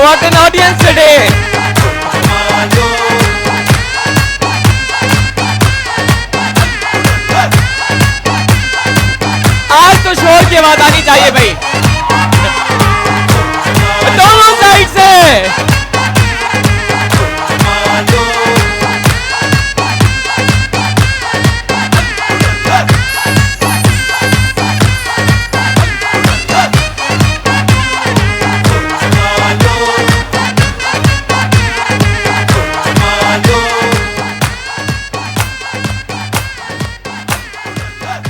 What an audience today! आज तो शोर की आवाज आनी चाहिए भाई, दोनों साइड से।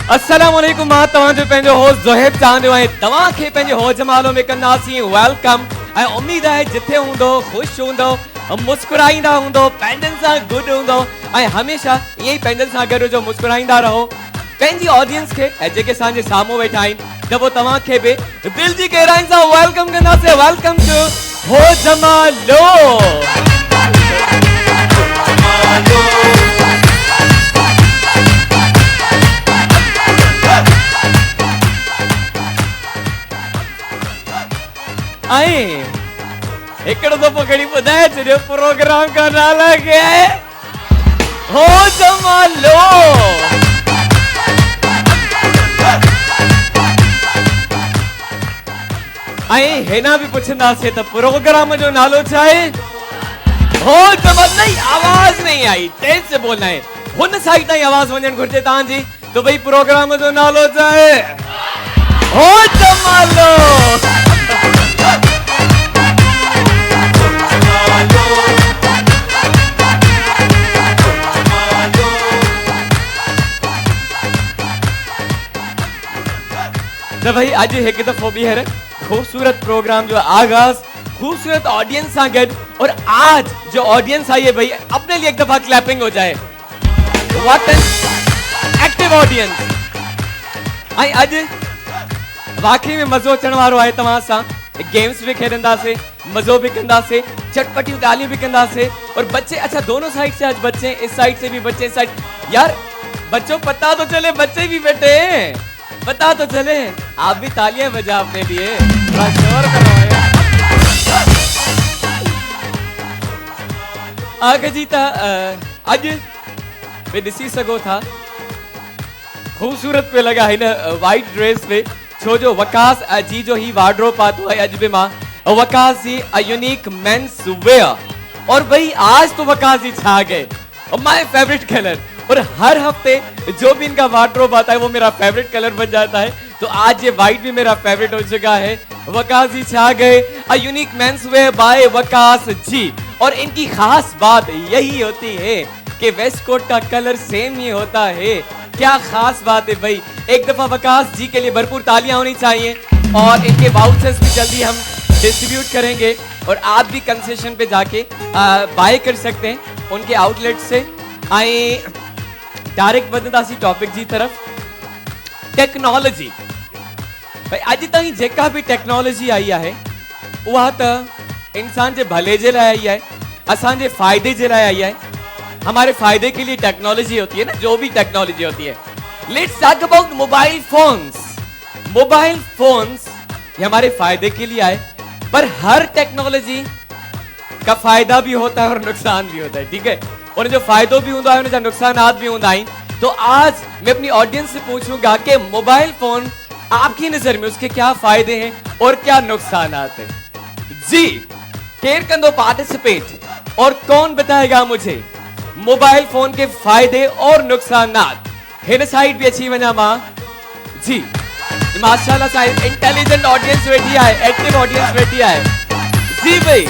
अस्सलामुअलैकुम, मां तव्हांजो पंहिंजो होस्ट ज़ोहेब चाहंदो आहियां तव्हांखे पंहिंजे हो जमालो में कंदासीं वेलकम। ऐं उम्मीद आहे जिथे हूंदो ख़ुशि हूंदो, मुस्कुराईंदा हूंदो, पंहिंजनि सां गॾु हूंदो ऐं हमेशह ईअं ई पंहिंजनि सां गॾु जो मुस्कुराईंदा रहो पंहिंजी ऑडियंस खे ऐं जेके असांजे साम्हूं वेठा आहिनि त पोइ तव्हांखे बि दिलि जी गहराइनि सां वेलकम कंदासीं। वेलकम टू हो जमालो। ऐं हिकिड़ो दफ़ो खणी ॿुधाए छॾियो प्रोग्राम का नाला क्या है? हो जमालो। ऐं हिना बि पुछंदासीं त प्रोग्राम जो नालो छा आहे? हो जमालो। नहीं, आवाज नहीं आई, तेज से बोलना है। हुन साइड ताईं आवाज वञण घुर्जे तव्हांजी। तो भई प्रोग्राम जो नालो छा आहे? हो जमालो। तो भाई आज एक दफो भी है खूबसूरत प्रोग्राम जो आगाज खूबसूरत ऑडियंस सा गड, और आज जो ऑडियंस आई है भाई अपने लिए एक दफा क्लैपिंग हो जाए। What an active audience. I आज वाकई में मजो अचण वारो आहे। तव्हां सां गेम्स भी खेडंदासे, मजो भी कंदासे, चटपटियूं ॻाल्हियूं भी कंदासे। और बच्चे, अच्छा दोनों साइड से आज बच्चे, इस साइड से भी बच्चे, इस साइड। यार बच्चों पता तो चले बच्चे भी बैठे हैं, पता तो चले। आप भी तालियां बजा अपने लिए, थोड़ा शोर करवाए। आगे जीता आज वे ॾिसी सघो था खूबसूरत पे लगा है ना वाइट ड्रेस में, छो जो वकास जी जो ही वार्डरोब पातो है अज भी मां वकास जी अ यूनिक मेंस वेयर। और भाई आज तो वकास जी छा गए, माय फेवरेट कलर। और हर हफ्ते जो भी इनका वार्डरोब आता है वो मेरा फेवरेट कलर बन जाता है। तो आज ये वाइट भी मेरा फेवरेट हो चुका है। वकास जी छा गए a unique men's wear by Waqas ji. और इनकी खास बात यही होती है कि वेस्ट कोट का कलर सेम ही होता है। क्या खास बात है भाई। एक दफा वकास जी के लिए भरपूर तालियां होनी चाहिए। और इनके वाउचर्स भी जल्दी हम डिस्ट्रीब्यूट करेंगे और आप भी कंसेशन पे जाके बाय कर सकते हैं उनके आउटलेट से। आए डायरेक्ट वधंदासी टॉपिक जी तरफ। टेक्नोलॉजी भाई अज ताईं जेका भी टेक्नोलॉजी आई है वह तो इंसान के भले जे लाइ आई है, असांजे फायदे जे लाइ आई है। हमारे फायदे के लिए टेक्नोलॉजी होती है ना, जो भी टेक्नोलॉजी होती है। Let's talk about mobile phones. Mobile phones ये हमारे फायदे के लिए आए, पर हर टेक्नोलॉजी का फायदा भी होता है और नुकसान भी होता है, ठीक है। और जो फायदों भी होता है उनका नुकसानात भी होता है। तो आज मैं अपनी ऑडियंस से पूछूंगा कि मोबाइल फोन आपकी नजर में उसके क्या फायदे हैं और क्या नुकसानात हैं। जी केर कंदो पार्टिसिपेट और कौन बताएगा मुझे मोबाइल फोन के फायदे और नुकसानात। हिन साइड भी अच्छी वजह मां जी माशाल्लाह साइड इंटेलिजेंट ऑडियंस बैठी है, एक्टिव ऑडियंस बैठी है। जी भाई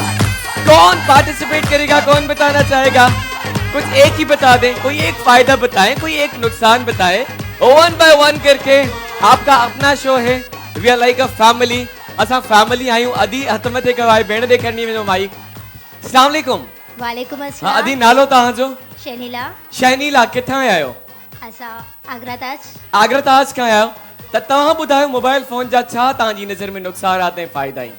कौन पार्टिसिपेट करेगा, कौन बताना चाहेगा? कुछ एक ही बता दें, कोई एक फायदा बताएं, कोई एक नुकसान बताएं। वन बाय वन करके। आपका अपना शो है, we are like a family. असा फैमिली आयु। अदी हतमत एक भाई भेण दे करनी में माइक। अस्सलाम वालेकुम। वालेकुम अस्सलाम। अदी नालो तहां जो? शैनीला। शैनीला किथां आयो? असा आगरा ताज। आगरा ताज का आयो। त तहां बुधायो मोबाइल फोन जा छा तांजी नजर में नुकसानात हैं, फायदा हैं?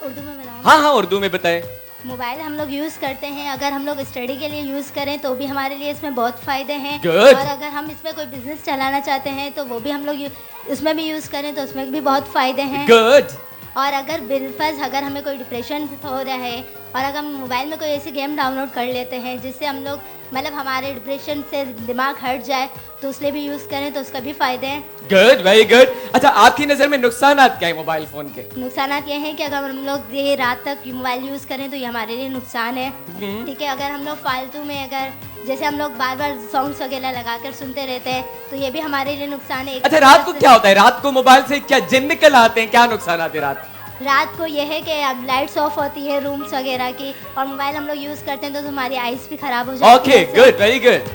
उर्दू में बताओ। हाँ हाँ उर्दू में बताएं। मोबाइल हम लोग यूज़ करते हैं, अगर हम लोग स्टडी के लिए यूज़ करें तो भी हमारे लिए इसमें बहुत फ़ायदे हैं। Good. और अगर हम इसमें कोई बिजनेस चलाना चाहते हैं तो वो भी हम लोग इसमें भी यूज़ करें तो उसमें भी बहुत फ़ायदे हैं। गुड। और अगर बिलफर्ज अगर हमें कोई डिप्रेशन हो रहा है और अगर हम मोबाइल में कोई ऐसी गेम डाउनलोड कर लेते हैं जिससे हम लोग मतलब हमारे डिप्रेशन से दिमाग हट जाए तो उसलिए भी यूज़ करें तो उसका भी फ़ायदे हैं। Good, very good. अच्छा, आपकी नजर में नुकसान क्या है मोबाइल फोन के? नुकसान ये हैं कि अगर हम लोग देर रात तक मोबाइल यूज़ करें तो ये हमारे लिए नुकसान है। ठीक है, अगर हम लोग फालतू में अगर जैसे हम लोग बार बार सॉन्ग्स वगैरह लगाकर सुनते रहते हैं तो ये भी हमारे लिए नुकसान है। अच्छा, रात को क्या होता है? रात को मोबाइल से क्या जिन निकल आते हैं? क्या नुकसान आते हैं रात को? ये है कि अब लाइट्स ऑफ होती है रूम्स वगैरह की और मोबाइल हम लोग यूज़ करते हैं तो हमारी आइज भी खराब हो जाती है। ओके, गुड, वेरी गुड,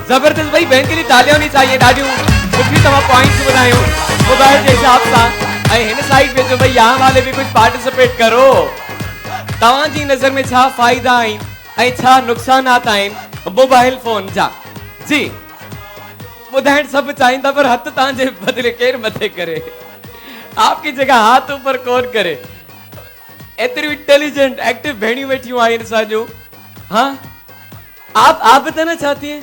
जबरदस्त भाई। बहन के लिए तालियां होनी चाहिए। ॾाढियूं सुठी तव्हां पॉइंट्स ॿुधायूं मोबाइल जे हिसाब सां। ऐं हिन साइड में जो भाई यहाँ वाले भी कुछ पार्टिसिपेट करो। तव्हांजी नज़र में छा फ़ाइदा आहिनि ऐं छा नुक़सानात आहिनि मोबाइल फोन जा? जी ॿुधाइण सभु चाहींदा पर हथ तव्हांजे बदिले केरु मथे करे? आपकी जगह हाथ ऊपर कौन करे? एतरी इंटेलिजेंट एक्टिव भेड़ियों बैठी आहिनि असांजो। हाँ, आप बताना चाहती हैं?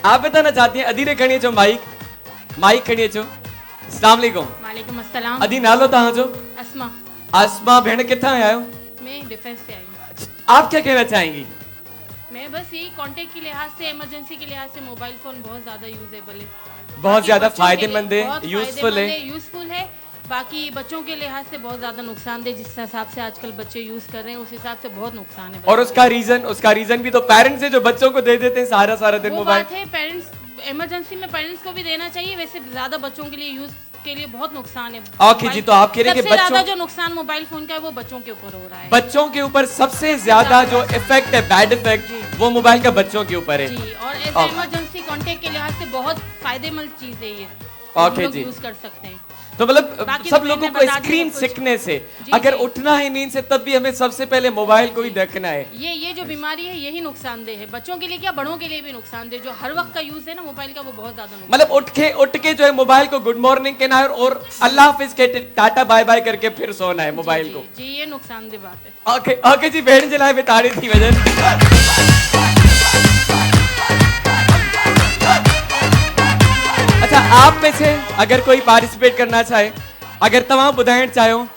आप बताना चाहती हैं? अदीरे खणी अचो, माइक खणी अचो। अस्सलाम वालेकुम। वालेकुम अस्सलाम। अदी नालो तव्हांजो? अस्मा। अस्मा भेण किथां आया हो? मैं डिफेंस से आई हूँ। आप क्या कहना चाहेंगी? मैं बस यही कांटेक्ट के लिहाज से, इमरजेंसी के लिहाज से मोबाइल फोन बहुत ज्यादा यूजेबल है, बहुत ज्यादा बच्चों के लिए फायदेमंद है, बहुत यूजफुल है। बाकी बच्चों के लिहाज से बहुत ज्यादा नुकसानदेह, जिस हिसाब से आजकल बच्चे यूज कर रहे हैं उस हिसाब से बहुत नुकसान है। और उसका रीजन भी तो पेरेंट्स है जो बच्चों को दे देते हैं सारा दिन वो मोबाइल। बात है, पेरेंट्स इमरजेंसी में पेरेंट्स को भी देना चाहिए, वैसे ज्यादा बच्चों के लिए यूज के लिए बहुत नुकसान है। ओके जी, तो आप कह रहे हैं कि सबसे ज्यादा बच्चों जो नुकसान मोबाइल फोन का है वो बच्चों के ऊपर हो रहा है। बच्चों के ऊपर सबसे ज्यादा जो इफेक्ट है, बैड इफेक्ट, वो मोबाइल का बच्चों के ऊपर है जी। और ऐसे इमरजेंसी कांटेक्ट के लिहाज से बहुत फायदेमंद चीज है ये, ओके जी, यूज कर सकते हैं। तो मतलब सब लोगों को स्क्रीन सीखने से अगर उठना है नींद से तब भी हमें सबसे पहले मोबाइल को ही देखना है। ये जो बीमारी है यही नुकसानदेह है, बच्चों के लिए क्या बड़ों के लिए भी नुकसानदेह। जो हर वक्त का यूज है ना मोबाइल का वो बहुत ज्यादा नुकसान। मतलब उठ के जो है मोबाइल को गुड मॉर्निंग कहना है और अल्लाह हाफिज के टाटा बाय बाय करके फिर सोना है मोबाइल को। जी ये नुकसानदेह बात है। ओके जी, भेड़ जलाए में ताड़ी थी वजह। अच्छा, आप में से अगर कोई पार्टिसिपेट करना चाहे, अगर तमाम ॿुधाइण चाहियो,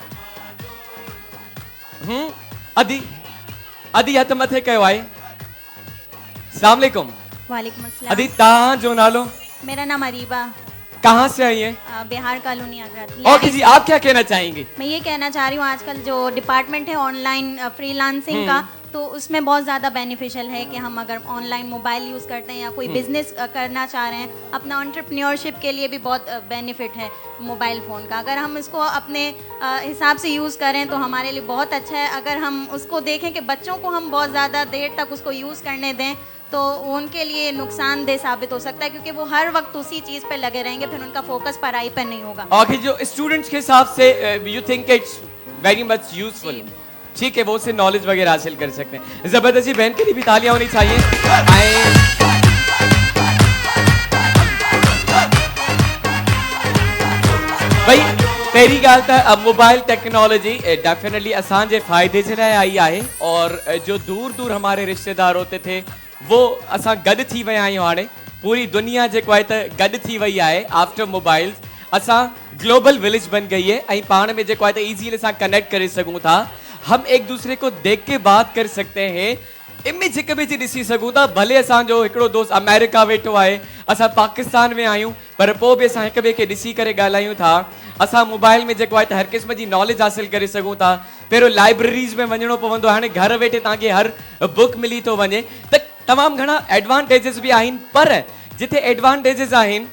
अदी हथ मथे कयो आहे। अस्सलाम वालेकुम। वालेकुम अस्सलाम। अदी तव्हां जो नालो? मेरा नाम अरीबा। कहाँ से आई है? बिहार कॉलोनी आगरा। ओके जी, आप क्या कहना चाहेंगी? मैं ये कहना चाह रही हूँ आजकल जो डिपार्टमेंट है ऑनलाइन फ्रीलांसिंग का, तो उसमें बहुत ज़्यादा बेनिफिशियल है कि हम अगर ऑनलाइन मोबाइल यूज़ करते हैं या कोई बिजनेस करना चाह रहे हैं, अपना एंटरप्रेन्योरशिप के लिए भी बहुत बेनिफिट है मोबाइल फ़ोन का। अगर हम इसको अपने हिसाब से यूज़ करें तो हमारे लिए बहुत अच्छा है। अगर हम उसको देखें कि बच्चों को हम बहुत ज़्यादा देर तक उसको यूज़ करने दें तो उनके लिए नुकसानदेह साबित हो सकता है, क्योंकि वो हर वक्त उसी चीज़ पे लगे रहेंगे, फिर उनका फोकस पढ़ाई पर नहीं होगा। ओके, जो स्टूडेंट्स के हिसाब से you think it's very much useful, ठीक है, वो उससे नॉलेज वगैरह हासिल कर सकते हैं। जबरदस्ती बहन के लिए भी तालियां होनी चाहिए। भाई पहिरीं ॻाल्हि त मोबाइल टेक्नोलॉजी डेफिनेटली असांजे फ़ाइदे जे लाइ आई आहे और जो दूर दूर हमारे रिश्तेदार होते थे वो असां गॾु थी विया आहियूं। हाणे पूरी दुनिया जेको आहे त गॾु थी वई आहे आफ्टर मोबाइल्स। असां ग्लोबल विलेज बन गई है ऐं पाण में जेको आहे त ईज़ीली असां कनेक्ट करे सघूं था। हम एक दूसरे को देख के बात कर सकते हैं, इमेज हिक ॿिए जी ॾिसी सघूं था। भले असांजो हिकिड़ो दोस्त अमेरिका वेठो आहे, असां पाकिस्तान में आहियूं, पर पोइ बि असां हिक ॿिए खे ॾिसी करे ॻाल्हायूं था। असां मोबाइल में जेको आहे त हर क़िस्म जी नॉलेज हासिल करे सघूं था। पहिरियों लाइब्रेरीज़ में वञिणो पवंदो, हाणे घर वेठे तव्हांखे हर बुक मिली थो वञे। त तमामु घणा एडवांटेजिस बि आहिनि, पर जिथे एडवांटेजिस आहिनि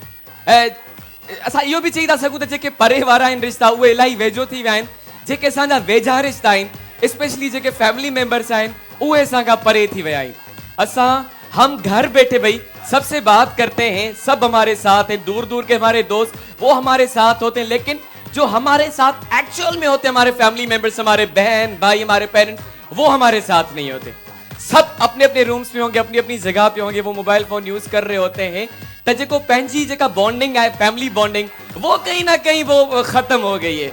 असां इहो बि चई था सघूं त जेके परे वारा आहिनि रिश्ता उहे इलाही वेझो थी विया आहिनि। जेके असांजा वेझा रिश्ता आहिनि स्पेशली जेके फैमिली मेंबर्स आहिनि उहे असां खां परे थी विया आहिनि। असां हम घर बैठे भाई सबसे बात करते हैं, सब हमारे साथ हैं, दूर दूर के हमारे दोस्त वो हमारे साथ होते हैं, लेकिन जो हमारे साथ एक्चुअल में होते हैं हमारे फैमिली मेंबर्स, हमारे बहन भाई, हमारे पेरेंट्स, वो हमारे साथ नहीं होते। सब अपने अपने रूम्स में होंगे, अपनी अपनी जगह पे होंगे, वो मोबाइल फोन यूज कर रहे होते हैं। तो जेको पंहिंजी जेका बॉन्डिंग है, फैमिली बॉन्डिंग, वो कहीं ना कहीं वो खत्म हो गई है।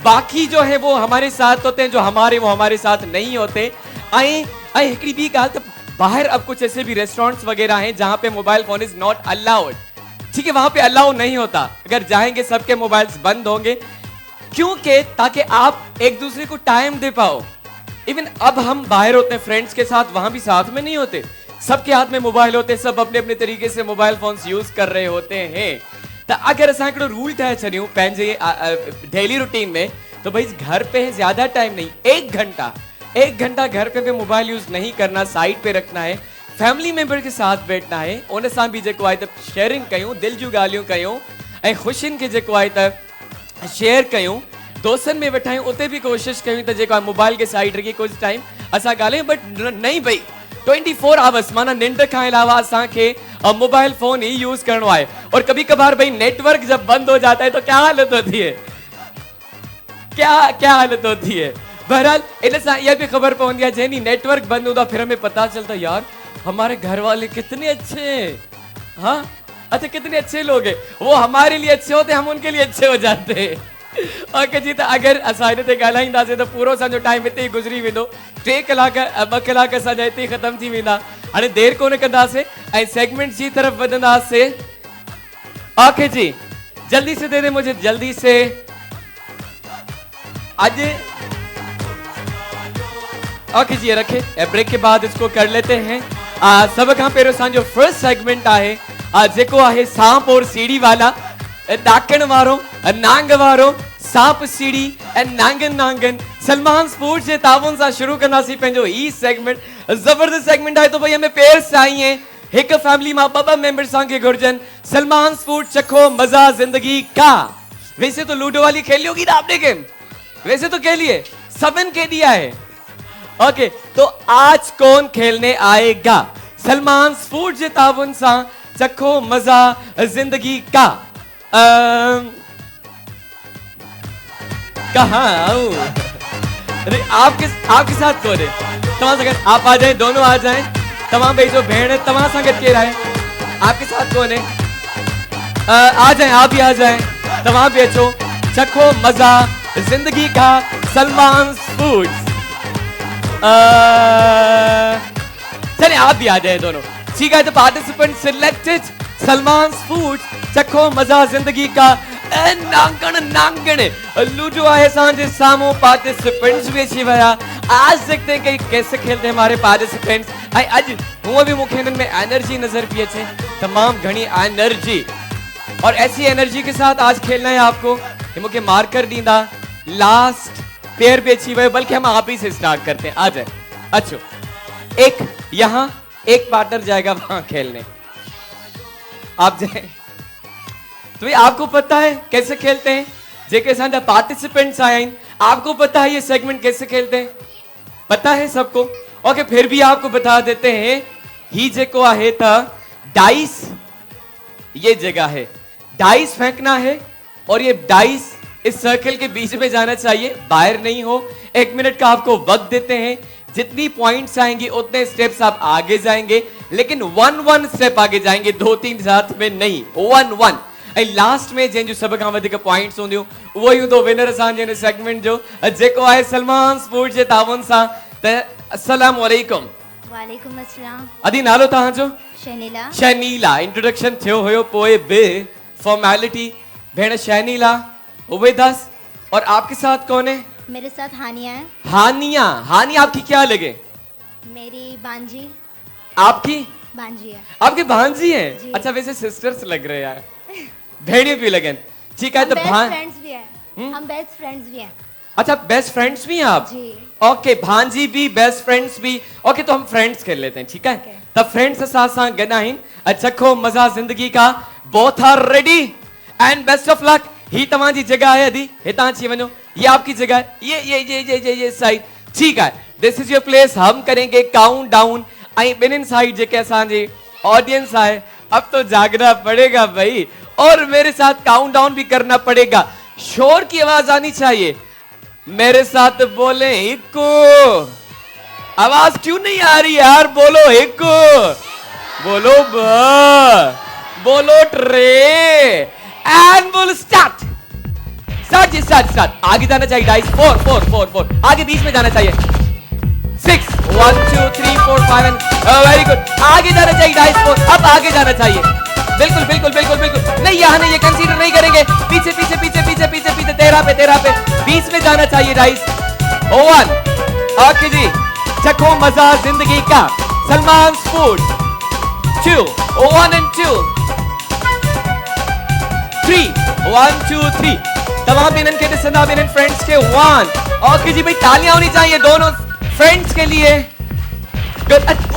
बाकी जो है वो हमारे साथ होते हैं, जो वो हमारे साथ नहीं होते। हिकड़ी भी ॻाल्हि, बाहर अब कुछ ऐसे भी रेस्टोरेंट्स वगैरह हैं जहां पे mobile phone is not allowed, ठीक है, वहां पे अलाउ नहीं होता। अगर जाएंगे सबके मोबाइल्स बंद होंगे। क्योंकि ताकि आप एक दूसरे को टाइम दे पाओ। इवन अब हम बाहर होते हैं फ्रेंड्स के साथ, वहां भी साथ में नहीं होते, सबके हाथ में मोबाइल होते, सब अपने अपने तरीके से मोबाइल फोन्स यूज कर रहे होते हैं। तो अगर असां हिकिड़ो रूल ठाहे छॾियूं पंहिंजे डेली रूटीन में, तो भाई घर पे ज्यादा टाइम नहीं, 1 घंटा घर पे मोबाइल यूज नहीं करना, साइड पे रखना है, फैमिली मेंबर के साथ बैठना है, उन सां भी जेको आहे त शेयरिंग कयूं, दिल जूं ॻाल्हियूं कयूं ऐं ख़ुशियुनि खे जेको आहे त शेयर कयूं, दोस्तनि में वेठायूं, उते भी कोशिश कयूं त जेको आहे मोबाइल के साइड रखी कुछ टाइम असां ॻाल्हायूं। बट नहीं भाई 24 आवर्स माना निंड खां अलावा असांखे मोबाइल फोन ही यूज करनो है। और कभी कभार भाई नेटवर्क जब बंद हो जाता है तो क्या हालत होती है, क्या हालत होती है। बहरहाल इन सां यह भी खबर पवंदी है जैनी नेटवर्क बंद होता फिर हमें पता चलता यार हमारे घर वाले कितने अच्छे हैं, हाँ अच्छा कितने अच्छे लोग हैं, वो हमारे लिए अच्छे होते हम उनके लिए अच्छे हो जाते हैं। ओके जी, तो अगर असां हिन ते ॻाल्हाईंदासीं त पूरो असांजो टाइम हिते ई गुज़री वेंदो, 2 कलाक 2 कलाक असांजा हिते ई ख़तम थी वेंदा। हाणे देरि कोन कंदासीं ऐं सेगमेंट जी तरफ़ वधंदासीं। ओके जी, जल्दी से दे दे मुझे, जल्दी से। आज ओके जी, रखे ब्रेक के बाद इसको कर लेते हैं। सब खां पहिरियों असांजो फर्स्ट सेगमेंट आहे जेको आहे सांप और सीढ़ी वाला, ॾाकण वारो, नांग वारो, सांप सीढ़ी ऐं नांगन सलमान स्पोर्ट्स जे ताउन सां शुरू कंदासीं पंहिंजो ई सेगमेंट। ज़बरदस्त सेगमेंट आहे, तो भई हमें पेर चाहिए, एक फैमिली में 2 मेंबर सांगे घुर्जन। सलमान स्पोर्ट्स चखो मजा जिंदगी का। वैसे तो लूडो वाली खेली होगी ना आपने गेम, वैसे तो खेलिए, सबन के दिया है। ओके, तो आज कौन खेलने आएगा? सलमान स्पोर्ट्स जे ताउन सां चखो मजा जिंदगी का। कहाँ आऊं? अरे आपके साथ कौन है? तमाम संगत आप आ जाए, दोनों आ जाएं। तमाम भाई जो भेड़ है तमाम संगत के रहे, आपके साथ कौन है? आ जाएं, आप भी आ जाएं, तमाम भी अच्छो, चखो मजा जिंदगी का सलमान स्पोर्ट्स। चलिए आप भी आ जाए दोनों, ठीक है। तो पार्टिसिपेंट सिलेक्टेड सलमान स्पोर्ट्स चखो मजा जिंदगी का। नांगण लूडो है सांझे सामो, पार्टिसिपेंट्स भी अच्छी भया। आज देखते हैं कि कैसे खेलते हैं हमारे पार्टिसिपेंट्स। आज हुआ भी मुख्य में एनर्जी नजर भी अच्छे, तमाम घनी एनर्जी, और ऐसी एनर्जी के साथ आज खेलना है आपको। ये मुख्य मार्कर दींदा, लास्ट पेयर भी अच्छी भय, बल्कि हम आप ही से स्टार्ट करते हैं। आ जाए, अच्छो, एक यहाँ, एक पार्टनर जाएगा वहां खेलने, आप जाए। तो भाई आपको पता है कैसे खेलते हैं, जेके साझा पार्टिसिपेंट्स आए हैं, आपको पता है ये सेगमेंट कैसे खेलते हैं, पता है सबको। ओके, फिर भी आपको बता देते हैं, ही जेको आहे था डाइस, ये जगह है, डाइस फेंकना है और ये डाइस इस सर्कल के बीच में जाना चाहिए, बाहर नहीं हो। 1 मिनट का आपको वक्त देते हैं, जितनी पॉइंट्स आएंगे उतने स्टेप्स आप आगे जाएंगे, लेकिन 1 स्टेप आगे जाएंगे, 2-3 साथ में नहीं, 1 ऐं लास्ट में जंहिंजूं सभ खां वधीक पॉइंट्स हूंदियूं उहो ई हूंदो विनर असांजे हिन सेगमेंट जो, जेको आहे सलमान स्पोर्ट्स जे ताउन सां। त अस्सलाम वालेकुम। वालेकुम अस्सलाम। अदी नालो तव्हांजो? शनीला। शनीला, इंट्रोडक्शन थियो हुयो, पोइ बि फॉर्मेलिटी। भेण शनीला उबैदास, और आपके साथ कौन है? मेरे साथ हानिया है। हानिया, हानिया आपकी क्या लगे? मेरी बांजी। आपकी बांजी है। आपकी भांजी है? जी। अच्छा, वैसे सिस्टर्स लग रहे हैं, भेड़िए भी लगन, ठीक है। तो फ्रेंड्स भी हैं, हम बेस्ट फ्रेंड्स भी हैं। अच्छा, बेस्ट फ्रेंड्स भी हैं आप? जी। ओके, भांजी भी, बेस्ट फ्रेंड्स भी। ओके, तो हम फ्रेंड्स कर लेते हैं, ठीक है। Okay. तब फ्रेंड्स के साथ साथ गना ही चखो मजा जिंदगी का। Both are ready and best of luck. ही तमाजी जगह है, अदी हितां अची वञो, ये आपकी जगह है, ये साइड, ठीक है। This is your place. हम करेंगे काउंट डाउन, बिन साइड जेके असांजे ऑडियंस है, अब तो जागना पड़ेगा भाई, और मेरे साथ काउंट डाउन भी करना पड़ेगा। शोर की आवाज आनी चाहिए, मेरे साथ बोले इको। आवाज क्यों नहीं आ रही यार? बोलो इको, बोलो ब, बोलो ट्रे, एंड बोलो स्टार्ट। स्टार्ट। आगे जाना चाहिए डाइस, 4 आगे बीच में जाना चाहिए। 6 1 2 3 4 5 वेरी गुड। आगे जाना चाहिए डाइस 4, अब आगे जाना चाहिए। बिल्कुल बिल्कुल बिल्कुल बिल्कुल नहीं, यहाँ नहीं, ये कंसीडर नहीं करेंगे। पीछे पीछे पीछे पीछे पीछे पीछे 13 पे 20 में जाना चाहिए राइस। ओवन ओके जी, चखो मजा जिंदगी का सलमान फूड। 2 1 and 2 3 1 2 3 तमाम बिनन के डिसना बिनन फ्रेंड्स के 1। ओके जी भाई, तालियां होनी चाहिए दोनों फ्रेंड्स के लिए।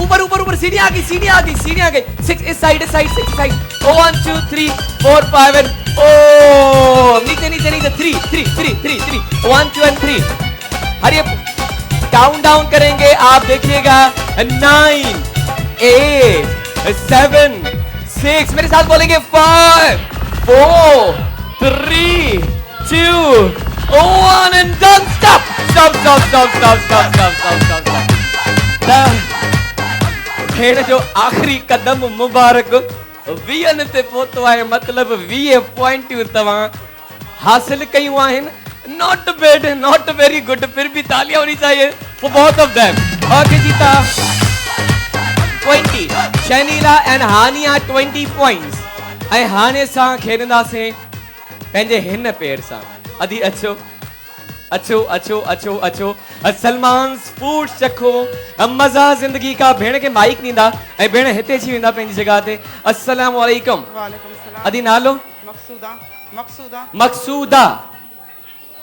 ऊपर ऊपर ऊपर सीढ़ियां आ गई 6 इस साइड 6 इस साइड। 1 2 3 4 5 and ओ नीचे नीचे नीचे 3 1 2 and 3। हरिए काउंट डाउन करेंगे आप, देखिएगा 9 8 7 6, मेरे साथ बोलेंगे 5 4 3 2 1 and done। stop भेण जो आखिरी कदम मुबारक 20 ते पहुतो आहे, मतलब 20 पॉइंटियूं तव्हां हासिल कयूं आहिनि। Not bad, not very good, फिर भी तालियां होनी चाहिए for both of them. Okay जीता 20, शनीला एंड हानिया 20 पॉइंट्स। ऐं हाणे सां खेॾंदासीं पंहिंजे हिन पेर सां। अदी अचो अचो अचो अचो अचो, सलमान फूड चखो मजा जिंदगी का। भेण के माइक ॾींदा ऐं भेण हिते अची वेंदा पंहिंजी जगह ते। अस्सलाम वालेकुम। वालेकुम सलाम। अदी नालो? मकसूदा। मकसूदा,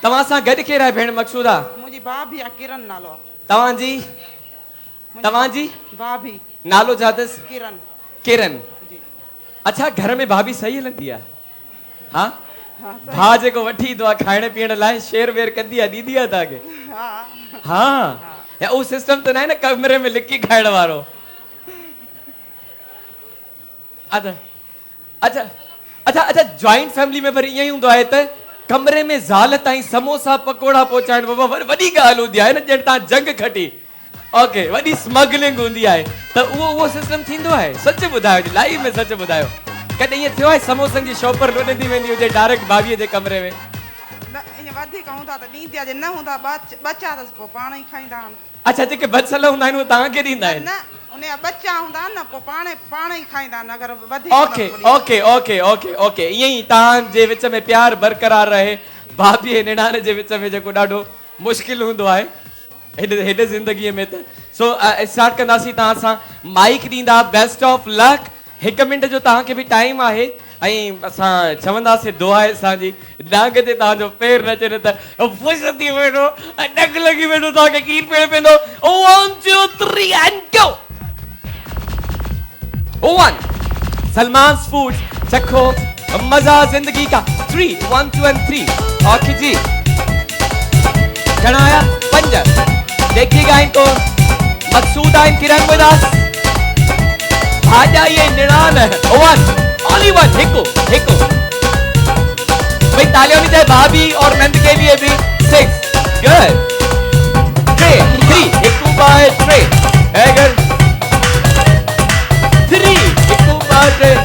तव्हां सां गॾु केरु आहे भेण मकसूदा? मुंहिंजी भाभी आहे, किरण नालो आहे। तव्हांजी भाभी नालो छा अथसि? किरण। जी। अच्छा, घर में भाभी सही हलंदी आहे? हाँ, भाउ जेको वठी ईंदो आहे खाइण पीअण लाइ, शेर वेर कंदी आहे, ॾींदी आहे तव्हांखे? हाँ, या उहो सिस्टम त न आहे न कमरे में लिकी खाइण वारो? अच्छा अच्छा अच्छा अच्छा, जॉइंट फैमिली में वरी ईअं ई हूंदो आहे त कमरे में ज़ाल ताईं समोसा पकोड़ा पहुचाइण बाबा वॾी ॻाल्हि हूंदी आहे न, ॼण तव्हां जंग खटी। ओके, वॾी स्मगलिंग हूंदी आहे त उहो सिस्टम थींदो आहे? सच ॿुधायो, लाइव में सच ॿुधायो, कॾहिं ईअं थियो आहे समोसनि जी शॉप पर ॾिनी वेंदी हुजे डायरेक्ट भाभीअ जे कमरे में? न, ईअं वधीक हूंदा त ॾींदी आहे, जे न हूंदा बचा अथसि पोइ पाण ई खाईंदा आहिनि। अच्छा, जेके बचियल हूंदा आहिनि उहे तव्हांखे ॾींदा आहिनि? न, उन जा बच्चा हूंदा आहिनि न, पोइ पाण ई खाईंदा आहिनि अगरि वधीक। Okay okay okay okay okay, ईअं ई तव्हांजे विच में प्यार बरक़रार रहे, भाभी ऐं निणान जे विच में जेको ॾाढो मुश्किल हूंदो आहे हेॾे ज़िंदगीअ में। त सो स्टार्ट कंदासीं तव्हां सां, माइक ॾींदा। Best of luck. 1 मिंट जो तव्हांखे बि टाइम आहे ऐं असां चवंदासीं दुआ आहे असांजी, नांग ते तव्हांजो पेर न अचे त ख़ुशि थी वेंदो, ॾक लॻी वेंदो, तव्हांखे कीर पियणु पवंदो। 1 2 3 and go। 1 सलमान फूड चखो मजा जिंदगी का। 3 1 2 and 3। ओके जी, घणा आया? 5। देखिएगा इनको, मकसूदा इन किरण विदास भाजा ये निणान है। 1 only 1 हिको भाई, तालियां होनी चाहिए भाभी और नंद के लिए भी। 6 गुड। 3 हिको बाय 3 अगर 3 हिको बाय 3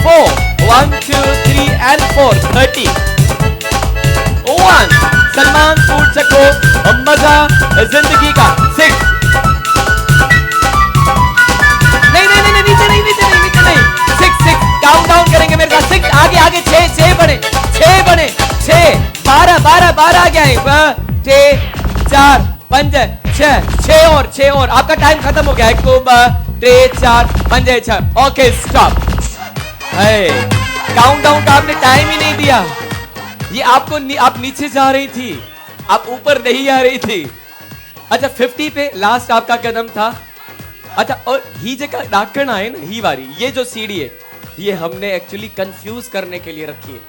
4 1 2 3 and 4 30। 1 सलमान फूड चखो मजा जिंदगी का। 6 नीचे नहीं 6 काउंट डाउन करेंगे मेरे साथ। 6 आगे 6 बने 6 12 आ गया है। 6 4 5 6 और आपका टाइम खत्म हो गया है। 1 2 3 4 5 6। Okay stop. काउंट डाउन का आपने टाइम ही नहीं दिया। ये आपको आप नीचे जा रही थी, आप ऊपर नहीं आ रही थी। अच्छा, 50 पे लास्ट आपका कदम था। अच्छा, और ही जगह डाकण है ना, ही वाली ये जो सीढ़ी है, ये हमने एक्चुअली कंफ्यूज करने के लिए रखी है।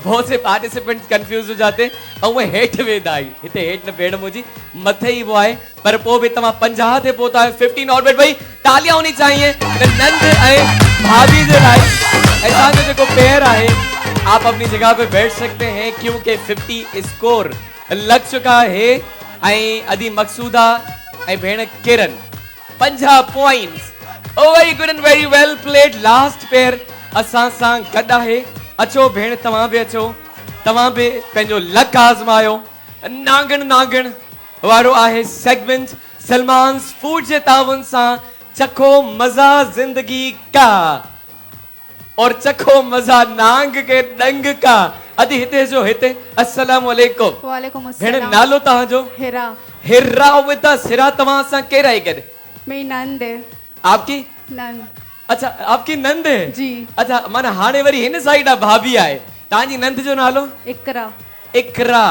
बहुत से पार्टिसिपेंट्स कंफ्यूज हो जाते हैं और वो हेठ वेंदा आई। हिते हेठ न भेण मुंहिंजी, मथे ही वो आए, पर पोइ भी तव्हां 50 ते पहुता है। 15 ऑर्बिट भाई, तालियां होनी चाहिए नंद ऐं भाभी जे लाइ। ऐसा जो जेको पेयर है, आप अपनी जगह पे बैठ सकते हैं क्योंकि 50 स्कोर लग चुका है। ऐं अदी मकसूदा ऐं भेण Kiran 50 points. Oh very good and very well played. Last pair असां सां गॾु आहे। अचो भेण, तव्हां बि अचो, तव्हां बि पंहिंजो लक आज़मायो। नांगण वारो आहे सेगमेंट सलमान फूड जे तावन सां चखो मजा जिंदगी का और चखो मजा नांग के डंग का। अदी हिते जो हिते अस्सलाम वालेकुम। वालेकुम भेण अस्सलाम। नालो तव्हांजो? हिरा। हिरा विद द सिरा। तव्हां सां केर आहे गॾु? मेरी नंद है। आपकी? नंद। अच्छा आपकी नंद है? जी। अच्छा माना हाणे वरी हिन साइड आहे भाभी आहे। तव्हांजी नंद जो नालो? इकरा। इकरा।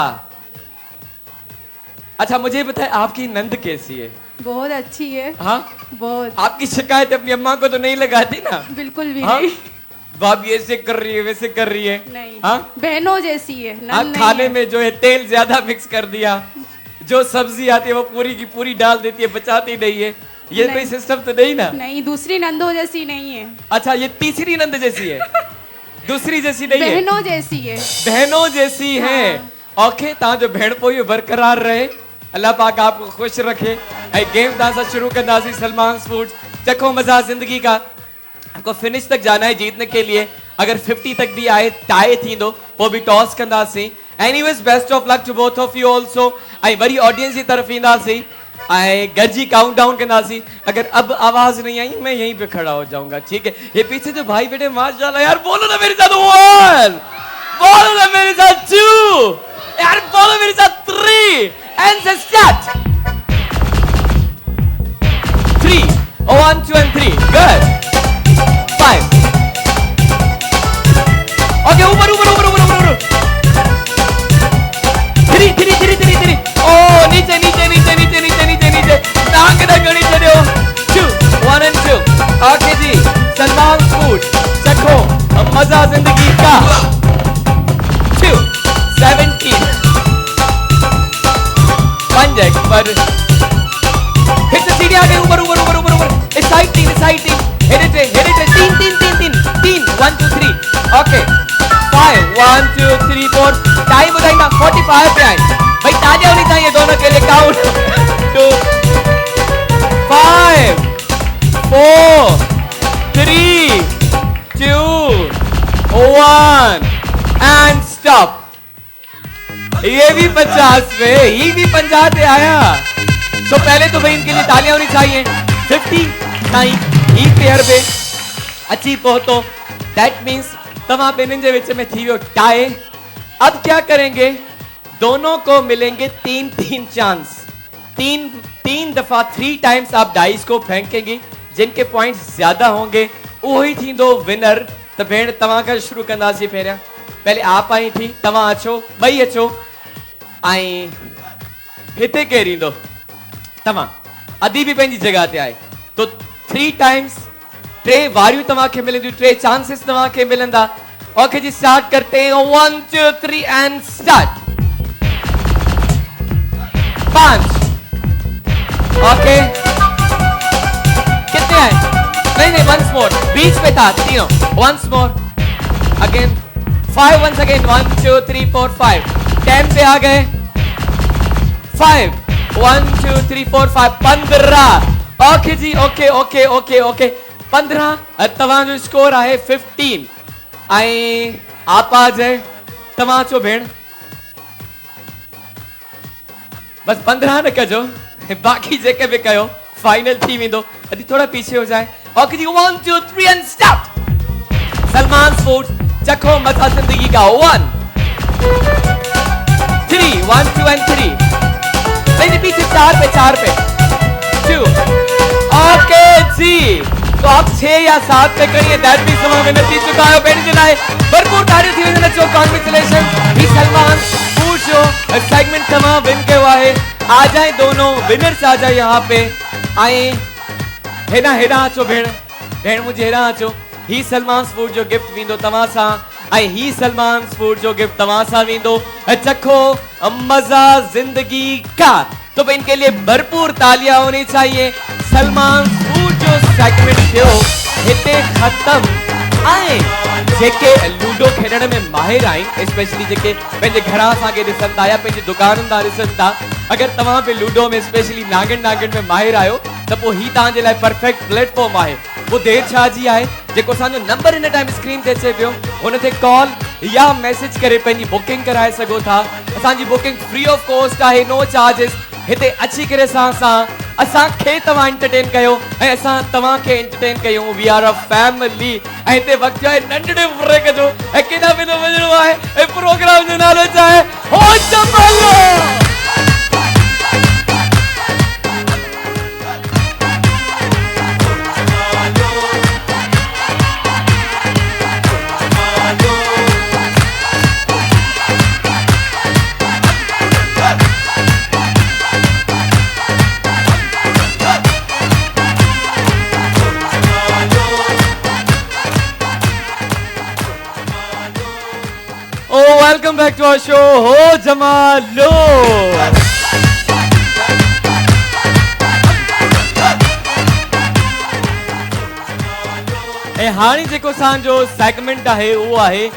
अच्छा मुझे बताए आपकी नंद कैसी है? बहुत अच्छी है। हाँ बहुत। आपकी शिकायत अपनी अम्मा को तो नहीं लगाती ना? बिल्कुल भी हाँ? नहीं। भाभी ऐसे कर रही है वैसे कर रही है। नहीं। हाँ बहनों जैसी है। हाँ, नंद खाने नहीं है। में जो है तेल ज्यादा मिक्स कर दिया, जो सब्जी आती है वो पूरी की पूरी डाल देती है, बचाती नहीं है। ये कोई नहीं। सिस्टम तो नहीं ना? नहीं, दूसरी नंदों जैसी नहीं है। अच्छा ये तीसरी नंद जैसी है, दूसरी जैसी नहीं है, बहनों जैसी है। बहनों जैसी है। ओके तव्हां जो भेण पोइ बरकरार रहे, अल्लाह पाक आपको खुश रखे। ऐं गेम तव्हां सां शुरू कंदासीं। सलमान फूड्स चखो मजा जिंदगी का। आपको फिनिश तक जाना है जीतने के लिए। अगर 50 तक भी आए टाई थींदो पोइ बि टॉस कंदासीं। Anyways best of luck to both of you also. ऐं वरी ऑडियंस जी तरफ ईंदासीं ऐं गरजी काउंट डाउन कंदासीं। अगर अब आवाज नहीं आई मैं यहीं पे खड़ा हो जाऊंगा, ठीक है? ये पीछे जो भाई बेटे माशाल्लाह यार, बोलो ना मेरे साथ 1, बोलो ना मेरे साथ 2, यार बोलो मेरे साथ 3 and the start 3 1 2 and 3 good 5 okay ऊपर ऊपर ऊपर ऊपर ऊपर 3 3 3 3 3 oh नीचे नीचे नीचे नीचे नीचे नीचे नीचे नाक ना गणी चढ़ो 2 1 and 2 okay जी सलमान फूड चखो मजा जिंदगी का 2 17 पंजक पर हिट सीढ़ी आ गई ऊपर ऊपर ऊपर ऊपर ऊपर इस side 3 head it 3 1 2 3 okay 5 1 2 3 4 time बताइए 45 पे आए भाई, ताजा होनी चाहिए दोनों के लिए। Count 2 5 4 3 2 1 and stop. ये भी 50 पे, ही भी 50 पे आया। तो पहले तो भाई इनके लिए तालियां होनी चाहिए। 59 ही पेयर पे अच्छी पहुंचो। दैट मींस तमाम बिनिन जे विच में थी वियो टाई। अब क्या करेंगे, दोनों को मिलेंगे 3 चांस। 3 दफा 3 टाइम्स आप डाइस को फेंकेंगे। जिनके पॉइंट्स ज्यादा होंगे वही थी दो विनर। तो भेण तव्हां खां शुरू कंदासीं। पहले आप आई थी, तव्हां अचो, ॿई अचो। ऐं हिते केरु ईंदो? तव्हां। अदी भी पंहिंजी जगह ते आहे। तो 3 टाइम्स 3 वारियूं तव्हांखे मिलंदियूं, 3 चांसेस तव्हांखे मिलंदा। ओके जी स्टार्ट करते हैं 1 2 3 एंड स्टार्ट। 5 ओके कितने आए? नहीं वंस मोर, बीच पे था तीनों। Once more again 5 once again 1 2 3 4 5 10 पे आ गए। 5 1 2 3 4 5 15। ओके जी ओके ओके ओके ओके 15। तव्हां जो स्कोर आहे 15। ऐं आप आ जाए तव्हां अचो भेण। बस 15 न कजो, बाकी जेके भी कयो फाइनल थी वेंदो। अभी थोड़ा पीछे हो जाए। ओके जी 1 2 3 एंड स्टार्ट। सलमान फूड्स चखो मजा जिंदगी का 1 3 1 2 एंड 3 नहीं पीछे 4 पे 2 ओके जी। तो आप 6 या 7 पे करिए। दैट भी समय में नतीज चुका है। बैठ जाए भरपूर तारीफ थी वजह चो कांग्रेचुलेशन। ही सलमान फूड शो सेगमेंट तमाम विन के हुआ है। आ जाए दोनों विनर्स आ जाए यहाँ पे। आए हेडा हेडा अचो भेण, भेण मुझे हेडा अचो। ही सलमान फूड जो गिफ्ट वींदो तव्हां सां। ऐं ही सलमान फूड जो गिफ्ट तव्हां सां वींदो चखो मजा जिंदगी का। तो भाई इनके लिए भरपूर तालियां होनी चाहिए। सलमान फूड जो सेगमेंट थियो हिते खत्म। आए जेके लूडो खेलण में माहिर आहिनि, स्पेशली जेके पंहिंजे घरां असांखे ॾिसनि था या पंहिंजी दुकानुनि तां ॾिसनि था, अगरि तव्हां बि लूडो में स्पेशली नागिन में माहिर आहियो त पोइ ही तव्हांजे लाइ परफेक्ट प्लेटफॉर्म आहे। वो देर छा जी आहे, जेको असांजो नंबर हिन टाइम स्क्रीन ते अचे पियो हुन ते कॉल या मैसेज करे पंहिंजी बुकिंग कराए सघो था। असांजी बुकिंग फ्री ऑफ कॉस्ट आहे, नो चार्जेस। हिते अची करे असां असांखे तव्हां एंटरटेन कयो ऐं असां तव्हांखे एंटरटेन कयूं वी आर अ फैमिली ऐं हिते वक़्तु आहे नंढड़े ब्रेक जो ऐं केॾा बि थो वञिणो आहे ऐं प्रोग्राम जो नालो छा आहे हो Jamalo Welcome back to our show, Ho Jamalo. ऐं हाणे जेको असांजो सेगमेंट आहे उहो आहे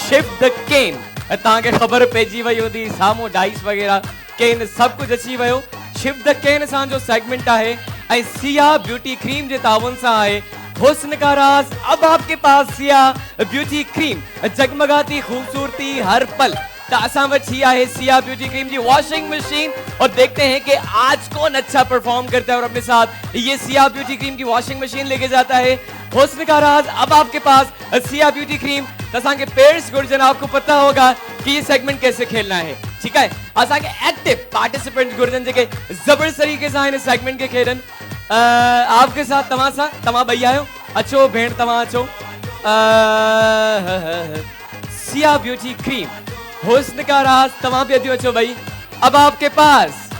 शिफ्ट द केन। तव्हांखे ख़बर पइजी वई हूंदी साम्हूं डाइस वग़ैरह केन सभु कुझु अची वियो। शिफ्ट द केन असांजो सेगमेंट आहे ऐं सिया ब्यूटी क्रीम जे तावन सां आहे हुस्न का राज अब आपके पास सिया ब्यूटी क्रीम जगमगाती खूबसूरती हर पल। तासा बची है सिया ब्यूटी क्रीम की वॉशिंग मशीन और देखते हैं कि आज कौन अच्छा परफॉर्म करता है और अपने साथ ये सिया ब्यूटी क्रीम की वॉशिंग मशीन लेके जाता है। हुस्न का राज अब आपके पास सिया ब्यूटी क्रीम। तसा के पेयर्स गुरजन आपको पता होगा कि ये सेगमेंट कैसे खेलना है, ठीक है। असा के एक्टिव पार्टिसिपेंट गुरजन जेके जबरदस्त तरीके से इन सेगमेंट के खेलन आपके साथ तमा भैया आयो अचो भेण तमा अचो सिया ब्यूटी क्रीम हुस्न का राज तमा भी अचो अचो भाई। अब आपके पास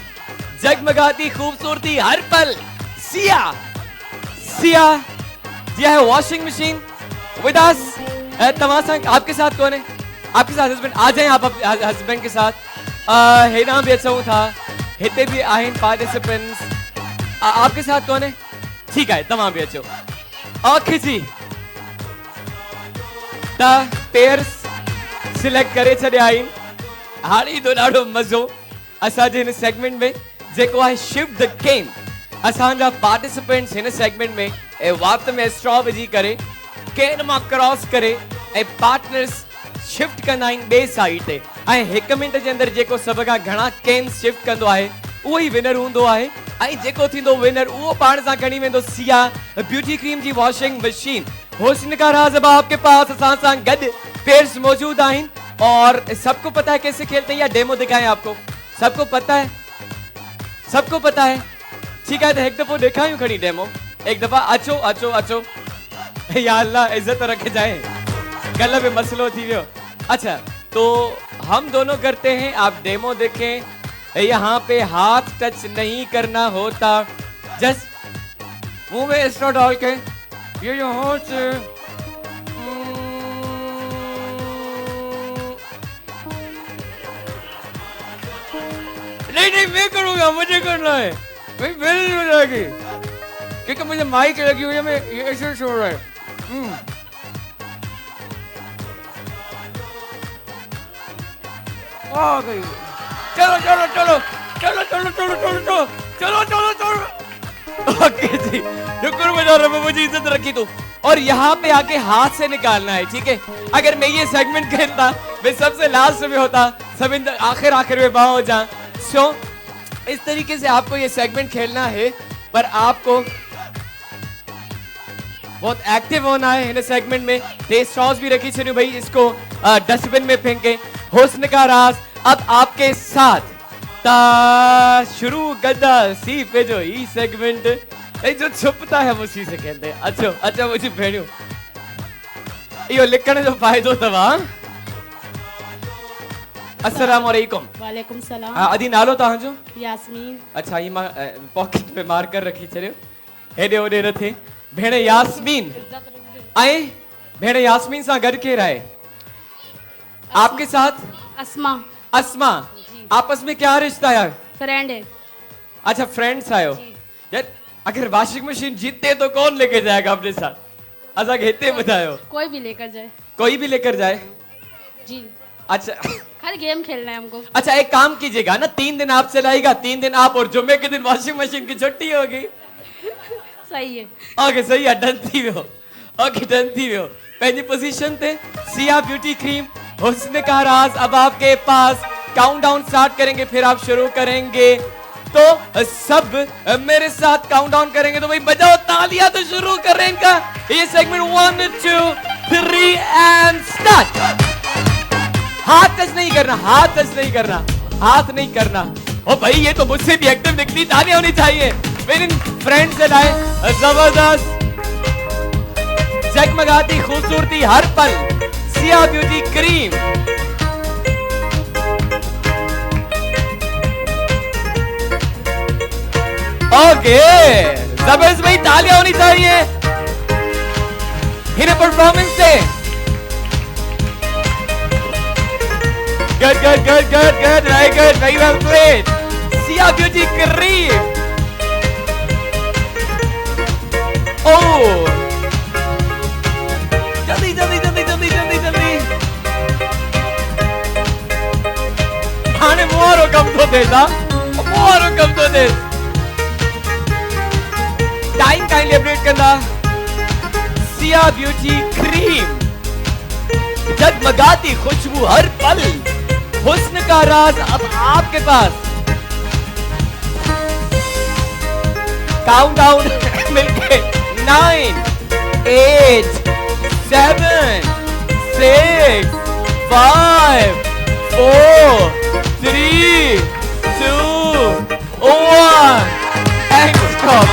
जगमगाती खूबसूरती हर पल सिया दिया है वॉशिंग मशीन विद अस। तमाशा आपके साथ कौन है? आपके साथ हस्बैंड आ जाए आप हस्बैंड के साथ। हेना भी अचूं था हिते भी आहिन पार्टिसिपेंट्स। आपके साथ कौन है? ठीक है तमाम भी अचो। ओके जी ता पेयर्स सिलेक्ट करे छॾिया आहिनि। हाणे तो ॾाढो मज़ो असांजे हिन सेगमेंट में जेको आहे शिफ्ट द केन। असांजा पार्टिसिपेंट्स हिन सेगमेंट में ऐं वात में स्ट्रॉ विझी करे केन मां क्रॉस करे ऐं पार्टनर्स शिफ्ट कंदा आहिनि ॿिए साइड ते ऐं हिकु मिंट जे अंदरि जेको सभ खां घणा केन शिफ्ट कंदो आहे उहो ई विनर हूंदो आहे ऐं जेको थींदो विनर उहो पाण सां खणी वेंदो सिया ब्यूटी क्रीम जी वॉशिंग मशीन। हुस्न का राज अब आपके पास असां सां गॾु पेयर्स मौजूद आहिनि और सबको पता है कैसे खेलते हैं या डेमो दिखाएं आपको? सबको पता है, सबको पता है, ठीक है। तो एक दफा दिखायूं खड़ी डेमो, एक दफा अचो अचो अचो या अल्लाह इज्जत रखे जाए गला में मसलो थी वियो। अच्छा तो हम दोनों करते हैं, आप डेमो देखें। यहाँ पे हाथ टच नहीं करना होता, जस्ट मुंह में स्ट्रॉ डाल के ये यहाँ से नहीं मैं करूँगा, मुझे करना है भाई, मेरी हो जाएगी क्योंकि मुझे माइक लगी हुई है, मैं ये ऐसे छोड़ रहा है। आ गई। चलो चलो चलो चलो चलो चलो चलो चलो चलो चलो चलो। ओके जी शुक्र बजा रहा, मुझे इज्जत रखी तो। और यहाँ पे आके हाथ से निकालना है, ठीक है। अगर मैं ये सेगमेंट खेलता मैं सबसे लास्ट में होता, सब आखिर में बाहर हो जा। सो इस तरीके से आपको ये सेगमेंट खेलना है, पर आपको बहुत एक्टिव होना है इन सेगमेंट में। तेज स्ट्रॉस भी रखी छे भाई, इसको डस्टबिन में फेंके। हुस्न का राज अब आपके साथ ता शुरू गदा सी पे जो ई सेगमेंट जो छुपता है उसी से खेलते हैं। अच्छा अच्छा मुझे भेड़ियो यो लिखने जो फायदो तवा। अस्सलाम वालेकुम। वालेकुम सलाम। अदी नालो तव्हांजो? यास्मीन। अच्छा ये मां पॉकेट में मार कर रखी छड़ियो, हेडे होडे न थे। भेण यास्मीन आए, भेण यास्मीन सां गॾु केरु आहे आपके साथ? अस्मा। अस्मा, आपस में क्या रिश्ता है? फ्रेंड है। अच्छा फ्रेंड्स आयो यार। अगर वॉशिंग मशीन जीतते तो कौन लेके जाएगा अपने साथ? अच्छा हिते बतायो। कोई भी लेकर जाए। कोई भी लेकर जाए जी। अच्छा खाली गेम खेलना है हमको। अच्छा एक काम कीजिएगा ना, 3 दिन आप चलाएगा, 3 दिन आप, और जुम्मे के दिन वॉशिंग मशीन की छुट्टी होगी। सही है। ओके सही है, डन थी वियो। ओके डन थी वियो। पहली पोजीशन थे सिया ब्यूटी क्रीम हुस्न का राज अब आपके पास। काउंटडाउन स्टार्ट करेंगे फिर आप शुरू करेंगे। तो सब मेरे साथ काउंटडाउन करेंगे, तो भाई बजाओ तालियां, तो शुरू कर रहे हैं इनका ये सेगमेंट। 1 2 3 and start. हाथ टच नहीं करना, हाथ टच नहीं करना, हाथ नहीं करना। ओ भाई ये तो मुझसे भी एक्टिव निकली, तालियां होनी चाहिए मेरे फ्रेंड्स से। लाए जबरदस्त जगमगाती खूबसूरती हर पल, सिया ब्यूटी क्रीम। ओके जबरदस्त भाई, तालियां होनी चाहिए इन्हें परफॉर्मेंस से। Good, good, good, good, good, very good, very well played. Sia Beauty Cream. Oh. जल्दी जल्दी जल्दी जल्दी जल्दी जल्दी। हाँ ने more हुकम तो दे दा, more हुकम तो दे। Time kindly update करना। Sia Beauty Cream. जगमगाती खुशबू हर पल, हुस्न का राज अब आपके पास। काउंटडाउन मिलके 9 8 7 6 5 4 3 2 1 and stop।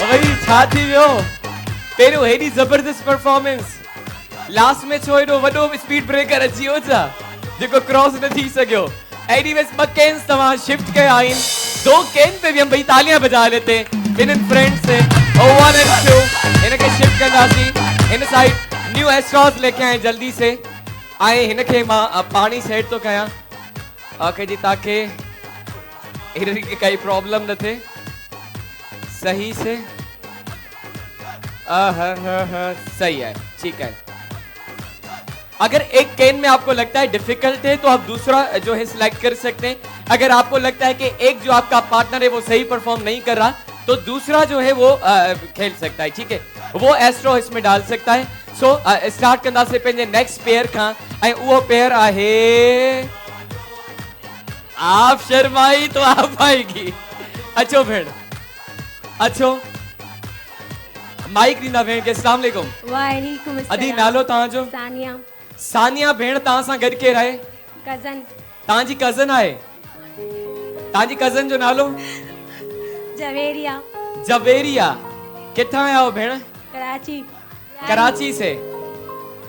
भाई छाती में तेरो हेडी जबरदस्त परफॉर्मेंस। लास्ट में छोड़ो वडो स्पीड ब्रेकर अची हो था जेको क्रॉस न थी सकियो। एनीवेज ब केन्स तवा शिफ्ट कया आहिन, 2 केन पे भी हम भाई तालियां बजा लेते इन फ्रेंड्स से। 1 and 2 इनके शिफ्ट कंदासी। इन साइड न्यू एस्ट्रॉस लेके आए जल्दी से। आए इनके मां पानी सेट तो कया ओके जी, ताकि इनकी कोई प्रॉब्लम न थे सही से। सही है, ठीक है। अगर एक केन में आपको लगता है डिफिकल्ट है तो आप दूसरा जो है सिलेक्ट कर सकते हैं। अगर आपको लगता है कि एक जो आपका पार्टनर है वो सही परफॉर्म नहीं कर रहा तो दूसरा जो है वो खेल सकता है, ठीक है, वो एस्ट्रो इसमें डाल सकता है। सो स्टार्ट करना से पहले नेक्स्ट पेयर का वो पेयर आहे। आप शर्माई तो आप आएगी। अच्छो भेड़, अच्छो माइक ॾींदा भेण खे। अस्सलाम वालेकुम। वालेकुम अस्सलाम। अदी नालो तव्हांजो? सानिया। सानिया भेण तव्हां सां गॾु केरु आहे? कज़न। तव्हांजी कज़न आहे? तव्हांजी कज़न जो नालो? जवेरिया। जवेरिया। किथां आया हो भेण? कराची। कराची से।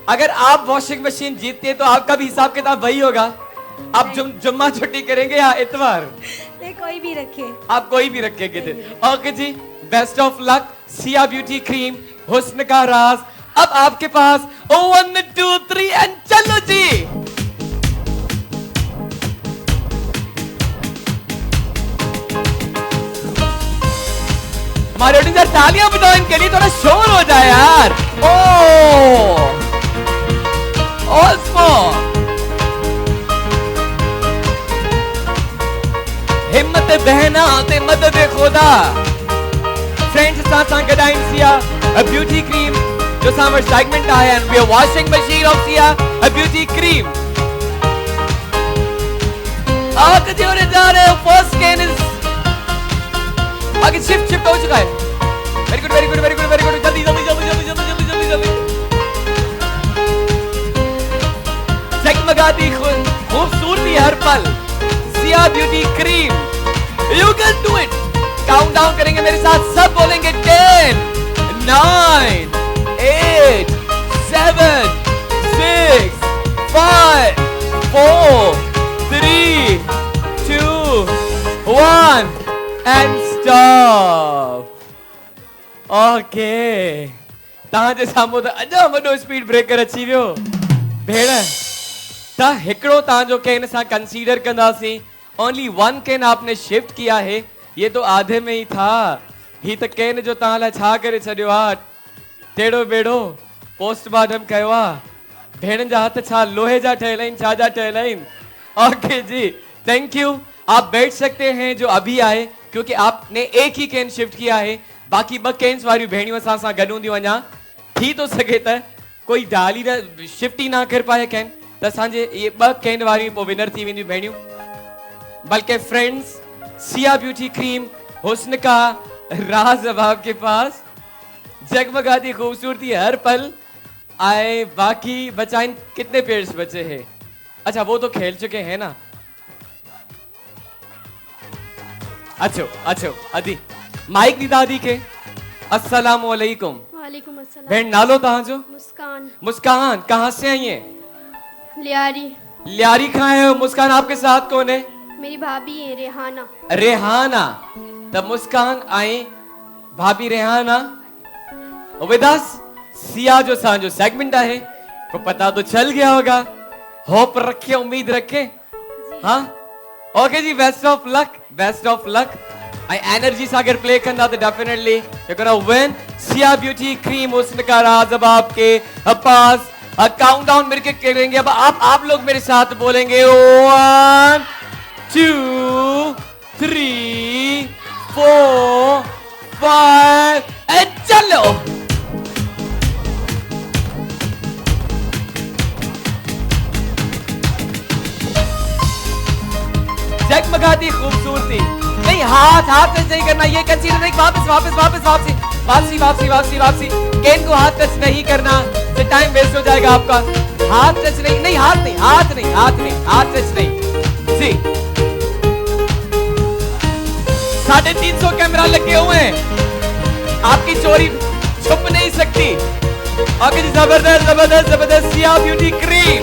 अगर आप वॉशिंग मशीन जीतते तो आपका भी हिसाब किताब वही होगा। आप जुम्मा छुट्टी करेंगे या इतवार? नहीं, कोई भी रखे। आप कोई भी रखेंगे। ओके जी, best of luck. Siya beauty cream, हुस्न का राज अब आपके पास। 1 2 3 एंड चलो जी। हमारे ऑडियंस यार तालियां बजाओ इनके लिए, थोड़ा शोर हो जाए यार। ऑल्सो हिम्मत बहना ते मदद खुदा। फ्रेंड्स साथ गडाइन सिया ब्यूटी क्रीम जो समर सेगमेंट आया and we are washing machine of Siya beauty cream. आगे जो जा रहे हो फर्स्ट कैन इज आगे शिफ्ट हो चुका है। Very good very good very good very good. जल्दी जल्दी जल्दी जल्दी जल्दी जल्दी जल्दी जगमगाती खूबसूरती हर पल, Siya beauty cream. You can do it. Countdown करेंगे मेरे साथ, सब बोलेंगे 10 9 8 7 6 5 4 3 2 1 and stop। ओके तव्हां जे साम्हूं त अञा वॾो स्पीड ब्रेकर अची वियो भेण। त हिकिड़ो तव्हांजो केन सां कंसीडर कंदासीं। ओनली 1 केन आपने शिफ्ट किया है, ये तो आधे में ही था। ही त केन जो तव्हां लाइ छा करे छॾियो आहे, टेढ़ो बेड़ो पोस्टमार्टम कयो आहे। भेण जा हथ छा लोहे जा ठहियल आहिनि, छा जा ठहियल आहिनि? ओके जी, थैंक यू। आप बैठ सकते हैं जो अभी आए, क्योंकि आपने एक ही कैन शिफ्ट किया है। बाकी 2 कैन्स वाली भेणियों असां सां गॾु हूंदियूं अञा। थी तो सके त कोई डाली ना शिफ्ट ही ना कर पाए कैन, त असांजे इहे 2 कैन वारी पोइ विनर थी वेंदियूं भेणियूं। बल्कि फ्रेंड्स, सिया ब्यूटी क्रीम, हुस्न का राज अब आपके पास, जगमगाती खूबसूरती हर पल आए। बाकी बचाइन कितने पेयर्स बचे हैं? अच्छा वो तो खेल चुके हैं ना। अच्छो अदी माइक दी दादी के। अस्सलाम वालेकुम। वालेकुम अस्सलाम। भेण नालो तहां जो? मुस्कान। मुस्कान, कहाँ से आई हैं? लियारी। लियारी कहाँ है? मुस्कान आपके साथ कौन है? मेरी भाभी है रेहाना। रेहाना। तब मुस्कान आई भाभी रेहाना विद अस। सिया जो सांजो सेगमेंट है को पता तो चल गया होगा। होप रखे, उम्मीद रखे। हाँ ओके जी, best of luck, best of luck. आई एनर्जी से अगर प्ले करना तो definitely you gonna win. Siya beauty cream, हुस्न का राज अब आपके पास। काउंटडाउन मिलके करेंगे। अब आप लोग मेरे साथ बोलेंगे 1 2 3 4 5 एंड चलो। जगमगाती खूबसूरती। नहीं, हाथ टच नहीं करना, ये कंसीडर नहीं। वापसी। केन को हाथ टच नहीं करना, तो टाइम वेस्ट हो जाएगा आपका। हाथ टच नहीं, हाथ टच नहीं जी। 350 कैमरा लगे हुए हैं, आपकी चोरी छुप नहीं सकती। ओके जी, जबरदस्त सिया ब्यूटी क्रीम,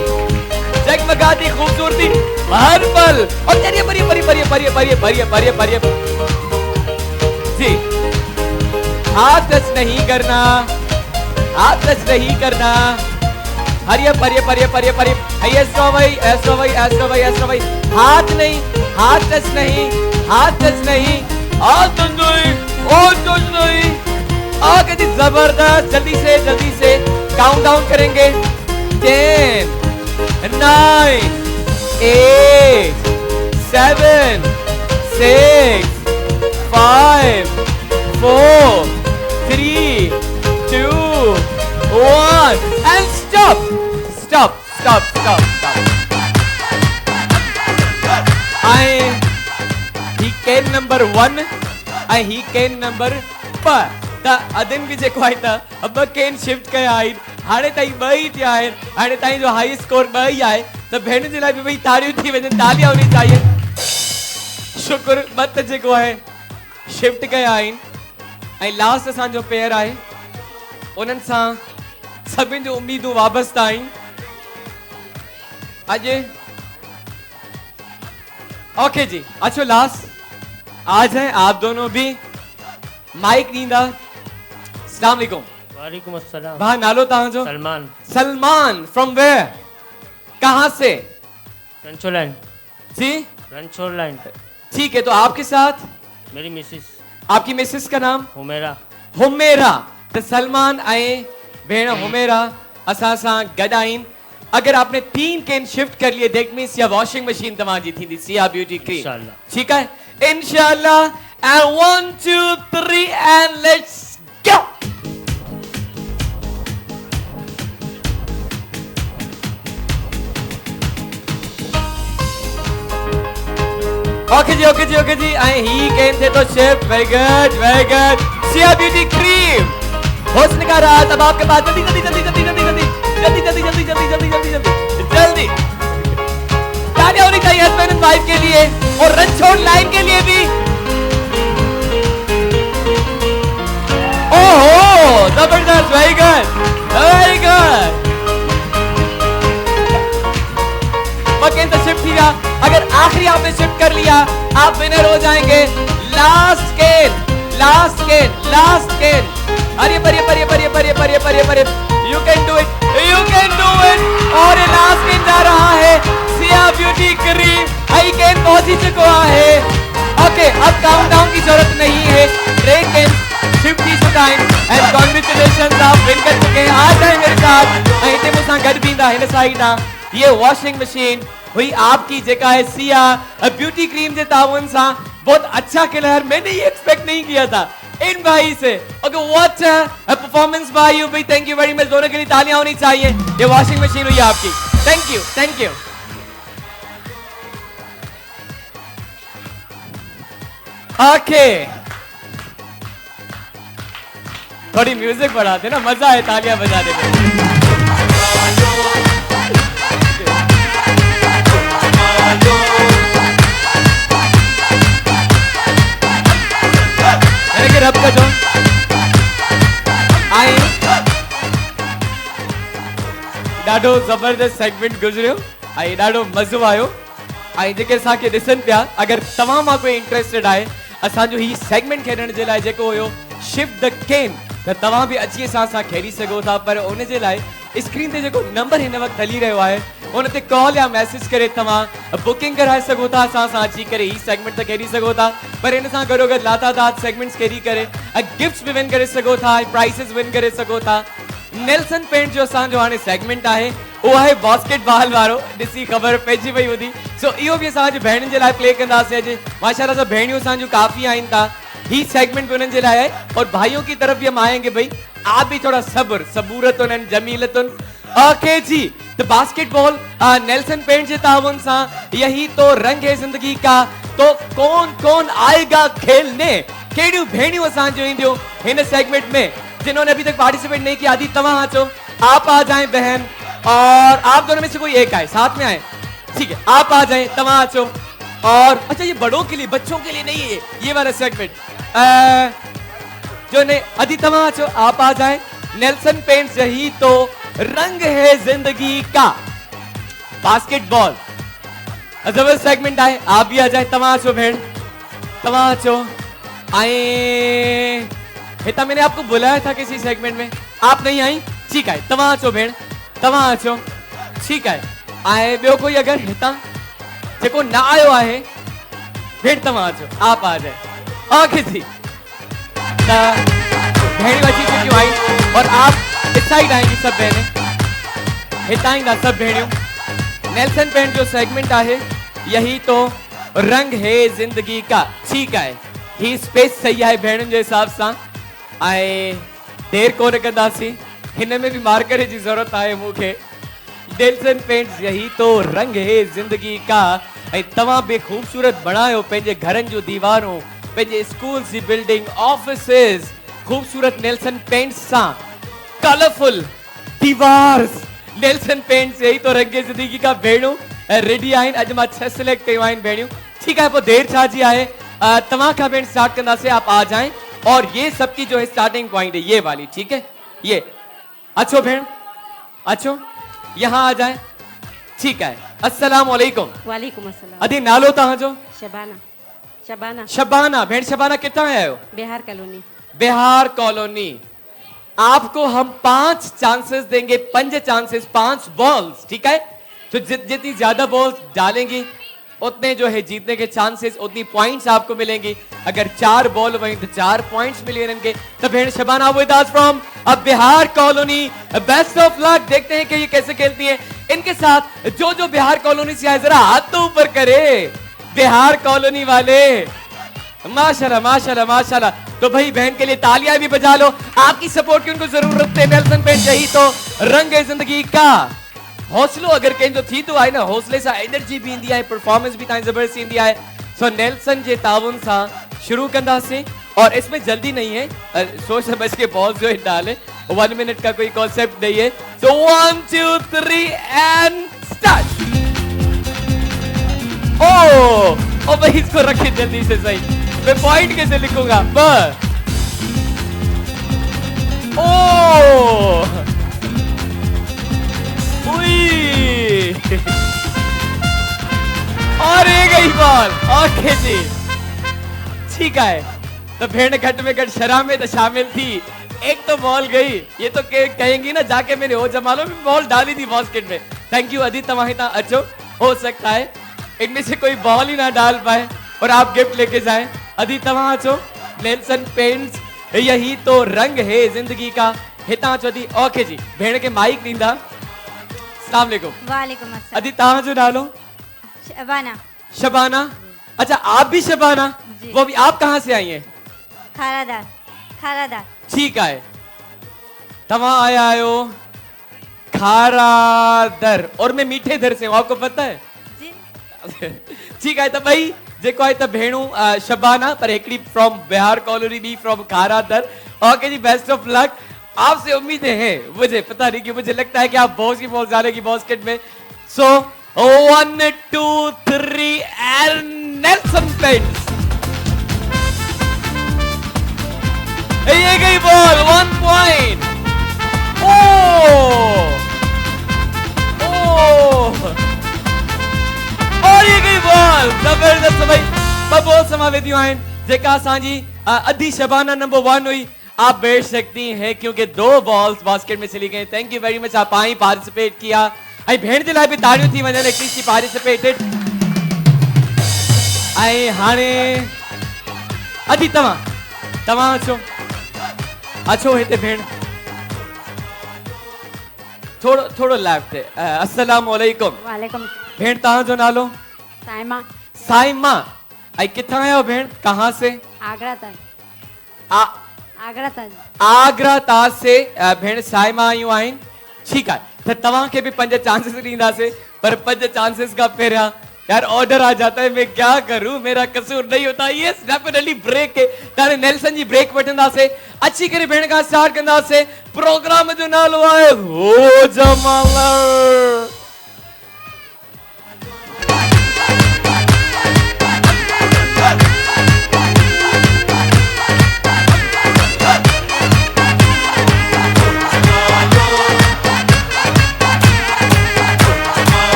जगमगाती खूबसूरती हर पल। और परिए जी। हाथ टच नहीं करना, हरिया परिए। एस्ट्रो भाई हाथ नहीं, हाथ टच नहीं। ओके जी, जबरदस्त। जल्दी से काउंटडाउन करेंगे। 10 9 8 7 6 5 4 3 2 1 and stop. He came number 1 and he came number 2. त अदिन भी जेको आहे त अब केन शिफ्ट कया आई। हाणे ताईं 2 ही थिया आहिनि। हाणे ताईं जो हाई स्कोर 2 ही आहे। त भेण जे लाइ बि भई ताड़ियूं थी वञनि, तालियां होनी चाहिए। शुक्र मत जेको आहे शिफ्ट कया आहिनि। ऐं लास्ट असांजो पेयर आहे, उन्हनि सां सभिनि जूं उम्मीदूं वाबस्ता आहिनि। अॼु ओके जी, अच्छो लास्ट आज है आप दोनों भी माइक ॾींदा। अस्सलाम वालेकुम। वालेकुम अस्सलाम। भाई नालो तहां जो? Salman from where? कहां से? रंचोलाइन जी, रंचोलाइन। ठीक है, तो आपके साथ मेरी मिसेस। आपकी मिसेस का नाम? हुमेरा। तो सलमान आए भेण हुमेरा असां सां गॾु आहिनि। अगर आपने 3 कैन शिफ्ट कर लिए, दैट मींस या वॉशिंग मशीन तव्हांजी थींदी सिया ब्यूटी क्रीम। इंशाल्लाह। ठीक है, इंशाल्लाह। And 1 2 3 and let's go. Okay जी। I he can they to shift. Very good. Siya beauty cream, हुस्न का राज अब आपके पास। जल्दी तालियां होनी चाहिए हस्बैंड एंड वाइफ के लिए और रनछोड़ लाइन के लिए भी। ओहो, जबरदस्त। Very good. मकेन तो शिफ्ट किया। अगर आखिरी आपने शिफ्ट कर लिया, आप विनर हो जाएंगे। Last can. अरे परिए। You can do it. और ये लास्ट कैन जा रहा है सिया ब्यूटी क्रीम। हाई कैन पहुंच ही चुका है। ओके, अब काउंटडाउन की जरूरत नहीं है। 3 कैन शिफ्ट की चुका है एंड कांग्रेचुलेशंस, आप विन कर चुके हैं। आ जाए मेरे साथ। ऐसे मुझे गड दींदा हिन साइड ना। ये वॉशिंग मशीन हुई आपकी जेका है सिया ब्यूटी क्रीम के तावन सा बहुत अच्छा खेला है। मैंने ये एक्सपेक्ट नहीं किया था इन भाई से। Okay, what a performance by you भाई। Thank you very much. दोनों के लिए तालियां होनी चाहिए। ये वॉशिंग मशीन हुई आपकी। Thank you thank you. Okay, थोड़ी म्यूजिक बढ़ाते ना, मजा आए तालियां बजाने में। रब का जो आए ॾाढो ज़बरदस्त सेगमेंट गुज़रियो ऐं ॾाढो मज़ो आयो ऐं जेके असांखे ॾिसनि पिया, अगरि तव्हां मां कोई इंटरेस्टेड आहे असांजो ही सेगमेंट खेॾण जे लाइ जेको हुयो शिफ्ट द गेम, त तव्हां बि अची असां सां खेॾी सघो था। पर उन जे लाइ स्क्रीन ते जेको नंबर हिन वक़्तु हली रहियो आहे उन ते कॉल या मैसेज करे तव्हां बुकिंग कराए सघो था, असां सां अची करे ही सेगमेंट त खेॾी सघो था। पर इन सां गॾो गॾु लातादात सेगमेंट्स खेॾी करे गिफ्ट्स बि विन करे सघो था, प्राइज़िस विन करे सघो था। नेल्सन पेंट जो असांजो हाणे सेगमेंट आहे उहो आहे बास्केटबॉल वारो, ॾिसी ख़बर पइजी वई हूंदी। सो इहो बि असांजी भेणुनि जे लाइ प्ले कंदासीं अॼु। माशाल्लाह सां भेणियूं असांजूं काफ़ी आहिनि था, ही सेगमेंट भी उन्हनि जे लाइ आहे। और भाइयों की तरफ भी हम आएंगे, भाई आप भी थोड़ा सब्र सबूरतुन एंड जमीलतुन। ओके जी, तो बास्केटबॉल नेल्सन पेंट के ताउन सा यही तो रंग है जिंदगी का। तो कौन कौन आएगा खेलने, केड़ियों भेणियों असांजो ईंदियों हिन सेगमेंट में जिन्होंने अभी तक पार्टिसिपेट नहीं किया। आदि तव्हां अचो, आप आ जाएं बहन, और आप दोनों में से कोई एक आए, साथ में आए, ठीक है, आप आ जाएं, तव्हां अचो। और अच्छा ये बड़ों के लिए, बच्चों के लिए नहीं है ये वाला सेगमेंट। जो ने अदी तव्हां अचो, आप आ जाएं। नेल्सन पेंट्स यही तो रंग है जिंदगी का, बास्केटबॉल जबरदस्त सेगमेंट आए, आप भी आ जाए। तव्हां अचो भेण, तव्हां अचो। आए हिता मैंने आपको बुलाया था किसी सेगमेंट में, आप नहीं आई, ठीक है, तव्हां अचो भेण, तव्हां अचो, ठीक है। आए ॿियो कोई अगर हिता जेको ना आयो आहे, भेण तव्हां अचो, आप आ जाए। ओके जी, भेणियों अची चुकियूं आहिनि और आप इस साइड आएंगी सब बहनें, हिता ईंदा सब भेणियों। नेल्सन पेंट जो सेगमेंट आहे यही तो रंग है जिंदगी का, ठीक है, ही स्पेस सही है भेणुनि जे हिसाब सां। ऐं देर कोन कंदासीं, हिन में भी मार्कर जी जरूरत आहे मूंखे। नेल्सन पेंट्स यही तो रंग है जिंदगी का। ऐं तव्हां बि खूबसूरत बणायो पंहिंजे घरनि जूं दीवारूं, पंहिंजे स्कूल जी बिल्डिंग, ऑफिसेस खूबसूरत नेल्सन पेंट्स सां, कलरफुल दीवार्स। नेल्सन पेंट्स यही तो रंग है जिंदगी का भेणूं रेडी आहिनि। अॼु मां 6 सिलेक्ट कयूं आहिनि भेणियूं, ठीक है। पोइ देर छा जी आहे, तव्हां खां भेण स्टार्ट कंदासीं, आप आ जाएं। और ये सबकी जो है स्टार्टिंग पॉइंट है ये वाली, ठीक है। ये अच्छो भेण, अच्छो यहाँ आ जाए, ठीक है। अस्सलाम वालेकुम। वालेकुम अस्सलाम। अदी नालो तव्हां जो? शबाना। शबाना। शबाना भेण, शबाना कितना आए हो? बिहार कॉलोनी। बिहार कॉलोनी। आपको हम 5 चांसेस देंगे, 5 चांसेस, 5 बॉल्स, ठीक है। तो जितनी ज्यादा बॉल्स डालेंगी उतने जो है जीतने के चांसेस, उतनी पॉइंट्स आपको मिलेंगी। अगर 4 बॉल वहीं तो 4 पॉइंट्स मिले इनके। तो भेड़ Shabana with us from Bihar colony, best of luck. देखते हैं कि ये कैसे खेलती है। इनके साथ जो जो बिहार कॉलोनी से आए जरा हाथ तो ऊपर करे, बिहार कॉलोनी वाले। माशाल्लाह माशाल्लाह माशाल्लाह। तो भाई बहन के लिए तालियां भी बजा लो, आपकी सपोर्ट की उनको जरूरत है। नेल्सन पेंट यही तो रंग है जिंदगी का। हौसलो अगर कहीं जो थी तो आए ना, हौसले से एनर्जी भी इंदी है, परफॉर्मेंस भी ताई जबरदस्त इंदी है। सो नेल्सन जे ताउन सा शुरू कंदासीं, और इसमें जल्दी नहीं है, सोच समझ के बॉल जो है डाले, 1 मिनट का कोई कॉन्सेप्ट नहीं है। सो 1 2 3 एंड स्टार्ट। ओ भाई इसको रखिए जल्दी से, सही मैं पॉइंट कैसे लिखूंगा? बस और ये गई बॉल। ओके जी, ठीक है। तो भेड़ घट में घट शरा में तो शामिल थी, एक तो बॉल गई। ये तो कहेंगी ना जाके मैंने हो जमालो में बॉल डाली थी बास्केट में। थैंक यू अदी, तमाहिता अच्छो। हो सकता है इनमें से कोई बॉल ही ना डाल पाए और आप गिफ्ट लेके जाएं। अदी तमा अच्छो। नेल्सन पेंट्स यही तो रंग है जिंदगी का, हिता अचो अदी। ओके जी, भेड़ के माइक दींदा। अस्सलाम वालेकुम। वालेकुम अस्सलाम। अदी तव्हां जो नालो? शबाना। शबाना, अच्छा आप भी शबाना? वो भी आप कहाँ से आई हैं? खारादार। खारादार। ठीक है, तव्हां आया आयो खारा दर और मैं मीठे दर से हूँ, आपको पता है? ठीक है, तो भाई जेको है तो भेणू शबाना पर एकड़ी फ्रॉम बिहार कॉलोनी, बी फ्रॉम खारा दर। ओके जी, बेस्ट ऑफ लक। आपसे उम्मीदें हैं, मुझे पता नहीं कि मुझे लगता है कि आप बहुत की बहुत ज्यादा की बास्केट में। सो 1 2 3 एंड नेल्सन पेंट्स, ये गई बॉल 1 पॉइंट। और ये गई बॉल जबरदस्त भाई। बहुत समावेदियों हैं जेका असांजी अधी शबाना नंबर 1 हुई। आप बैठ सकती हैं क्योंकि 2 बॉल्स बास्केट में चली गई। थैंक यू वेरी मच, आप आई पार्टिसिपेट किया। आई भेण जे लाइ बि ताड़ियूं थी वञनि, एटलीस्ट पार्टिसिपेटेड। आई हाणे अधी तव्हां अचो हिते भेण, थोड़ो लेफ्ट है। अस्सलाम वालेकुम। वालेकुम। भेण तव्हांजो नालो? साइमा। साइमा। आई किथां आयो भेण? कहाँ से? आगरा तक। आगरा तक। आगरा ता से भेण साइमा आयूं आहिनि। ठीकु आहे, त तव्हांखे बि 5 चांसेस ॾींदासीं, पर 5 चांसेस खां पहिरियां यार ऑर्डर आ जाता है, मैं क्या करूं, मेरा कसूर नहीं होता। ये डेफिनेटली ब्रेक है, तारे नेल्सन जी ब्रेक वठंदासीं। अच्छी करे भेण खां स्टार्ट कंदासीं। प्रोग्राम जो नालो आहे हो जमाल।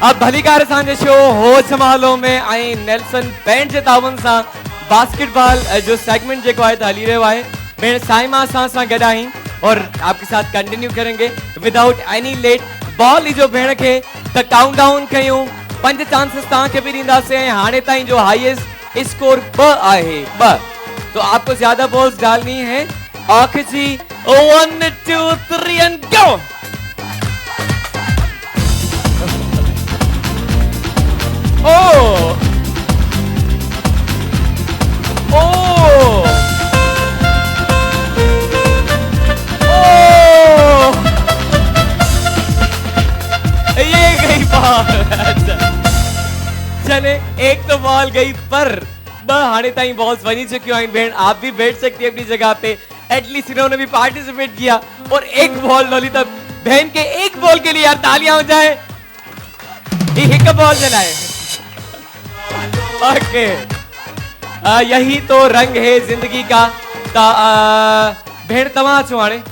अब भलीकार असांजे शो हो संभालो में आई नेल्सन पेंट जे तावन सां बास्केटबॉल जो सेगमेंट जेको आहे हली रहियो आहे। भेण साइमा सां गॾु आहिनि और आपके साथ कंटिन्यू करेंगे विदाउट एनी लेट। बॉल लीजो भेण खे त काउंट डाउन कयूं, 5 चांसेस तव्हांखे बि ॾींदासीं। हाणे ताईं जो हाईएस्ट स्कोर 2 आहे, 2। तो आपको ज्यादा बॉल्स डालनी है। आखिर जी 1 2 3 एंड गो। ये गई बॉल। चले, एक तो बॉल गई, पर हाणे ताईं बॉल्स वनी चुकी हैं। भेण आप भी बैठ सकती है अपनी जगह पे, एटलीस्ट इन्होंने भी पार्टिसिपेट किया। और एक बॉल डोली, तब बहन के एक बॉल के लिए यार तालियां हो जाए। एक बॉल जलाए। ओके, यही तो रंग है जिंदगी का। भेण तव्हां अचो हाणे,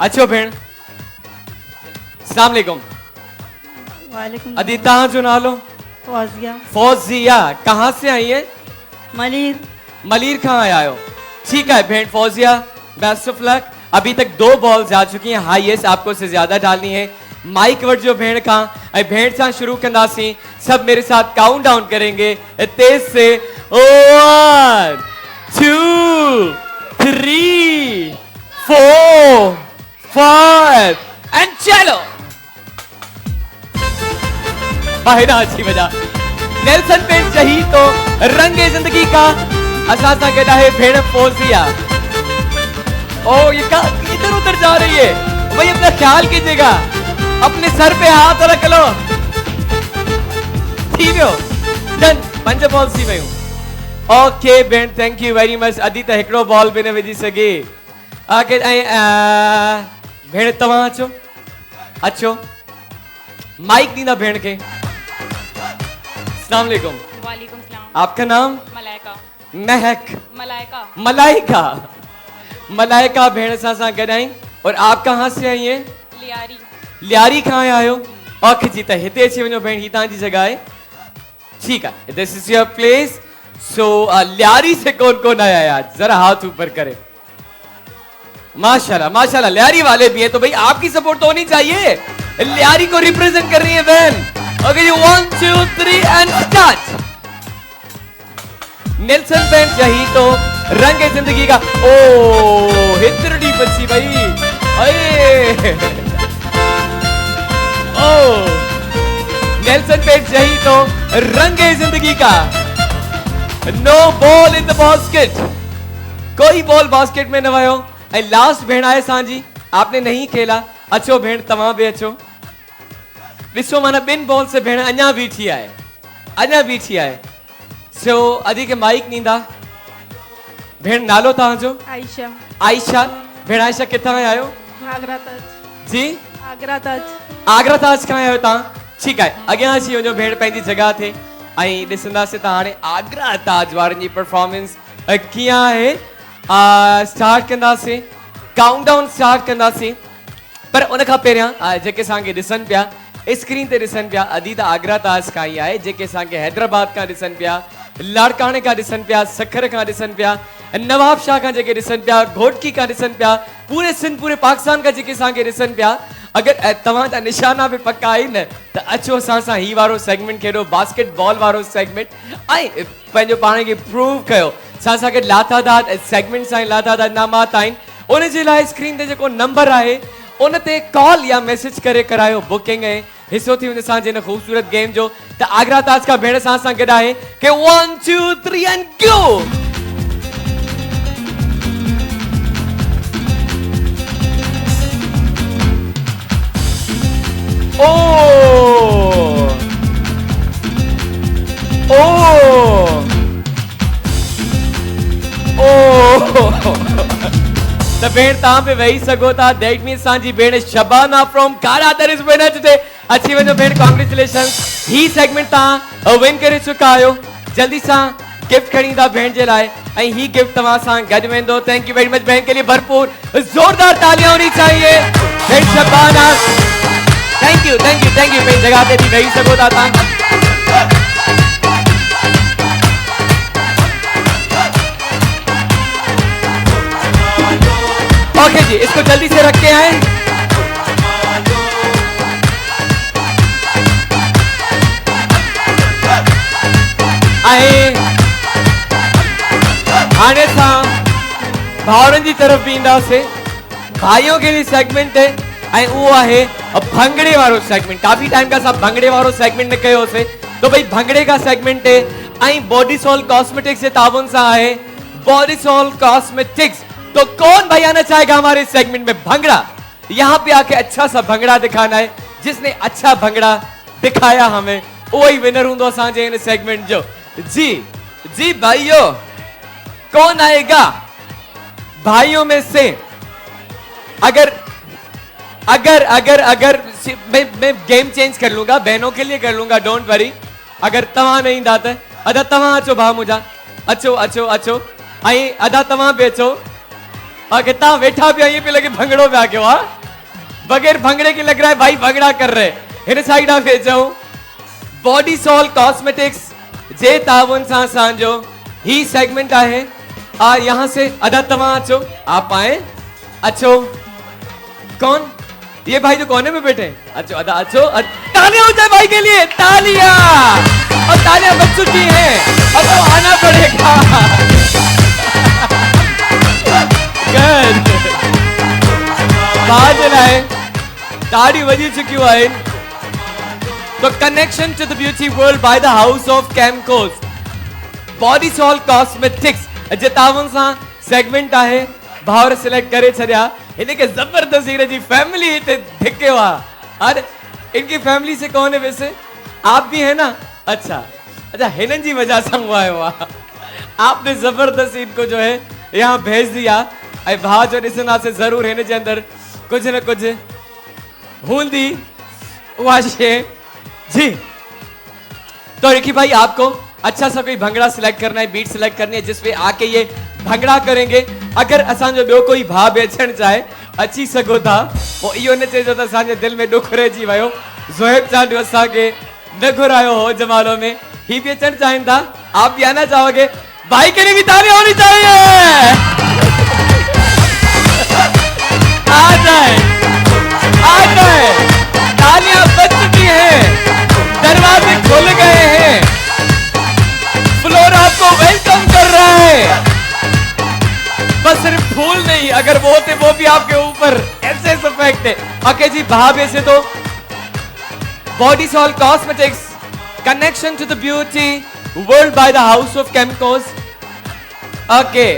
अचो भेण। अस्सलाम वालेकुम। वालेकुम। अदी तव्हांजो नालो? फौजिया। फौजिया, कहाँ से आई है? मलिर। मलिर कहाँ आया हो? ठीक है भेण फौजिया, बेस्ट ऑफ लक। अभी तक 2 बॉल्स जा चुकी हैं, हाईएस्ट आपको से ज्यादा डालनी है। माइक वट जो भेण का भेण से शुरू कंदासीं। सब मेरे साथ काउंट डाउन करेंगे तेज से। 1 2 3 4 5 एंड चलो। बाहर अच्छी वजह नेल्सन पेंट चाहिए तो रंगे जिंदगी का असा गदा है भेड़ फौजिया। ओ ये इधर उधर जा रही है भाई, अपना ख्याल कीजिएगा, अपने सर पे हाथ रख लो। ठीक है, डन। 5 बॉल थी वयूं। ओके भेण, थैंक यू वेरी मच। अदी त हिकड़ो बॉल भी न विझी सके। आके भेण तव्हां अचो, अचो माइक ॾींदा भेण के। अस्सलाम वालेकुम। वालेकुम सलाम। आपका नाम? मलाइका। महक। मलाइका। मलाइका। मलाइका भेण सां गॾाई। और आप कहाँ से आई हैं? लियारी। लियारी कहाँ आयो? ओके जी, त हिते अची वञो भेण, ही तव्हांजी जगह है। ठीक है, दिस इज योर प्लेस। सो लियारी से कौन कौन आया है आज? जरा हाथ ऊपर करे। माशाल्लाह माशाल्लाह, लियारी वाले भी है, तो भाई आपकी सपोर्ट तो होनी चाहिए। लियारी को रिप्रेजेंट कर रही है बहन। ओके जी, 1 2 3 एंड स्टार्ट। नेल्सन पेंट चाहिए तो रंग है जिंदगी का। ओ हितरडी बच्ची भाई, अरे ओ नेल्सन पेंट चाहिए तो रंगे जिंदगी का। No ball in the basket, कोई बॉल बास्केट में न वयो। ऐं लास्ट भेण आहे असांजी, आपने नहीं खेला, अचो भेण तव्हां बि अचो। ॾिसो माना ॿिनि बॉल से भेण अञा बीठी आहे, अञा बीठी आहे। सो अदी के माइक ॾींदा। भेण नालो तव्हांजो? आयशा। आयशा। भेण आयशा किथां आया आहियो? आगरा ताज। जी आगरा ताज। आगरा ताज खां आया आहियो तव्हां? ठीकु आहे, अॻियां अची वञो भेण पंहिंजी जॻह ते ऐं ॾिसंदासीं तव्हां हाणे आगरा ताज वारनि जी परफॉर्मेंस कीअं आहे। स्टार्ट कंदासीं, काउंटडाउन स्टार्ट कंदासीं। पर उन खां पहिरियां जेके असांखे ॾिसनि पिया स्क्रीन ते ॾिसनि पिया, अदी त आगरा ताज खां ई आहे। जेके असांखे हैदराबाद खां ॾिसनि पिया, लाड़काणे खां ॾिसनि पिया, सखर खां ॾिसनि पिया, नवाब शाह खां जेके ॾिसनि पिया, घोटकी खां ॾिसनि पिया, पूरे सिंध पूरे पाकिस्तान खां जेके असांखे ॾिसनि पिया, अगरि तव्हांजा निशाना बि पका आहिनि त अचो असां सां ही वारो सेगमेंट खेॾो, बास्केटबॉल वारो सेगमेंट, ऐं पंहिंजो पाण खे प्रूव कयो। असां सां गॾु लातादाद सेगमेंट सां लातादाद इनामात आहिनि। उन जे लाइ स्क्रीन ते जेको नंबर आहे उन ते कॉल या मैसेज करे करायो बुकिंग ऐं हिसो थी वञे असांजे हिन ख़ूबसूरत गेम जो। त आगरा ताज खां भेण सां गॾु आहे कि 1 2 3 एंड गो। त भेण तव्हां बि वेही सघो था। दैट मीन्स असांजी भेण Shabana from Kharadar is winner today. अची वञो भेण, कांग्रेचुलेशन, ही सेगमेंट तव्हां विन करे चुका आहियो। जल्दी सां गिफ्ट खणी ईंदा भेण जे लाइ ऐं ही गिफ्ट तव्हां सां गॾु वेंदो। थैंक यू वेरी मच बहन के लिए भरपूर जोरदार तालियां होनी चाहिए भेण Shabana. Thank you thank you thank you. भेण जगह ते भी वेही सघो था तव्हां। ओके जी, इसको जल्दी से रख के आए। आने सां भाउरनि जी तरफ़ भी ईंदासीं। भाइयों के लिए सेगमेंट है ऐं उहो आहे भंगड़े वारो सेगमेंट। काफी टाइम का असां भंगड़े वारो सेगमेंट न कयोसीं, तो भाई भंगड़े का सेगमेंट है ऐं बॉडी सॉल कॉस्मेटिक्स जे ताबुन सां आहे बॉडी सॉल कॉस्मेटिक्स। तो कौन भाई आना चाहेगा हमारे सेगमेंट में भंगड़ा? यहाँ पे आके अच्छा सा भंगड़ा दिखाना है। जिसने अच्छा भंगड़ा दिखाया हमें वो ही विनर होंगे असांजे इन सेगमेंट जो। जी जी भाइयों, कौन आएगा भाइयों में से? अगर अगर अगर अगर मैं गेम चेंज कर लूंगा, बहनों के लिए कर लूंगा, डोंट वरी। अगर तवा नहीं दाता अदा तवा अचो भा मुझा, अचो अचो अचो। आई अदा तवा पे अचो। अगर ता बैठा भी ये पे लगे भंगड़ो पे आके वाह, बगैर भंगड़े के लग रहा है भाई भंगड़ा कर रहे। इन साइड आ पे जाऊं। बॉडी सॉल कॉस्मेटिक्स जे तावन सा सांजो ही सेगमेंट आहे। यहाँ से अदा तवा अचो, आप आए, अचो। कौन? ये भाई जो कोने में बैठे, अचो अदा अचो। तालियां हो जाए भाई के लिए, तालियां। और तालियां बज चुकी हैं, अब तो आना पड़ेगा। गुड। बाहर लाए ताड़ी वजी चुकी है। तो connection to the beauty world by the house of Chemcos body soul cosmetics जे तावन सा सेगमेंट आहे। भावर सिलेक्ट करे छड़िया। इनके जबरदस्त जी फैमिली इते धिके हुआ। अरे इनकी फैमिली से कौन है वैसे? आप भी है ना? अच्छा अच्छा, हिनन जी वजह से हुआ है। वाह, आपने जबरदस्त इनको जो है यहाँ भेज दिया। ऐं भाउ जो ॾिसंदा से जरूर हिन जे अंदर कुछ न कुछ हूंदी उहा शइ। जी तो रिकी भाई, आपको अच्छा सा कोई भंगड़ा सिलेक्ट करना है, बीट सिलेक्ट करनी है जिसपे आके ये भंगड़ा करेंगे। अगर असांजो ॿियो कोई भाउ बि अचणु चाहे अची सघो था। पोइ इहो न चइजो त असांजे दिलि में ॾुख रहिजी वियो। ज़ोहेब चांडू असांखे न घुरायो हो जमालो में, ही भी अचणु चाहिनि था। आप भी आना चाहोगे? भाई के लिए भी तालियां होनी चाहिए। आ जाए आ जाए। तालियां बज चुकी हैं, दरवाजे खुल गए हैं, फ्लोर आपको वेलकम कर रहा है। बस सिर्फ फूल नहीं, अगर वो होते वो भी आपके ऊपर ऐसे इफेक्ट है। ओके जी, भाभी से तो body soul cosmetics connection to the beauty world by the house of chemicals. Okay.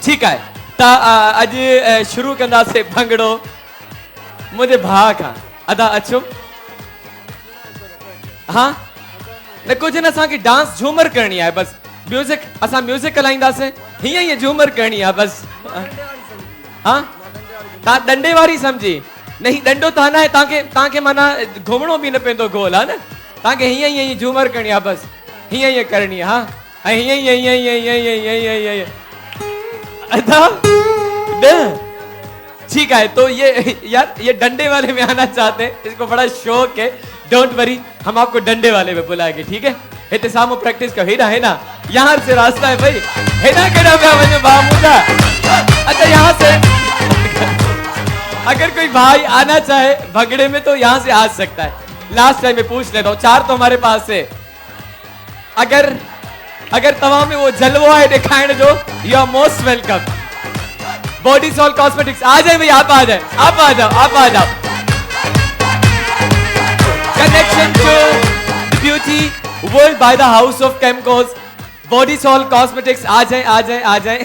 ठीक है ता अज शुरू कंदासीं भंगड़ो मुझे भाउ खां अदा अचो हाँ न कुछ न असांखे डांस झूमर करनी है बस म्यूजिक असां म्यूजिक हलाईंदासीं हीअं हीअं झूमर करनी है बस हाँ तव्हां डंडे वारी समझी नहीं डंडो त न आहे तव्हांखे माना घुमणो बि न पवंदो गोल आहे न तव्हांखे हीअं हीअं झूमर करणी आहे बस हीअं हीअं करणी आहे हाँ ऐं हीअं हीअं हीअं हीअं हीअं हीअं हीअं अदा ठीक है तो ये यार ये डंडे वाले में आना चाहते हैं इसको बड़ा शौक है डोंट वरी हम आपको डंडे वाले में बुलाएंगे ठीक है इतने सामो प्रैक्टिस का है ना यहाँ से रास्ता है भाई है ना कड़ा मैं बामुदा अच्छा यहाँ से अगर कोई भाई आना चाहे भगड़े में तो यहाँ से आ सकता है लास्ट टाइम में पूछ लेता हूँ 4 तो हमारे पास है अगर तवा में वो जलवो है दिखाने जो you are most welcome body soul cosmetics आ जाए भाई आप आ जाए आप आ जाओ connection to beauty world by the house of chemicals body soul cosmetics आ जाए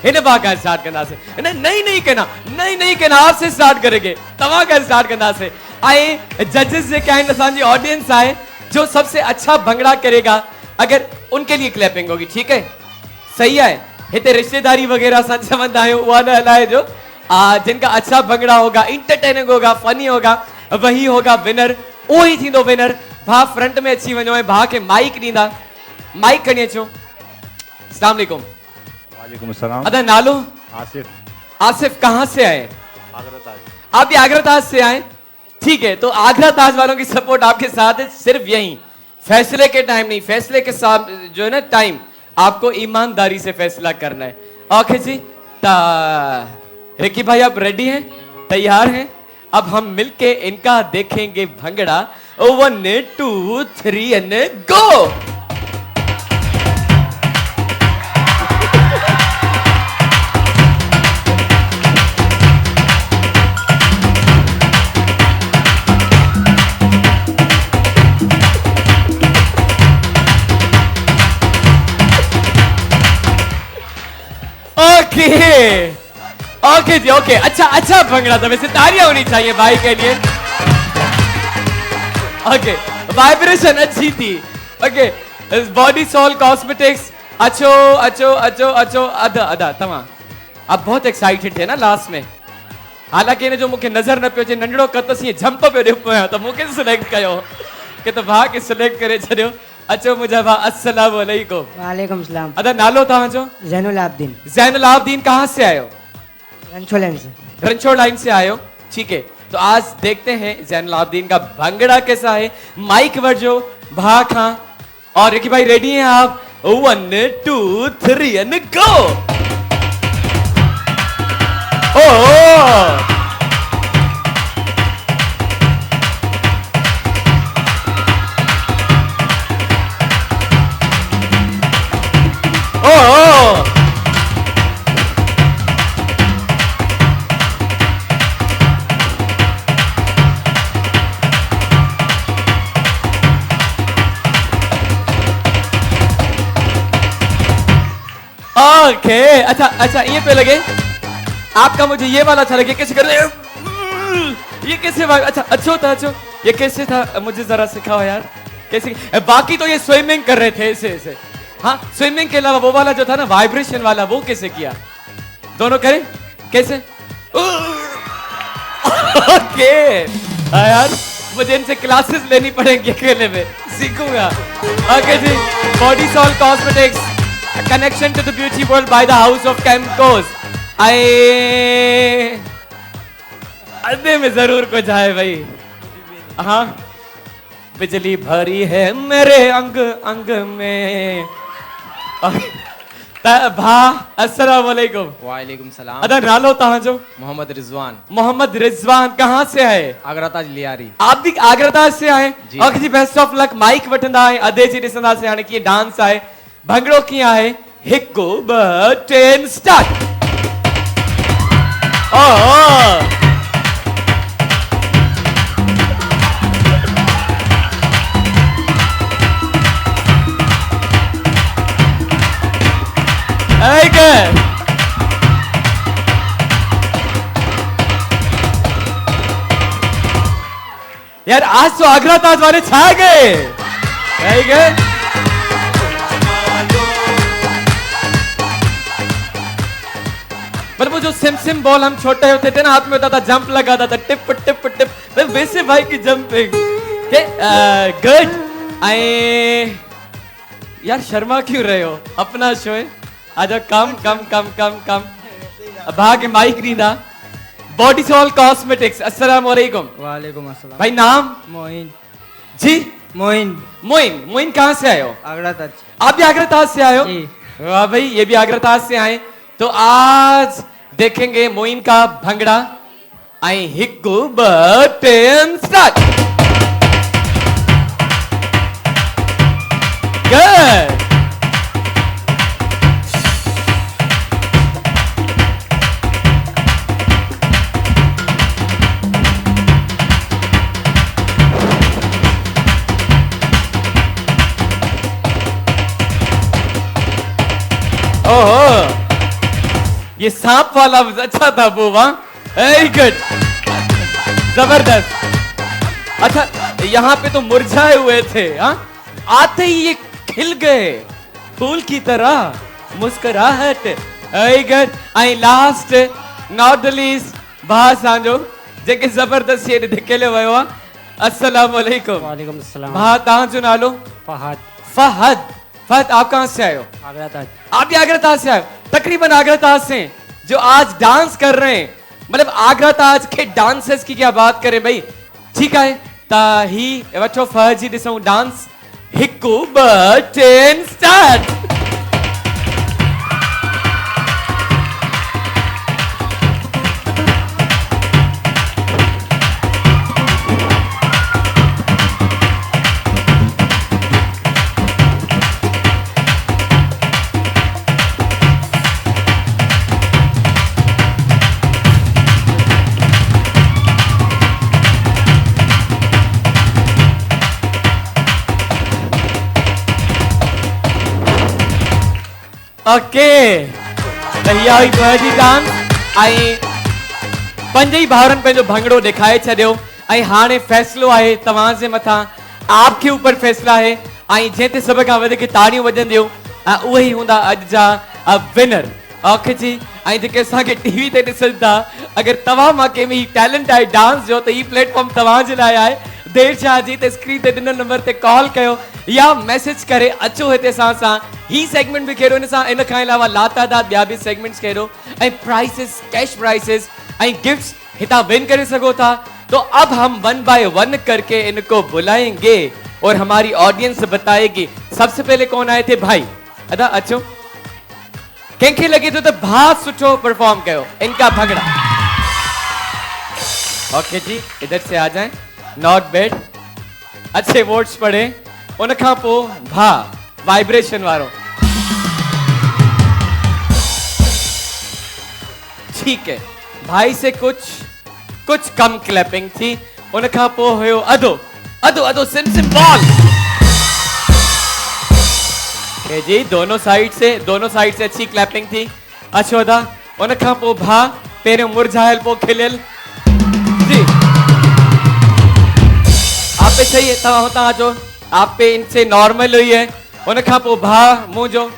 इन बाका स्टार्ट करना से नहीं कहना आपसे स्टार्ट करेंगे तवा का स्टार्ट करना से आए जजेस जे कहन असांजी ऑडियंस आए जो सबसे अच्छा भंगड़ा करेगा अगर उनके लिए क्लैपिंग होगी ठीक है सही है हिते रिश्तेदारी वगैरह सा चवंदा आहियूं उहा न हलाए जो जिनका अच्छा भंगड़ा होगा इंटरटेनिंग होगा फनी होगा वही होगा विनर वो ही थींदो विनर भा फ्रंट में अची वञो ऐं भा के माइक ॾींदा माइक खणी अचो अस्सलाम वालेकुम वालेकुम अस्सलाम अदा नालो आसिफ कहाँ से आए आगरा ताज आप भी आगरा ताज से आए ठीक है तो आगरा ताज वालों की सपोर्ट आपके साथ है सिर्फ यही फैसले के टाइम नहीं फैसले के साथ जो है ना टाइम आपको ईमानदारी से फैसला करना है ओके जी रिकी भाई आप रेडी हैं तैयार हैं अब हम मिलके इनका देखेंगे भंगड़ा 1 2 3 एंड गो ओके जी ओके अच्छा भंगड़ा था वैसे तालियां होनी चाहिए भाई के लिए ओके वाइब्रेशन अच्छी थी ओके बॉडी सॉल कॉस्मेटिक्स अच्छो अदा तमा आप बहुत एक्साइटेड थे ना लास्ट में हालांकि इन्हें जो मुझे नजर न पे नंढड़ो कतस ये जंप पे ॾियो पियो तो मुझे सिलेक्ट कयो कि तो भा के सिलेक्ट करे छॾियो अचो मुझे भा अस्सलाम वालेकुम वालेकुम सलाम अदा नालो तव्हांजो जैनुल आबदीन कहाँ से आयो रणछोड़ लाइन से आयो ठीक है तो आज देखते हैं जैनुल आबदीन का भंगड़ा कैसा है माइक वर्जो भा खां और रिकी भाई रेडी हैं आप 1 2 3 एंड गो ओके अच्छा ये पे लगे आपका मुझे ये वाला अच्छा लगे कैसे कर रहे हो ये कैसे अच्छा अच्छो ये कैसे था मुझे जरा सिखाओ यार कैसे बाकी तो ये स्विमिंग कर रहे थे ऐसे हाँ स्विमिंग के अलावा वो वाला जो था ना वाइब्रेशन वाला वो कैसे किया दोनों करें कैसे ओके यार मुझे इनसे क्लासेस लेनी पड़ेंगी अकेले में सीखूंगा ओके जी body soul cosmetics connection to the beauty world by the house of chemicals अदे में जरूर कुछ आए भाई हाँ बिजली भरी है मेरे अंग अंग में भा अस्सलाम वालेकुम वालेकुम सलाम अदा नालो तव्हांजो मोहम्मद रिजवान कहाँ से आए आगरा ताज लियारी आप भी आगरा ताज से आए ओके जी बेस्ट ऑफ लक माइक वठंदा आए अदे जी ॾिसंदा से हाणे कीअं डांस आहे भंगड़ो कीअं आहे 1 2 3 स्टार्ट यार आज तो आगरा ताज वाले छा गए। Very good. मतलब वो जो सिम बॉल हम छोटे होते थे ना, हाथ में होता था, जंप लगाता था, टिप टिप टिप, वैसे भाई की जंपिंग। गुड। यार शर्मा क्यों रहे हो, अपना शो है। आजा कम कम कम कम कम भाग माइक रीदा। बॉडी सॉल कॉस्मेटिक्स, अस्सलाम वालेकुम। वालेकुम अस्सलाम। भाई नाम? मोइन। जी मोइन। मोइन। मोइन कहाँ से आए हो? आगरा ताज। आप भी आगरा ताज से आए हो? जी। वाह भाई, ये भी आगरा ताज से आए। तो आज देखेंगे मोइन का भंगड़ा। आई हिक्कू बटन स्टार्ट। गुड। ओहो, ये सांप वाला अच्छा था बुआ। वेरी गुड, जबरदस्त। अच्छा, यहाँ पे तो मुरझाए हुए थे, हाँ? आते ही ये खिल गए फूल की तरह मुस्कुराहट। Very good. I last not the least भा सांजो जेके जबरदस्त शेर दिखेले वयो आ। अस्सलाम वालेकुम। वालेकुम अस्सलाम। भा तहां जो नालो? फहद। फहद। फहद आप कहां से आए हो? आगरा ताज। आप भी आगरा ताज से आए हो? तकरीबन आगरा ताज से जो आज डांस कर रहे हैं, मतलब आगरा ताज के डांसर्स की क्या बात करें भाई। ठीक है, ताही वठो फहद जी ॾिसूं डांस। हिकु ॿ टेन स्टार्ट। ओके, भैया जी डांस आई पंजई भाउरनि पंहिंजो भंगड़ो ॾेखारे छॾियो। ऐं हाणे फ़ैसिलो आहे तव्हां जे मथां, आपके ऊपर फ़ैसिला आहे। ऐं जंहिं ते सभ खां वधीक ताड़ियूं वॼंदियूं उहे ई हूंदा अॼु जा विनर। ओके जी। ऐं जेके असांखे टीवी ते ॾिसनि था, अगरि तव्हां मां कंहिं में टैलेंट आहे डांस जो, त हीउ प्लेटफॉर्म तव्हां जे लाइ आहे। देर छा जी, त स्क्रीन ते ॾिनल नंबर ते कॉल कयो या मैसेज करे अचो हिते असां सां। ही सेगमेंट भी कहिड़ो, इन खां अलावा लातादाद ॿिया बि सेगमेंट्स कहिड़ो, ऐं प्राइसेस, कैश प्राइसेस ऐं गिफ्ट्स हितां विन करे सघो था। तो अब हम 1 बाय 1 करके इनको बुलाएंगे और हमारी ऑडियंस बताएगी। सबसे पहले कौन आए थे? भाई अदा अचो। कंहिंखे लगे तो भा सुठो परफॉर्म कयो इनका भंगड़ा। ओके जी, इधर से आ जाएं। नॉट बैड, अच्छे वोट्स पड़े। उन खां पोइ भा वाइब्रेशन वारो। ठीक है, भाई से कुछ कम क्लैपिंग थी। उन खां पोइ हुयो अदो अदो अदो सिम सिम बॉल। जी दोनों साइड से अच्छी क्लैपिंग थी। अच्छो था। उन खां पोइ भा पहिरियों मुरझायल पोइ खिलियल। जी आप पे सही है, तव्हां हुतां अचो। आप पे इनसे नॉर्मल हुई है। उन खां पोइ भा मुंह जो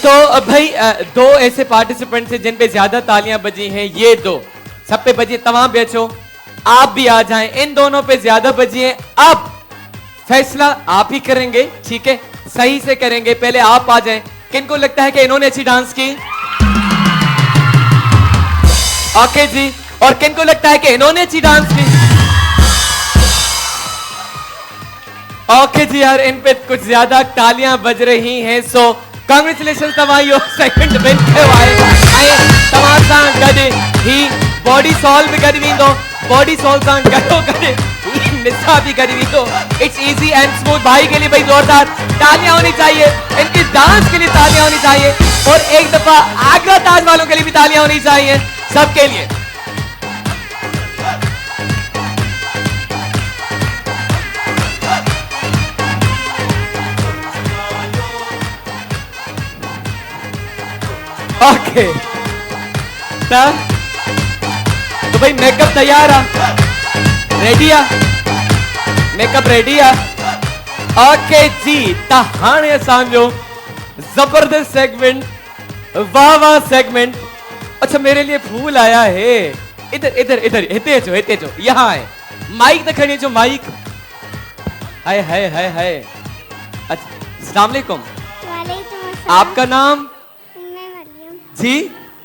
तो भाई दो ऐसे पार्टिसिपेंट थे जिन पे ज्यादा तालियां बजी हैं। ये दो सब पे बजी, तमाम भी अच्छो, आप भी आ जाएं। इन दोनों पे ज्यादा बजी हैं। अब फैसला आप ही करेंगे, ठीक है? सही से करेंगे। पहले आप आ जाएं। किनको लगता है कि इन्होंने अच्छी डांस की? ओके जी। और किनको लगता है कि इन्होंने अच्छी डांस की? ओके जी यार, इन पे कुछ ज्यादा तालियां बज रही हैं। सो कांग्रेचुलेशन, तव्हां इहो सेकंड विन कयो आहे। ऐं तव्हां सां गॾु ही बॉडी सॉल भी गॾु वेंदो। बॉडी सॉल सां गॾोगॾु निशा भी गॾु वेंदो। It's easy and smooth. भाई के लिए भाई जोरदार तालियां होनी चाहिए। इनकी डांस के लिए तालियां होनी चाहिए। और एक दफा आगरा ताज वालों के लिए भी तालियां होनी चाहिए, सबके लिए। ओके, भाई मेकअप तैयार आ रेडी आ मेकअप रेडी आ ओके जी त हाणे असांजो जबरदस्त सेगमेंट वाह वाह सेगमेंट अच्छा मेरे लिए फूल आया है इधर इधर इधर हिते अचो यहाँ है माइक त खणी अचो माइक हाय हाय हाय हाय अच्छा अस्सलाम वालेकुम वालेकुम अस्सलाम। आपका नाम उम्मे मरियम। जी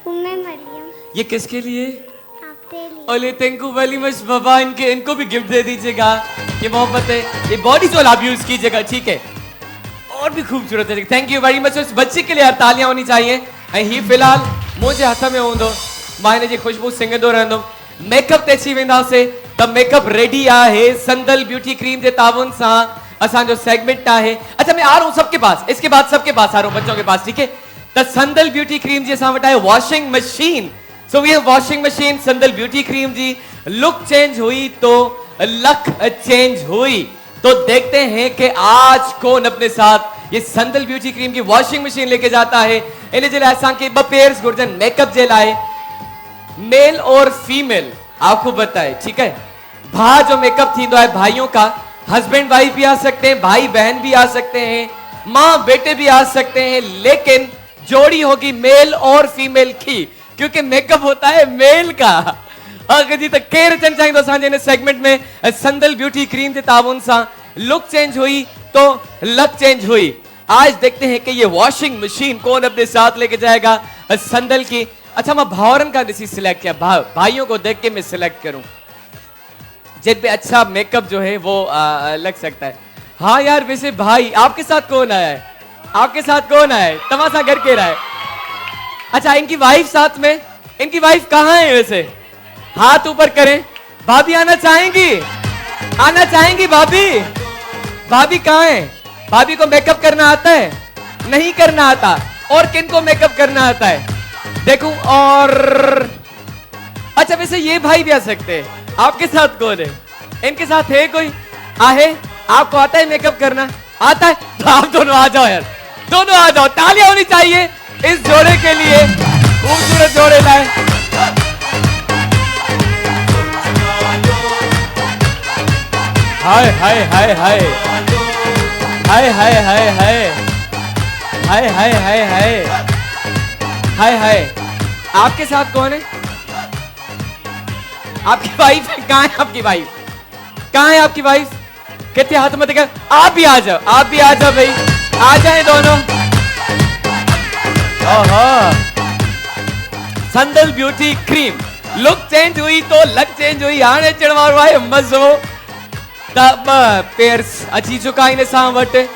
उम्मे मरियम। ये किसके लिए आपके लिए। ओले थैंक यू वेरी मच बाबा इनको भी गिफ्ट दे दीजिएगा ये मोहब्बत है ये बॉडी सोल आप यूज कीजिएगा ठीक है और भी खूबसूरत है थैंक यू वेरी मच उस बच्चे के लिए यार तालियां होनी चाहिए ऐं ही फिलहाल मुझे हथ में हूंदो मां हिन जी खुशबू सिंगंदो रहंदुमि मेकअप ते अची वेंदासीं त मेकअप रेडी आहे संदल ब्यूटी क्रीम जे ताबुन सां असांजो सेगमेंट आहे अच्छा मैं आ रहा हूं सबके पास इसके बाद सबके पास आ रहा हूं बच्चों के पास ठीक है त संदल ब्यूटी क्रीम जी असां वटि आहे washing machine so we have washing machine sandal beauty cream जी लुक चेंज हुई तो लक चेंज हुई तो देखते हैं कि आज कौन अपने साथ ये संदल ब्यूटी क्रीम की वॉशिंग मशीन लेके जाता है इन जे लाइ असांखे ॿ पेयर्स घुर्जन मेकअप जे लाइ मेल और फीमेल आपको बताए ठीक है भा जो मेकअप थींदो है भाइयों का हस्बैंड वाइफ भी आ सकते हैं भाई बहन भी आ सकते हैं माँ बेटे भी आ सकते हैं लेकिन जोड़ी होगी मेल और फीमेल की क्योंकि मेकअप होता है मेल का अगर जी तो केर अचण चाहींदो असांजे इन सेगमेंट में संदल ब्यूटी क्रीम के ताबुन सां लुक चेंज हुई तो लक चेंज हुई आज देखते हैं कि ये वॉशिंग मशीन कौन अपने साथ लेके जाएगा संदल की अच्छा मैं भावरन का डिसी सिलेक्ट किया भाइयों को देख के मैं सिलेक्ट करूं जिन पे अच्छा मेकअप जो है वो लग सकता है हाँ यार वैसे भाई आपके साथ कौन आया है आपके साथ कौन आया है तमाशा घर के रहा है अच्छा इनकी वाइफ साथ में इनकी वाइफ कहाँ है वैसे हाथ ऊपर करें भाभी आना चाहेंगी भाभी भाभी कहाँ है भाभी को मेकअप करना आता है नहीं करना आता और किन को मेकअप करना आता है देखूं और अच्छा वैसे ये भाई भी आ सकते हैं आपके साथ कौन है इनके साथ है कोई आहे आपको आता है मेकअप करना आता है तो आप दोनों आ जाओ यार दोनों आ जाओ तालियां होनी चाहिए इस जोड़े के लिए खूबसूरत जोड़े लाए हाय हाय हाय हाय हाय हाय हाय हाय हाय हाय हाय हाय हाय हाय आपके साथ कौन है आपकी वाइफ है कहाँ है आपकी वाइफ कहाँ है आपकी वाइफ कहते हाथ मत कर आप भी आ जाओ भाई आ जाए दोनों ओहो संदल ब्यूटी क्रीम लुक चेंज हुई तो लक चेंज हुई हाणे अचण वारो आहे मज़ो तब पेयर्स अची चुका आहिनि असां वटि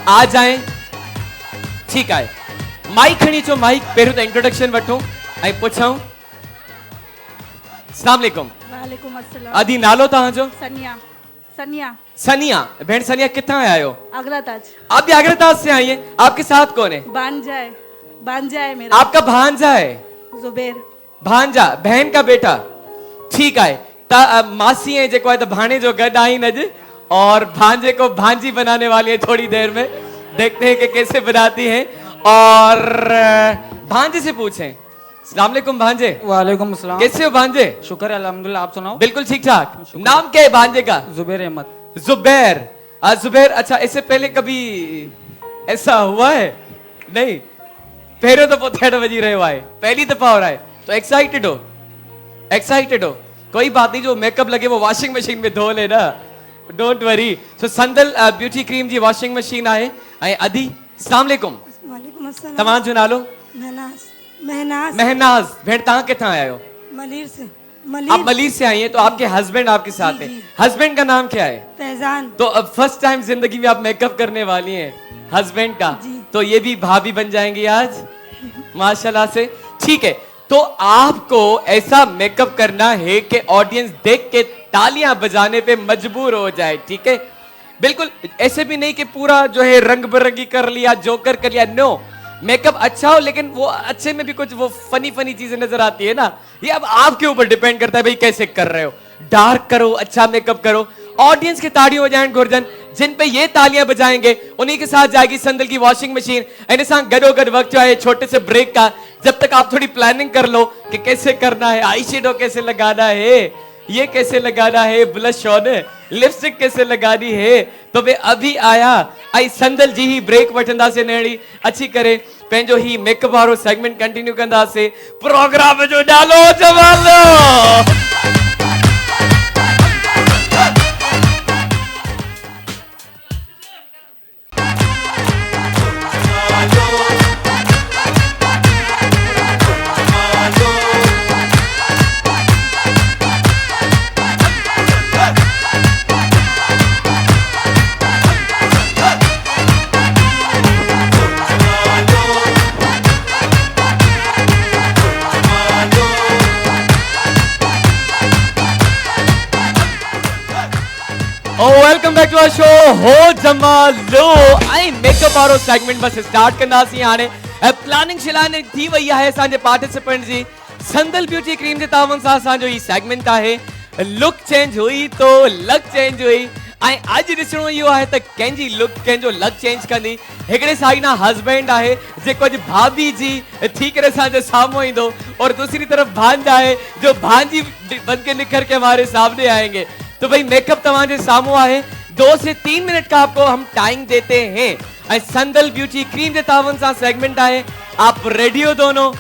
आ जाए ठीक है माइक खणी चो माइक पहिरियों त इंट्रोडक्शन वठूं ऐं पुछूं अस्सलाम वालेकुम वालेकुम अस्सलाम। आदि नालो तव्हांजो सनिया। सनिया। सनिया भेण सनिया किथां आया हो अग्रताज। आप भी अग्रताज से आई हैं आपके साथ कौन है भांजा है मेरा। आपका भांजा है जुबेर। भांजा बहन का बेटा ठीक है मासी है जो है भाणे जो गड आई नज और भांजे को भांजी बनाने वाली है थोड़ी देर में देखते हैं कि कैसे बनाती हैं और भांजे से पूछें अस्सलाम वालेकुम भांजे। वालेकुम अस्सलाम। कैसे हो भांजे? शुक्र है अल्हम्दुलिल्लाह आप सुनाओ। बिल्कुल ठीक ठाक। नाम क्या है भांजे का? जुबैर अहमद। जुबैर जुबैर अच्छा इससे पहले कभी ऐसा हुआ है? नहीं पहले तो पोथेड़ बजी रहे हुआ है पहली दफा हो रहा है तो एक्साइटेड हो कोई बात नहीं जो मेकअप लगे वो वॉशिंग मशीन में धो लेना don't worry so sandal beauty cream जी वॉशिंग मशीन आहे ऐं अदी अस्सलाम वालेकुम। वालेकुम अस्सलाम। तव्हां जो नालो? महनाज। भेण तव्हां किथां आया हो? मलीर से। आप मलीर से आई हैं तो आपके हस्बैंड आपके साथ हैं हस्बैंड का नाम क्या है? फैजान। तो अब फर्स्ट टाइम जिंदगी में आप मेकअप करने वाली हैं हस्बैंड का तो ये भी भाभी बन जाएंगी आज माशाल्लाह से ठीक है तो आपको ऐसा मेकअप करना है कि ऑडियंस देख के तालियां बजाने पे मजबूर हो जाए ठीक है बिल्कुल ऐसे भी नहीं कि पूरा जो है रंग बिरंगी कर लिया जोकर कर लिया नो मेकअप अच्छा हो लेकिन वो अच्छे में भी कुछ वो फनी चीजें नजर आती है ना ये अब आपके ऊपर डिपेंड करता है भाई कैसे कर रहे हो डार्क करो अच्छा मेकअप करो ऑडियंस की ताड़ियों हो जाए गुरजन जिन पे ये तालियां बजाएंगे उन्हीं के साथ जाएगी संदल की वॉशिंग मशीन। इन सां गडोगड वक्त जो है छोटे से ब्रेक का, जब तक आप थोड़ी प्लानिंग कर लो कि कैसे करना है, आई शेडो कैसे लगाना है, ये कैसे लगाना है, ब्लश ऑन लिपस्टिक कैसे लगानी है, तो वे अभी आया आई संदल जी ही ब्रेक वठंदा से नेड़ी अच्छी करे पंहिंजो ही मेकअप वारो सेगमेंट कंटिन्यू कंदा से प्रोग्राम जो डालो जवालो। Welcome back to our show Ho Jamalo. आई मेकअप वारो सेगमेंट बस स्टार्ट कंदासीं हाणे। प्लानिंग शिलानिंग थी वई आहे असांजे पार्टिसिपेंट जी। संदल ब्यूटी क्रीम जे तावन सां असांजो ही सेगमेंट आहे लुक चेंज हुई तो लक चेंज हुई। ऐं अॼु ॾिसणो इहो आहे त कंहिंजी लुक कंहिंजो लक चेंज कंदी। हिकिड़े साइड ना हस्बैंड आहे जेको अॼु भाभी जी थी करे असांजे साम्हूं ईंदो और दूसरी तरफ भांजा आहे जो भांजी बन के निखर के हमारे सामने आएंगे। तो भाई मेकअप तमाजे सामू आहे। 2 से 3 मिनट का आपको हम टाइम देते हैं। संदल ब्यूटी क्रीम के तावन सा सेगमेंट आए, आप रेडी हो दोनों?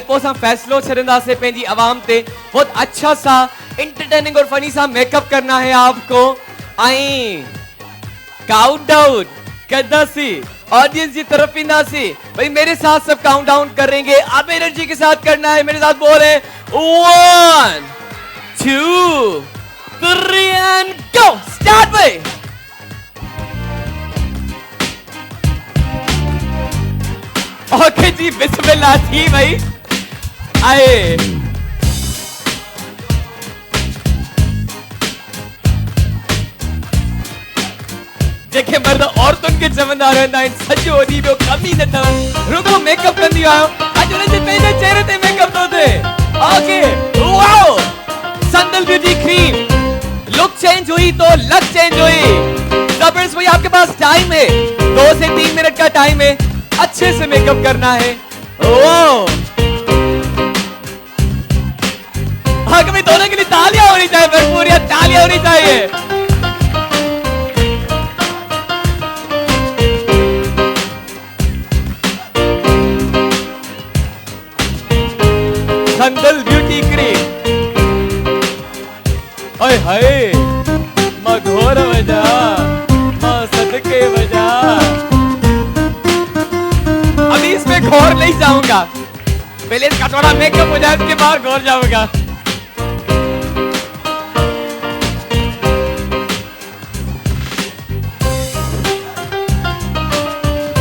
पोसा फैसलो छड़ंदा से पेंजी आवाम ते बहुत अच्छा सा एंटरटेनिंग और फनी सा मेकअप करना है आपको। आई काउंटडाउन करदासी ऑडियंस की तरफ इंदासी। भाई मेरे साथ सब काउंटडाउन करेंगे, आप एनर्जी के साथ करना है। मेरे साथ बोले 1 2 3 and go! Start भाई। ओके जी बिस्मिल्लाह थी भाई। आए जेके मर्द औरतुन के चवंदा रहंदा आहिनि सॼो ॾींहुं ॿियो कम ई न अथव, रुगो मेकअप कंदी आहियो। अॼु उनजे पंहिंजे चेहरे ते मेकअप थो थिए। ओके वाओ संदल ब्यूटी क्रीम लुक चेंज हुई तो लक चेंज हुई। जबरदस्त भाई आपके पास टाइम है, 2 से 3 मिनट का टाइम है, अच्छे से मेकअप करना है। ओ हाँ कभी दोनों के लिए तालियां होनी चाहिए, भरपूर तालियां होनी चाहिए। संदल ब्यूटी क्रीम ओए हाय मघोर वजा मां सदके वजा। अभी इसमें घोर नहीं जाऊंगा, पहले इसका थोड़ा मेकअप हो जाए उसके बाद घोर जाऊंगा।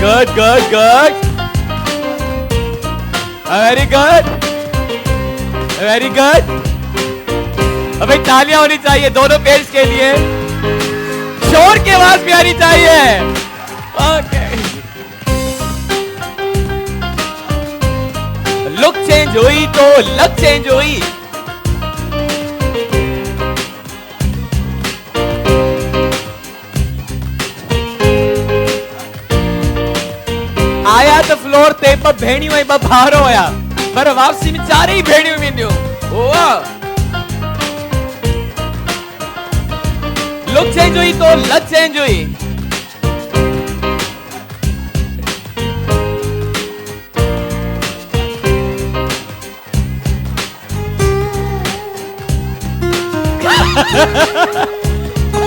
Good good good very good very good. अबे तालियां होनी चाहिए दोनों पेज के लिए, शोर की आवाज भी आनी चाहिए। ओके लुक चेंज हुई तो लक चेंज हुई। आया तो फ्लोर ते ब भेणियूं ऐं ब भारो हुया, पर वापसी में 4 ही भेणियूं मिलियूं। वाह लुक चेंज हुई तो लक चेंज हुई।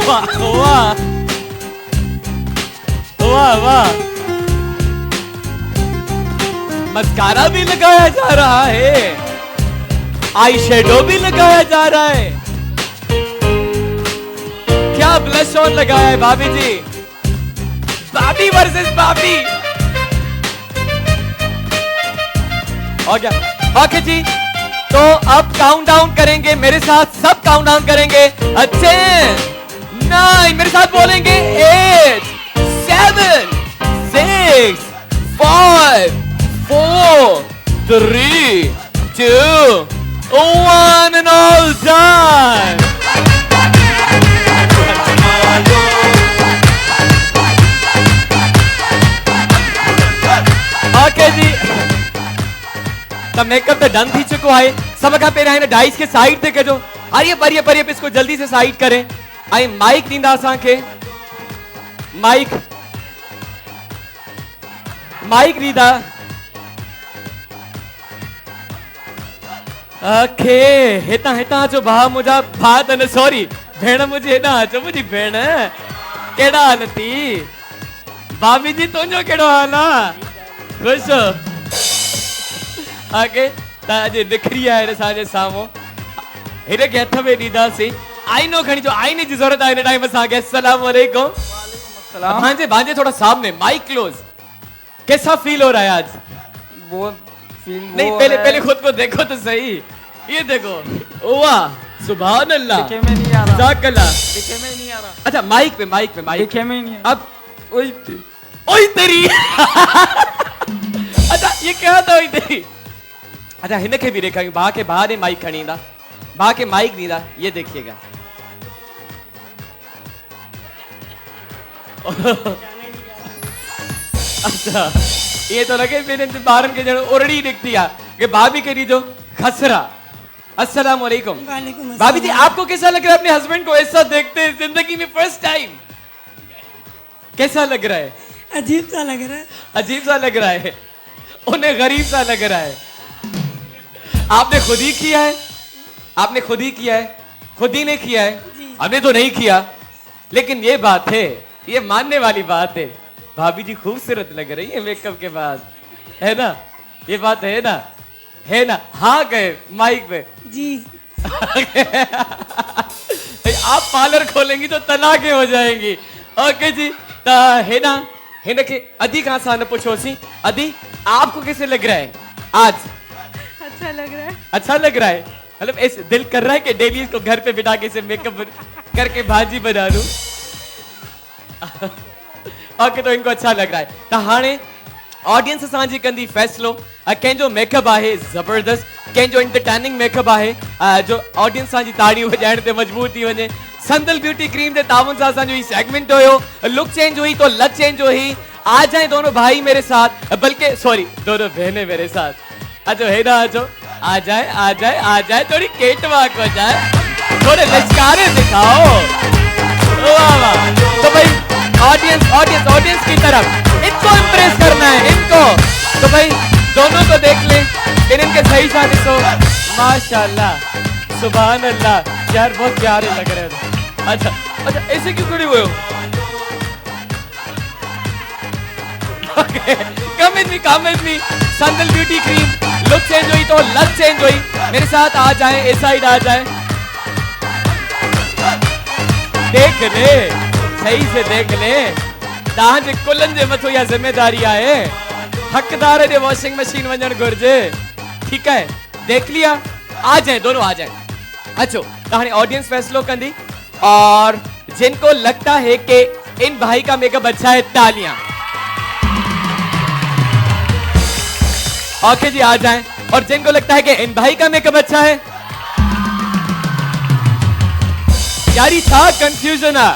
वाह वाह वाह वाह। मस्कारा भी लगाया जा रहा है, आई शेडो भी लगाया जा रहा है। क्या ब्लश ऑन लगाया है भाभी जी। भाभी वर्सेस भाभी। ओके जी, तो अब काउंट डाउन करेंगे, मेरे साथ सब काउंट डाउन करेंगे। 10 9 मेरे साथ बोलेंगे 8 7 6 5 4 3 2 1 and all done। त मेकअप त डन थी चुको आहे सब खां पहिरियां हिन डाइस खे साइड ते कजो हरिए परिए परिए इसको जल्दी से साइड करें ऐं माइक ॾींदा असांखे माइक ॾींदा अखे हितां हितां अचो भाउ मुंहिंजा भाउ त न सॉरी भेण मुंहिंजी हेॾां अचो मुंहिंजी भेण कहिड़ा हाल थी भाभी जी तुंहिंजो कहिड़ो हाल आहे ख़ुशि आगे त अॼु निखरी आहे असांजे साम्हूं हिन खे हथ में ॾींदासीं आईनो खणी जो आईने जी ज़रूरत आहे हिन टाइम असांखे अस्सलाम वालेकुम भांजे थोड़ा सामने माइक क्लोज कैसा फील हो रहा है आज वो फील नहीं पहले खुद को देखो तो सही ये देखो वाह सुभान अल्लाह दिखे में नहीं आ रहा जाकल्ला दिखे में नहीं आ रहा अच्छा माइक पे दिखे में नहीं अब वही ओए तेरी अच्छा ये क्या था ओए तेरी अच्छा हिन खे भी देखा भाउ के भाउ ने माइक खणी ईंदा भाउ के माइक ॾींदा ये देखिएगा अच्छा ये तो लगे मेरे ॿारनि खे ॼण उरड़ी निकती है कि भाभी के ॾिजो खसरा अस्सलाम वालेकुम भाभी जी आपको कैसा लग रहा है अपने हस्बैंड को ऐसा देखते हैं जिंदगी में फर्स्ट टाइम कैसा लग रहा है अजीब सा लग रहा है अजीब सा लग रहा है उन्हें गरीब सा लग रहा है आपने खुद ही किया है आपने खुद ही किया है खुद ही ने किया है हमने तो नहीं किया लेकिन ये बात है ये मानने वाली बात है भाभी जी खूबसूरत लग रही है मेकअप के बाद है ना ये बात है ना हाँ गए माइक पे जी आप पार्लर खोलेंगी तो तलाके हो जाएंगी ओके जी ता है ना हिन के अदी कहाँ से न पूछो सी अदी आपको कैसे लग रहा है आज अच्छा लग रहा है अच्छा लग रहा है मतलब ऐसे दिल कर रहा है कि डेली इसको घर पे बिठा के इसे मेकअप करके भाजी बना लूं ओके तो इनको अच्छा लग रहा है तो हाणे ऑडियंस असांजी कंदी फैसलो कंहिंजो मेकअप आहे जबरदस्त कंहिंजो एंटरटेनिंग मेकअप आहे जो ऑडियंस असांजी ताड़ी वॼाइण ते मजबूर थी वञे संदल ब्यूटी क्रीम के ताउन से असांजो ही सेगमेंट हुयो लुक चेंज हुई तो लक चेंज हुई आ जाए दोनों भाई मेरे साथ बल्कि सॉरी दोनों बहनें मेरे साथ अचो है ना अचो आ जाए थोड़ी केट वाक हो जाए थोड़े लश्कारे दिखाओ वाह वाह तो भाई ऑडियंस की तरफ इनको इम्प्रेस करना है इनको तो भाई दोनों को देख लें इनके सही साथ इसको माशाल्लाह सुभान अल्लाह यार बहुत प्यारे लग रहे हैं अच्छा ऐसे क्यों खड़े हुए हो come with me Sandal beauty cream look change हुई तो लक चेंज हुई मेरे साथ आ जाए इस साइड आ जाए देख ले सही से देख ले तव्हांजे कुलनि जे मथो इहा जिम्मेदारी आहे हकदार जे वॉशिंग मशीन वञण घुर्जे ठीक है देख लिया आ जाए दोनों आ जाए अच्छो कहानी ऑडियंस फैसलो कंदी और जिनको लगता है कि इन भाई का मेकअप अच्छा है तालियां ओके जी आ जाएं और जिनको लगता है कि इन भाई का मेकअप अच्छा है यारी था कंफ्यूजन है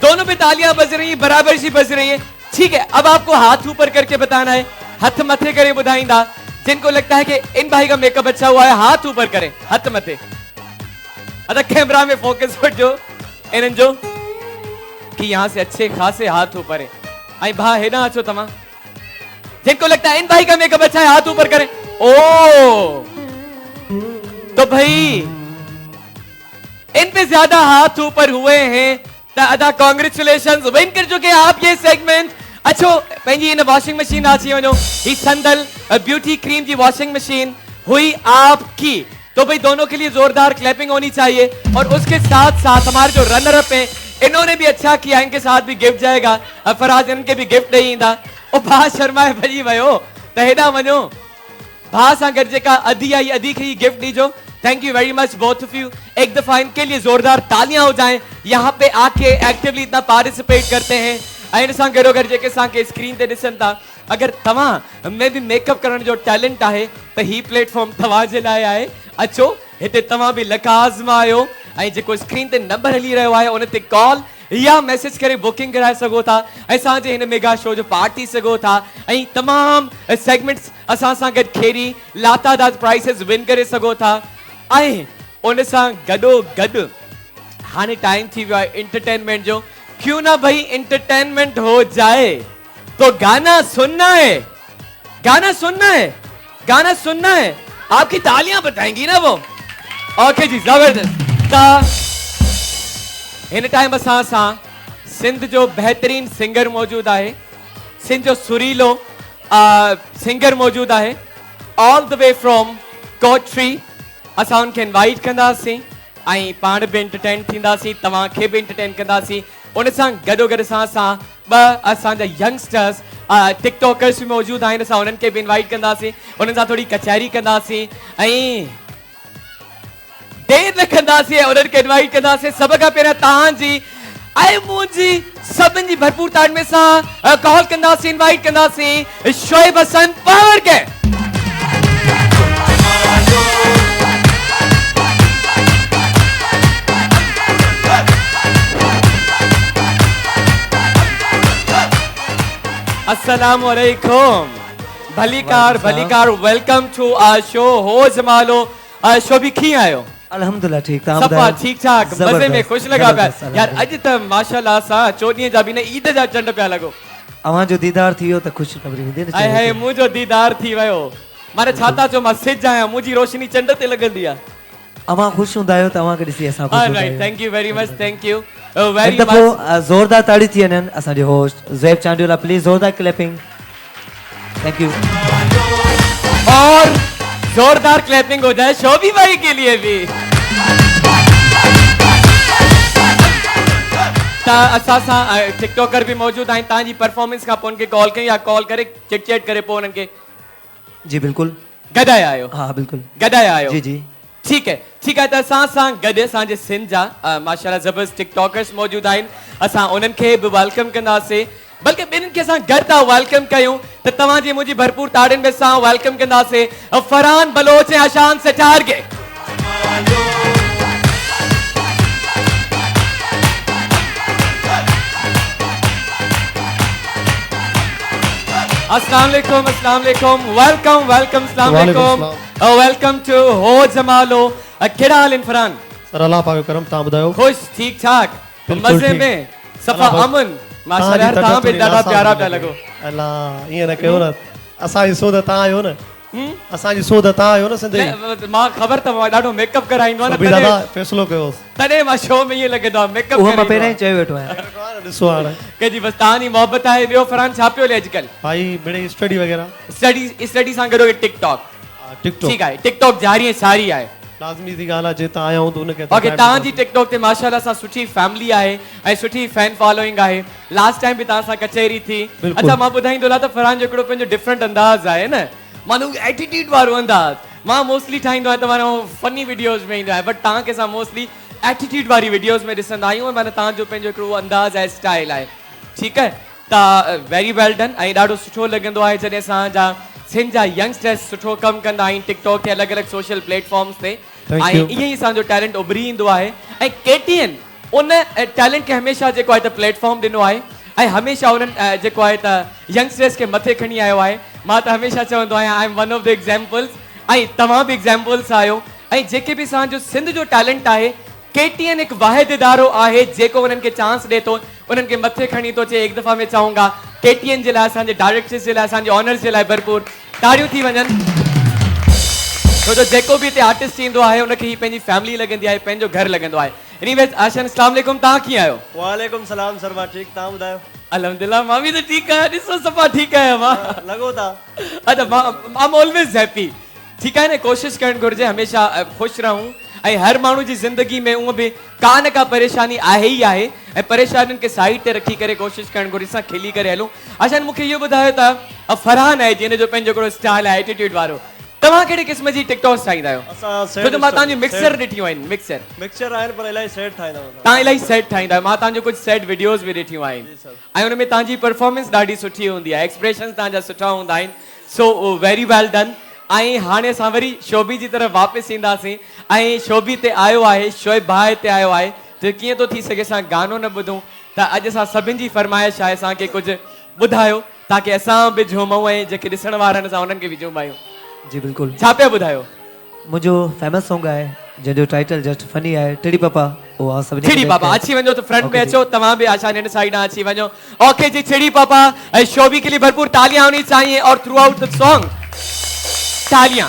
दोनों पे तालियां बज रही हैं बराबर सी बज रही हैं ठीक है अब आपको हाथ ऊपर करके बताना है हथ मथे करे बुधाईंदा जिनको लगता है कि इन भाई का मेकअप अच्छा हुआ है हाथ ऊपर करें हथ मथे अच्छा कैमरा में फोकस कर जो इन जो कि यहां से अच्छे खासे हाथ ऊपर है आई भा है ना अच्छो तमा जिनको लगता है इन भाई का मेकअप अच्छा है हाथ ऊपर करें ओ तो भाई इन पे ज्यादा हाथ ऊपर हुए हैं दादा कांग्रेचुलेशंस विन कर चुके आप ये सेगमेंट अच्छो पंहिंजी इन वॉशिंग मशीन अची वञो ही संदल ब्यूटी क्रीम की वॉशिंग मशीन हुई आपकी तो भाई दोनों के लिए जोरदार क्लैपिंग होनी चाहिए और उसके साथ साथ हमारे जो रनर अप हैं इन्होंने भी अच्छा किया इनके साथ भी गिफ्ट जाएगा फराज इनके भी गिफ्ट नहीं ईंदा ओ भा शर्मा भजी वियो त हेॾा वञो भा सां गॾु जेका अदी आई अदी खे गिफ्ट ॾिजो thank you very much both of you एक दफा इनके लिए जोरदार तालियां हो जाएं यहाँ पे आके एक्टिवली इतना पार्टिसिपेट करते हैं इन सां गॾोगॾु जेके असांखे स्क्रीन ते ॾिसनि था अगर तव्हां में भी मेकअप करण जो टैलेंट आहे त ही प्लेटफॉर्म तव्हांजे लाइ आहे अचो हिते तव्हां भी लक आज़मायो ऐं जेको स्क्रीन ते नंबर हली रहियो आहे उन ते कॉल या मैसेज करे बुकिंग कराए सघो था ऐं असांजे हिन मेगा शो जो पार्ट थी सघो था ऐं तमामु सेगमेंट्स असां सां गॾु खेरी लातादाद प्राइसेस विन करे सघो था ऐं उन सां गॾोगॾु हाणे टाइम थी वियो आहे एंटरटेनमेंट जो क्यों ना भाई एंटरटेनमेंट हो जाए तो गाना सुनना है गाना सुनना है गाना सुनना है आपकी तालियां बताएंगी ना वो ओके जी जबरदस्त इन टाइम असां सां सिंध जो बेहतरीन सिंगर मौजूद है सिंध जो सुरीलो सिंगर मौजूद है ऑल द वे फ्रॉम कोटरी असां उनके इनवाइट कंदासीं ऐं पाण भी एंटरटेन थींदासीं तव्हांखे भी एंटरटेन कंदासीं उन सां गॾोगॾु असां ॿ असांजा यंगस्टर्स टिकटॉकर्स भी मौजूद आहिनि असां उन्हनि खे भी इनवाइट कंदासीं उन्हनि सां थोरी कचहरी कंदासीं ऐं देर न कंदासीं उन्हनि खे इनवाइट कंदासीं सभ खां पहिरियां तव्हांजी ऐं मुंहिंजी सभिनि जी भरपूर ताड़मे सां कॉल कंदासीं इनवाइट कंदासीं शोएब हसन पावर खे अस्सलाम वालेकुम भलीकार welcome to our show Ho Jamalo show भी खी आयो अल्हम्दुलिल्लाह ठीक था सफा ठीक ठाक मजे में खुश लगा पिया यार अज त माशाल्लाह सा चोॾीअ जा भी न ईद जा चंड पिया लॻो अवां जो दीदार थियो त खुश ख़बरी मिलंदी न ऐं है मुंहिंजो दीदार थी वियो माने छा था चओ मां सिज आहियां मुंहिंजी रोशनी चंड ते लॻंदी आहे अवां खुश हूंदा आहियो त अवां खे ॾिसी असां खुश हूंदा आहियूं thank you very much thank you very हिकु दफ़ो ज़ोरदार ताड़ी थी वञनि असांजे होस्ट ज़ैब चांडियोला प्लीज ज़ोरदार क्लैपिंग थैंक यू और जोरदार क्लैपिंग हो जाए शोभी भाई के लिए भी असां सां टिकटॉकर भी मौजूद आहिनि तव्हांजी परफॉर्मेंस खां पोइ उनखे कॉल कई या कॉल करे चिट चैट करे पोइ उन्हनि खे जी बिल्कुल गॾाया आहियो हाँ बिल्कुल गॾाया आहियो जी जी ठीक है त असां सां गॾु असांजे सिंध जा माशाल्लाह ज़बरदस्त टिकटॉकर्स मौजूद आहिनि असां उन्हनि खे बि वेलकम कंदासीं बल्कि ॿिन्हिनि खे असां गॾु था वेलकम कयूं त तव्हांजी मुंहिंजी भरपूर ताड़ियुनि में असां वेलकम कंदासीं फरहान बलोच ऐं आशान सितार खे अस्सलाम वालेकुम वेलकम अस्सलाम वालेकुम वेलकम टू हो जमालो कहिड़ा हाल आहिनि फरहान सर अल्लाह पाक करम तव्हां ॿुधायो खुश ठीक ठाक मज़े में सफ़ा अमन माशाल्लाह तव्हां बि ॾाढा प्यारा पिया लॻो अल्लाह ईअं न कयो न असांजी सोध तव्हां आहियो न असांजी सोध तव्हां आहियो न सिंधी मां ख़बर अथव मां ॾाढो मेकअप कराईंदो आहियां बि दादा फ़ैसिलो कयो तॾहिं मां शो में ईअं लॻंदो आहे मेकअप उहो मां पहिरियां ई चयो वेठो आहियां ॾिसो हाणे कंहिंजी बसि तव्हांजी मोहबत आहे ॿियो फरहान छा पियो हले अॼुकल्ह भाई मिड़ई स्टडी वग़ैरह स्टडी सां गॾो टिकटॉक ठीकु आहे टिकटॉक जारी ऐं सारी आहे लाज़मी थी ॻाल्हि आहे जे तव्हां आया हूं त उनखे ओके तव्हांजी टिकटॉक ते माशाल्लाह सां सुठी फैमिली आहे ऐं सुठी फैन फॉलोइंग आहे लास्ट टाइम बि तव्हां सां कचहरी थी अच्छा मां ॿुधाईंदो त फरहान जो हिकिड़ो पंहिंजो डिफरेंट अंदाज़ आहे न मानो एटीट्यूड वारो अंदाज़ मां मोस्टली ठाहींदो आहियां त मानो फनी वीडियोज़ में ईंदो आहे बट तव्हांखे असां मोस्टली एटीट्यूड वारी वीडियोज़ में ॾिसंदा आहियूं माना तव्हांजो पंहिंजो हिकिड़ो अंदाज़ आहे स्टाइल आहे ठीकु आहे त वेरी वेल डन ऐं ॾाढो सुठो लॻंदो आहे जॾहिं असांजा सिंध जा यंगस्टर्स सुठो कमु कंदा आहिनि टिकटॉक ते अलॻि अलॻि सोशल प्लेटफॉर्म्स ते ऐं ईअं ई असांजो टैलेंट उभरी ईंदो आहे ऐं KTN उन टैलेंट खे हमेशह जेको आहे त प्लेटफॉर्म ॾिनो आहे ऐं हमेशह उन्हनि जेको आहे त यंगस्टर्स खे मथे खणी आयो आहे मां त हमेशह चवंदो आहियां I am one of the examples ऐं तव्हां बि एग्ज़ाम्पल्स आहियो ऐं जेके बि असांजो सिंध जो टैलेंट आहे KTN हिकु वाहिद इदारो आहे जेको उन्हनि खे चांस ॾिए थो उन्हनि खे मथे खणी थो अचे हिकु दफ़ा में चऊंगा KTN जे लाइ असांजे डायरेक्टर्स जे लाइ असांजे ऑनर्स जे लाइ भरपूर ताड़ियूं थी वञनि छो जो जेको बि हिते आर्टिस्ट ईंदो आहे उनखे ही पंहिंजी फैमिली लॻंदी आहे पंहिंजो घर लॻंदो आहे एनीवेज आशन अस्सलाम वालेकुम तव्हां कीअं आहियो वालेकुम सलाम सर मां ठीकु तव्हां ॿुधायो अल्हम्दुलिल्लाह मां बि त ठीकु आहियां ॾिसो सफ़ा ठीकु आहियां मां लॻो था अच्छा मां आई एम ऑलवेज हैप्पी ठीकु आहे न कोशिशि करणु घुरिजे हमेशह ख़ुशि रहूं ऐं हर माण्हू जी ज़िंदगी में उहा बि का न का परेशानी आहे ई आहे ऐं परेशानियुनि खे साइड ते रखी करे कोशिशि करणु घुरिजे असां खिली करे हलूं आशान मूंखे इहो ॿुधायो त फरहान आहे जिन जो पंहिंजो हिकिड़ो स्टाइल आहे एटीट्यूड वारो तव्हां कहिड़े क़िस्म जी टिकटॉक्स ठाहींदा आहियो छो त मां तव्हांजी मिक्सर ॾिठियूं आहिनि मिक्सर आहिनि पर इलाही सेट ठाहींदा आहियो तव्हां इलाही सेट ठाहींदा आहियो मां तव्हांजो कुझु सेट वीडियोज़ बि ॾिठियूं आहिनि ऐं हुन में तव्हांजी परफॉर्मेंस ॾाढी सुठी हूंदी आहे एक्सप्रेशन्स तव्हांजा सुठा हूंदा आहिनि सो वेरी वेल डन ऐं हाणे असां वरी शोभी जी तरफ़ वापसि ईंदासीं ऐं शोभी ते आयो आहे शोएब भाउ हिते आयो आहे त कीअं थो थी सघे असां गानो न ॿुधूं त अॼु असां सभिनि जी फरमाइश आहे असांखे कुझु ॿुधायो ताकी असां बि झूमूं ऐं जेके ॾिसण वारा आहिनि असां उन्हनि खे बि झूमायूं जी बिल्कुलु छा पिया ॿुधायो मुंहिंजो फेमस सॉन्ग आहे जंहिंजो टाइटल जस्ट फनी आहे टिड़ी पापा उहा सभिनी खे छिड़ी पापा अची वञो त फ्रंट में अचो तव्हां बि आशा ने साइड अची वञो ओके जी छिड़ी पापा ऐं शोभी के लिए भरपूर तालियां होनी चाहिए और थ्रू आउट द सॉन्ग तालियां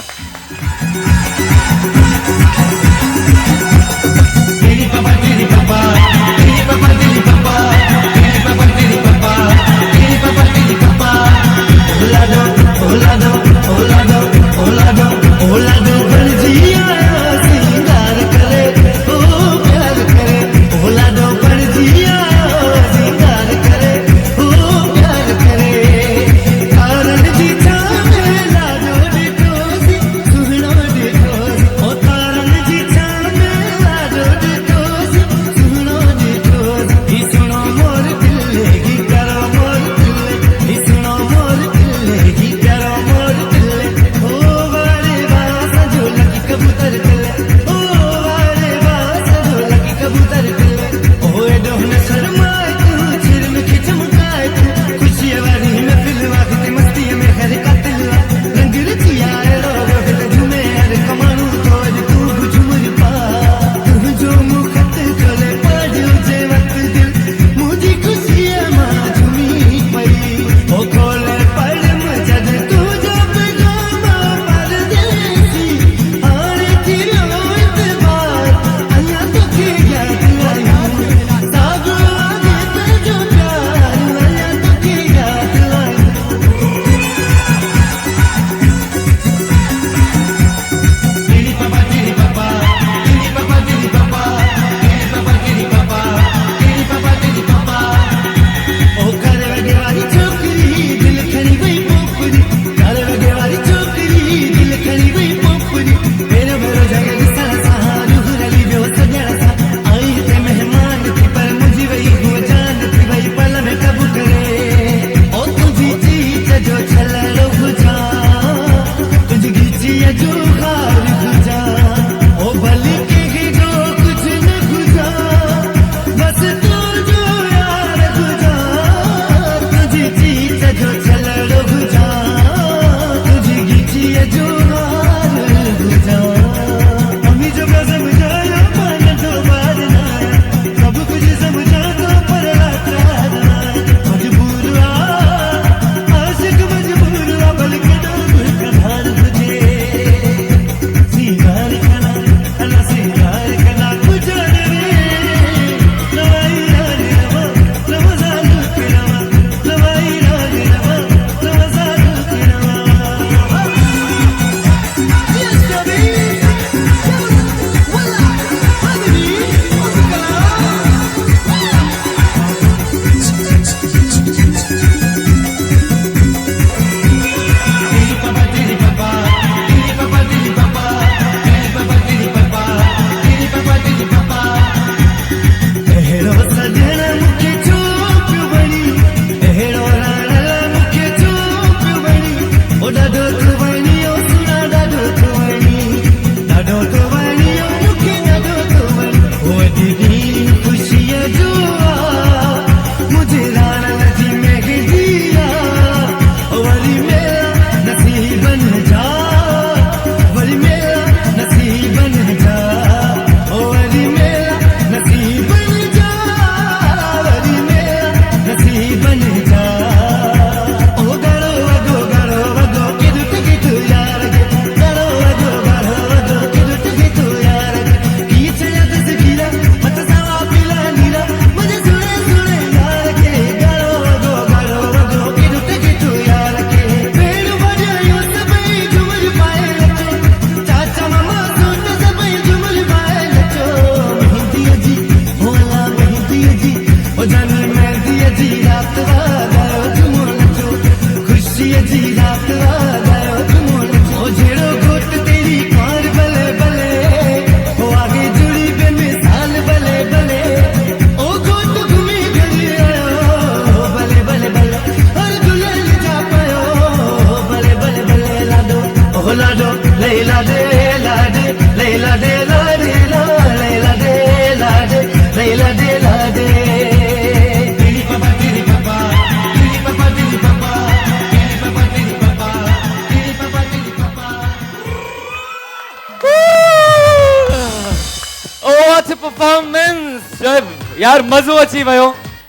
शोएब यार मज़ो अची वियो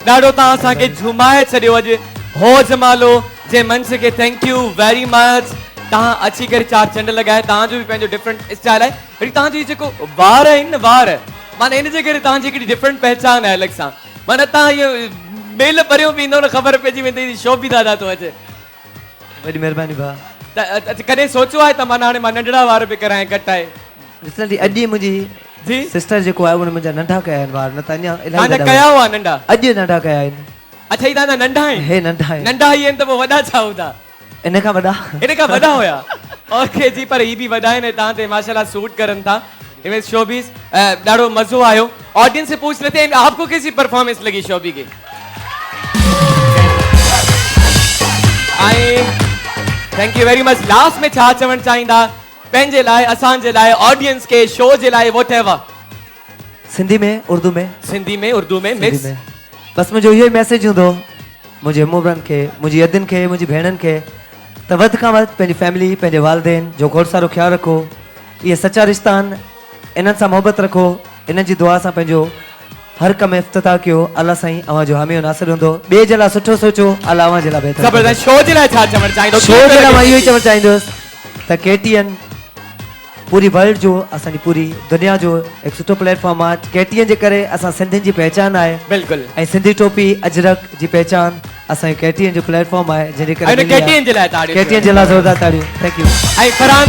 ॾाढो तव्हां असांखे झुमाए छॾियो अॼु हो जमालो जे मंच खे थैंक यू वेरी मच तव्हां अची करे चार चंड लॻाए तव्हांजो बि पंहिंजो डिफरेंट स्टाइल आहे वरी तव्हांजी जेको वार आहिनि न वार माना इन जे करे तव्हांजी हिकिड़ी डिफरेंट पहचान आहे अलॻि सां माना तव्हां इहो मेल परियों बि ईंदो न ख़बर पइजी वेंदी शो बि दादा थो अचे वॾी महिरबानी भाउ त कॾहिं सोचियो आहे त माना हाणे मां नंढड़ा वार बि करायां कटाए रिसली अॼु मुंहिंजी जी सिस्टर जेको आहे उन मुंहिंजा नंढा कया आहिनि वार न त अञा तव्हांजा कया हुआ नंढा अॼु नंढा कया आहिनि अच्छा ही तव्हांजा नंढा आहिनि हे नंढा आहिनि नंढा ही आहिनि त पोइ वॾा छा हूंदा इन खां वॾा इन खां वॾा हुया ओके जी पर ही बि वॾा आहिनि तव्हां ते माशाल्लाह सूट करनि था इमेज शोबीज ॾाढो मज़ो आयो ऑडियंस से पूछ लेते हैं आपको कैसी परफॉर्मेंस लगी शोबी की thank you very much last में छा चवण चाहींदा पंहिंजे लाइ असांजे लाइ ऑडियंस के शो जे लाइ वॉट एवर सिंधी में उर्दू में मिक्स बस मुंहिंजो इहो ई मैसेज हूंदो मुंहिंजे मुबरनि खे मुंहिंजी अदियुनि खे मुंहिंजी भेणनि खे त वधि खां वधि पंहिंजी फैमिली पंहिंजे वालदेन जो खोड़ सारो ख़्यालु रखो इहे सचा रिश्ता आहिनि इन्हनि सां मोहबत रखो इन्हनि जी दुआ सां पंहिंजो हर कम इफ़्तिताह कयो अल्लाह साईं अवां जो हामी नासिर हूंदो ॿिए जे लाइ सुठो सोचो अल्लाह अवां जे लाइ बहितर ज़बरदस्त शो जे लाइ छा चवण चाहींदो शो जे लाइ मां इहो ई चवणु चाहींदुसि त KTN पूरी वर्ल्ड जो असांजी पूरी दुनिया जो हिकु सुठो प्लेटफॉर्म आहे KTN जे करे असां सिंधियुनि जी पहचान आहे बिल्कुलु ऐं सिंधी टोपी अजरक जी पहचान असांजी KTN जो प्लेटफॉर्म आहे जंहिंजे करे KTN जे लाइ ताड़ियूं KTN जे लाइ ज़ोरदार ताड़ियूं थैंक यू ऐं फरहान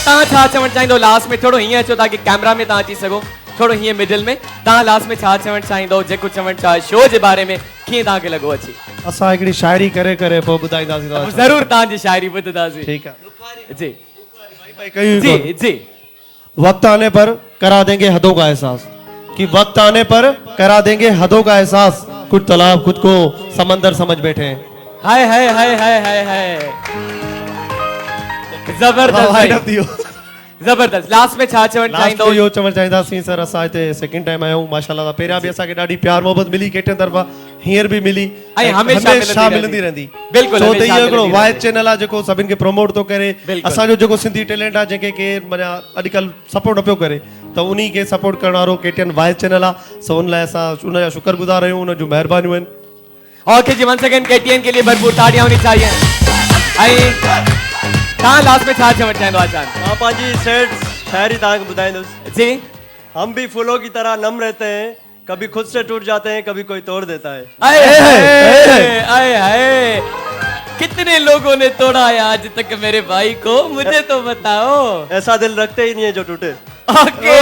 तव्हां छा चवण चाहींदो लास्ट में थोरो हीअं अचो ताकि कैमरा में तव्हां अची सघो थोरो हीअं मिडिल में तव्हां लास्ट में छा चवण चाहींदो जेको चवण चाहे शो जे बारे में कीअं तव्हांखे लॻो अची असां हिकिड़ी शाइरी करे करे पोइ ॿुधाईंदासीं तव्हांखे। ज़रूर तव्हांजी शाइरी ॿुधंदासीं ठीक है जी जी जी वक्त आने पर करा देंगे हदों का एहसास कि वक्त आने पर करा देंगे हदों का एहसास कुछ तालाब खुद को समंदर समझ बैठे हैं हाय हाय हाय हाय हाय हाय जबरदस्त भाई जबरदस्त लास्ट में छा चवण लास्ट चाहींदो में इहो चवण चाहींदासीं सर असां हिते सेकंड टाइम आया आहियूं माशाल्लाह पहिरियां बि असांखे ॾाढी प्यार मोहबत मिली केटिन तरफ़ां हींअर बि मिली ऐं हमेशा मिलंदी रहंदी बिल्कुलु छो त हमेशा इहो हिकिड़ो मिलंदी वाइड चैनल आहे जेको सभिनि खे प्रमोट थो करे बिल्कुलु। असांजो जेको सिंधी टैलेंट आहे जंहिंखे केरु माना अॼुकल्ह सपोर्ट न पियो करे त उन्ही खे सपोर्ट करण वारो KTN वाइड चैनल आहे सो उन लाइ असां उनजा शुक्रगुज़ार आहियूं उन जूं महिरबानियूं आहिनि ओके जी वन सेकंड KTN के लिए भरपूर ताड़ियां होनी चाहिए ऐं तव्हां लास्ट में छा चवण चाहींदो आसान मां पंहिंजी सेठ शायरी तव्हांखे ॿुधाईंदुसि जी हम भी फूलों की तरह नम रहते हैं कभी खुद से टूट जाते हैं कभी कोई तोड़ देता है आए हाय कितने लोगों ने तोड़ा है आज तक मेरे भाई को मुझे तो बताओ ऐसा दिल रखते ही नहीं है जो टूटे ओके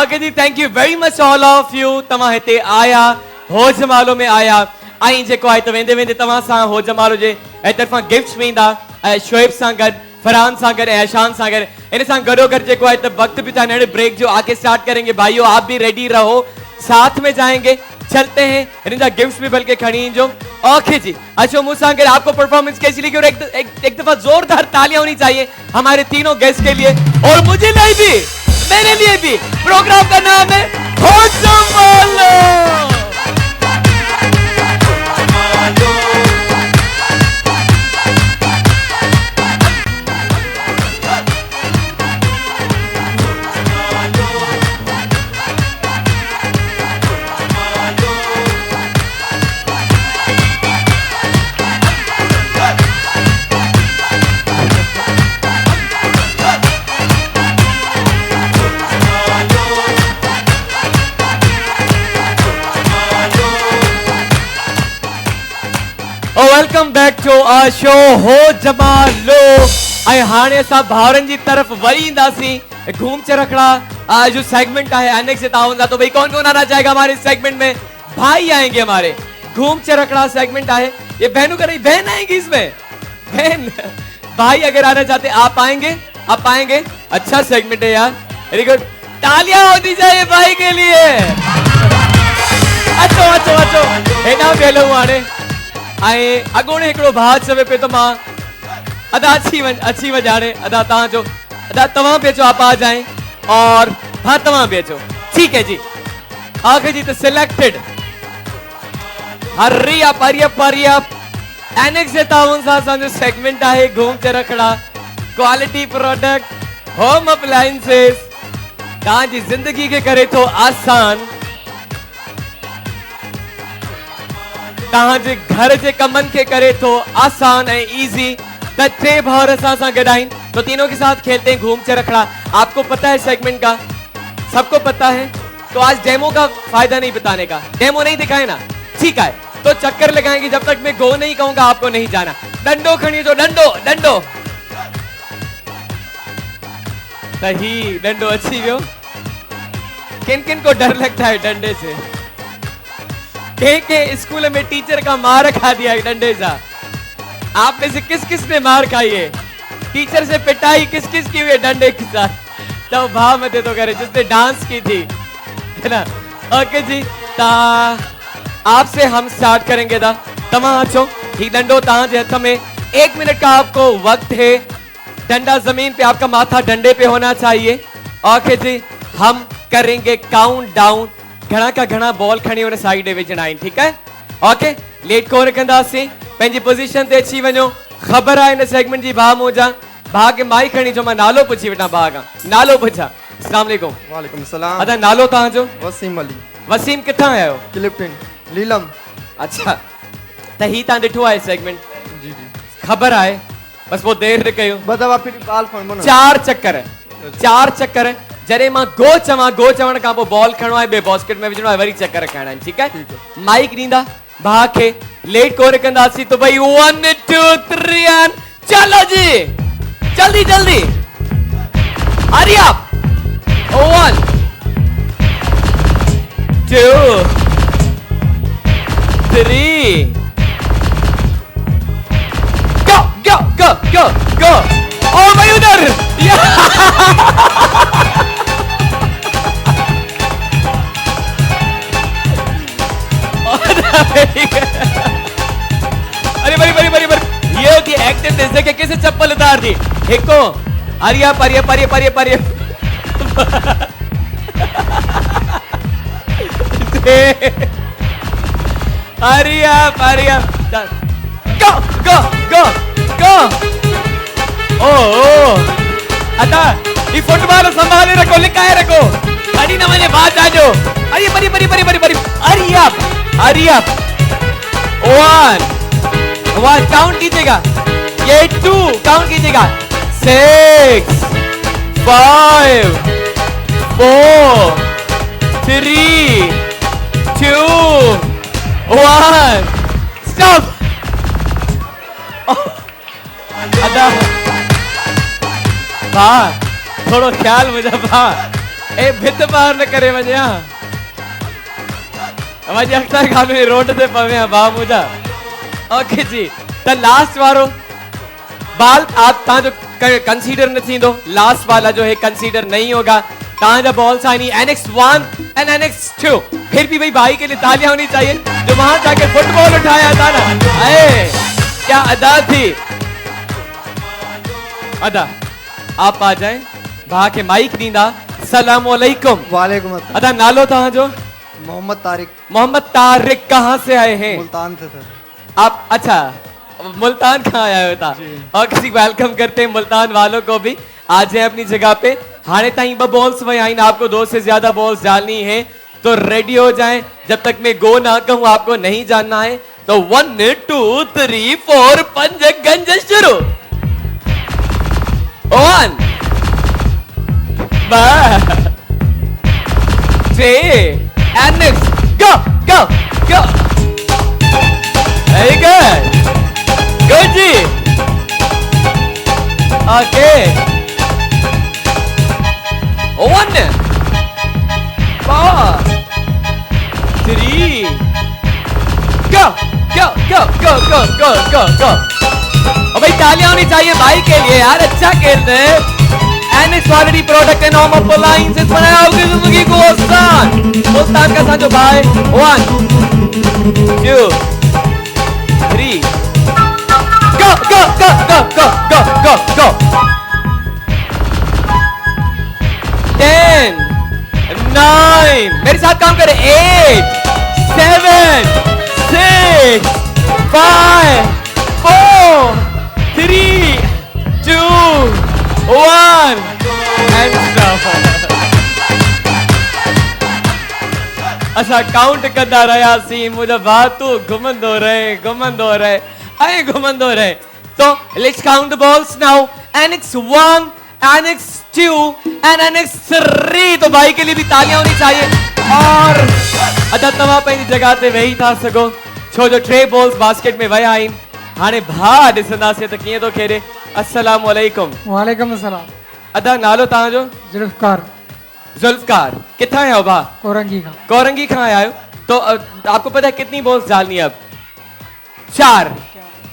ओके जी thank you very much all of you तव्हां हिते आया हो जमालो में आया ऐं जेको आहे त वेंदे वेंदे तव्हां सां हो जमालो जे तरफ़ां गिफ्ट्स वेंदा ऐं शोएब सां गॾु फरहान सां गॾु ऐशान सां गॾु इन सां गॾोगॾु जेको आहे त वक्त बि था नड़े ब्रेक जो आके स्टार्ट करेंगे भाइयों आप भी रेडी रहो साथ में जाएंगे चलते हैं इन जा गिफ्ट्स भी बल्कि खड़ी जो ओके जी अच्छा मुझसे अगर आपको परफॉर्मेंस कैसी लगी और एक दफा जोरदार तालियां होनी चाहिए हमारे तीनों गेस्ट के लिए और मुझे नहीं भी मेरे लिए भी प्रोग्राम का नाम है Ho Jamalo welcome back to our show Ho Jamalo ऐं हाणे असां भाउरनि जी तरफ़ वरी ईंदासीं घूम चरखड़ा जो सेगमेंट है एनेक्स से ताउन का तो भाई कौन कौन आना चाहेगा हमारे सेगमेंट में भाई आएंगे हमारे घूम चरखड़ा सेगमेंट है ये बहनों का नहीं बहन आएंगी इसमें बहन भाई अगर आना चाहते आप आएंगे अच्छा सेगमेंट है यार वेरी गुड तालियां होनी चाहिए भाई के लिए अचो अचो अचो हेना बेलो हाणे ऐं अॻोणे हिकिड़ो भाउ चवे पियो त मां अदा अची वञ हाणे अदा तव्हां जो अदा तव्हां बि अचो आप आ जाए और हाँ तव्हां बि अचो ठीक है जी आगे जी तो सिलेक्टेड हरी अप एनेक्स जे ताउन सां असांजो सेगमेंट आहे घूम चरखड़ा क्वालिटी प्रोडक्ट होम अप्लायंसेस तव्हांजी ज़िंदगी खे करे थो आसान तहां जे घर जे कमन के करे तो आसान है इजी त टे भावर असां गडाइन तो तीनों के साथ खेलते हैं घूम के रखड़ा। आपको पता है सेगमेंट का, सबको पता है, तो आज डेमो का फायदा नहीं बताने का, डेमो नहीं दिखाए ना, ठीक है, तो चक्कर लगाएंगे जब तक मैं गो नहीं कहूंगा आपको नहीं जाना। डंडो खड़ी जो डंडो डंडो सही डंडो अच्छी व्यो। किन किन को डर लगता है डंडे से? के स्कूल में टीचर का मार खा दिया है डंडे से? आप में से किस किस ने मार खाई है? टीचर से पिटाई किस किस की हुई है डंडे के साथ? तो भाव मत तो करे जिसने डांस की थी, है ना? ओके जी, ता आपसे हम स्टार्ट करेंगे दा तमा अचो ही डंडो तहां जे हथ में 1 मिनट का आपको वक्त है। डंडा जमीन पे, आपका माथा डंडे पे होना चाहिए। ओके जी, हम करेंगे काउंट डाउन। घना का घना बॉल खणी उन साइड विझणा आहिनि, ठीक है? ओके, लेट को रखंदासीं, पंहिंजी पोजीशन ते अची वञो। ख़बर आहे इन सेगमेंट जी भाउ मुंहिंजा भाउ खे माई खणी जो मां नालो पुछी वठां भाउ खां। नालो पुछां। अस्सलाम वालेकुम। वालेकुम सलाम। अदा नालो तव्हांजो? वसीम अली। वसीम किथां आया आहियो? क्लिफ्टन लीलम। अच्छा, त ही तव्हां ॾिठो आहे सेगमेंट? जी जी ख़बर आहे, बस वो देर न कयो। ॿ दफ़ा फिर बाल खणबो न। 4 चक्कर जरे मां गो चवण खां पोइ बॉल खणो आहे, बे बास्केट में विझणो आहे, वरी चक्कर खाइणा आहिनि, ठीक है? माइक ॾींदा भाउ खे, लेट कोन कंदासीं तो भाई 1 2 3 एंड चलो जी, जल्दी जल्दी, hurry up. 1 2 3 go go go go go। ओ भाई उधर अरे बड़ी ये होती है एक्टिवनेस। देखे कैसे चप्पल उतार दी एक को। अरिया परिया गो गो गो गो। ओ अता ये फुटबॉल संभाले रखो, लिकाए रखो, अड़ी ना मने बात आजो। अरे बड़ी अरिया 1 काउंट कीजिएगा, ये 2 काउंट कीजिएगा, 6 5 4 3 2 1 स्टॉप। अदा भा थोड़ो ख्याल मुझे भा ए भित पार न करे वञा, अवाजी अख्तर खान रोड ते पवे भा मुझा। ओके जी, त लास्ट वारो बाल आप ता जो कंसीडर न थींदो, लास्ट वाला जो है कंसीडर नहीं होगा। ता जा ball Saini annex 1 and annex 2। फिर भी भाई के लिए तालियां होनी चाहिए जो वहां जाके फुटबॉल उठाया था ना। अरे क्या अदा थी, अदा आप आ जाएं, भा के माइक दींदा। सलाम वालेकुम। वालेकुम अस्सलाम। अदा नालो तहां जो? मोहम्मद तारिक। मोहम्मद तारिक कहाँ से आए हैं? मुल्तान से सर। आप अच्छा मुल्तान कहाँ आया होता? और किसी वेलकम करते हैं मुल्तान वालों को भी, आ जाए अपनी जगह पे। हाने ताई 2 बॉल्स वही आई ना, आपको 2 से ज्यादा बॉल्स डालनी है तो रेडी हो जाएं। जब तक मैं गो ना कहूं आपको नहीं जानना है, तो 1 2 3 4 5 गंज शुरू। 1 2 and next go go go। Very good ji. Okay 1 4 3 go go go go go go go go। और भाई तालियां होनी चाहिए भाई के लिए यार, अच्छा खेल रहे हैं। NX quality product and home appliances बनाया होगी जिंदगी को आसान। मुल्तान का साजो भाई 1 2 3 go go go go go go go go। 10 9 मेरे साथ काम करें, 8 7 6 5 4 3 2 1 and stop। असा काउंट कंदा रहियासीं मुंहिंजा भातू घुमंदो रहे ऐं घुमंदो रहे। So let's count the balls now. Annex 1, Annex 2 and Annex 3। तो भाई के लिए भी तालियां होनी चाहिए। और अदा तव्हां पंहिंजी जगह ते वेही था सघो छो जो 3 बॉल्स बास्केट में विया आहिनि। हाणे भाउ ॾिसंदासीं त कीअं थो खेॾे। अस्सलाम वालेकुम। वालेकुम अस्सलाम। अदा नालो तव्हांजो? जुल्फकार। जुल्फकार, किथां आया हो भाउ? कोरंगी खां। कोरंगी खां आया हो। तो आपको पता है कितनी बॉल्स डालनी है अब? 4।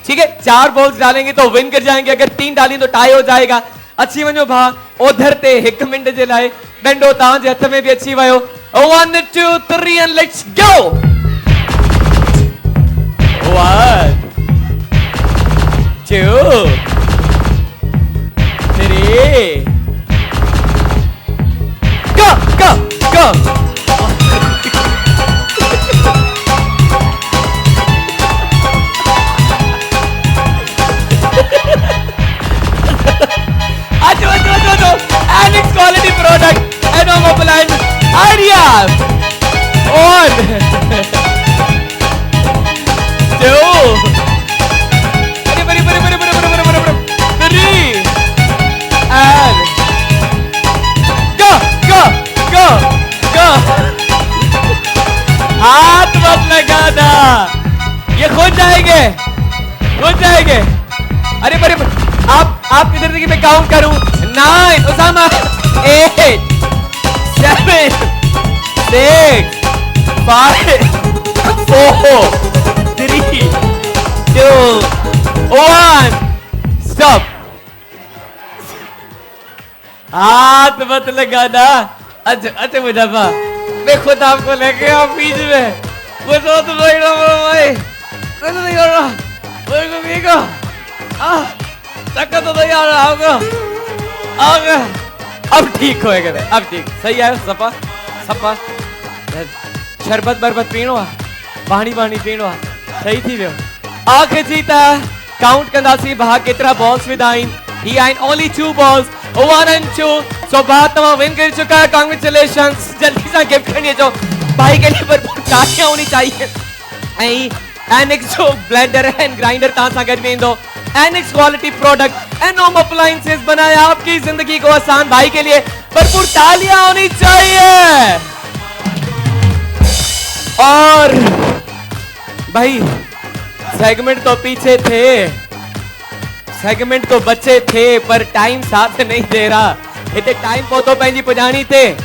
ठीक है, 4 बॉल्स डालेंगे तो विन कर जाएंगे। अगर 3 डाली तो टाई हो जाएगा। अची वञो भा ओधर ते 1 मिनट जे लाइ। डंडो तव्हांजे हथ में भी अची वियो। 1 2 3 and let's go. 1 2 3 go। Annex quality product and home appliance ideas। 1 2 3 and go। हाथ मत लगाना, ये खुद जाएंगे। अरे आप इधर देखिए, मैं काउंट करूं। 9 उसामा 8 7 6 5 4 3 2 1 स्टॉप। हाथ मत लगाना। अच्छा मुजफ्फा, मैं खुद आपको लेके आओ बीच में। वो तो नहीं रहा, कुछ नहीं हो रहा। चक्कर तो नहीं आ रहा होगा। अब ठीक होएगा। अब ठीक सही है। सपा शरबत बरबत पीणो आहे, पानी पीणो आहे। सही थी वियो। आख़िर जी त काउंट कंदासीं भा केतिरा बॉल्स विधा आहिनि। ही आहिनि ओनली 2 बॉल्स, 1 and 2। सो भा तव्हां विन करे चुका है। कांग्रेचुलेशंस। जल्दी से गिफ्ट खणी अचो। भाई के लिए भरपूर तालियां होनी चाहिए। एनेक्स जो ब्लेंडर एंड ग्राइंडर तव्हां सां गॾु वेंदो। Annex quality product and home appliances बनाया आपकी जिंदगी को आसान। भाई के लिए भरपूर तालियां होनी चाहिए। और भाई सेगमेंट तो पीछे थे, सेगमेंट तो बच्चे थे, पर टाइम साथ नहीं दे रहा। इतने टाइम पहुतो पंहिंजी पुॼाणी ते।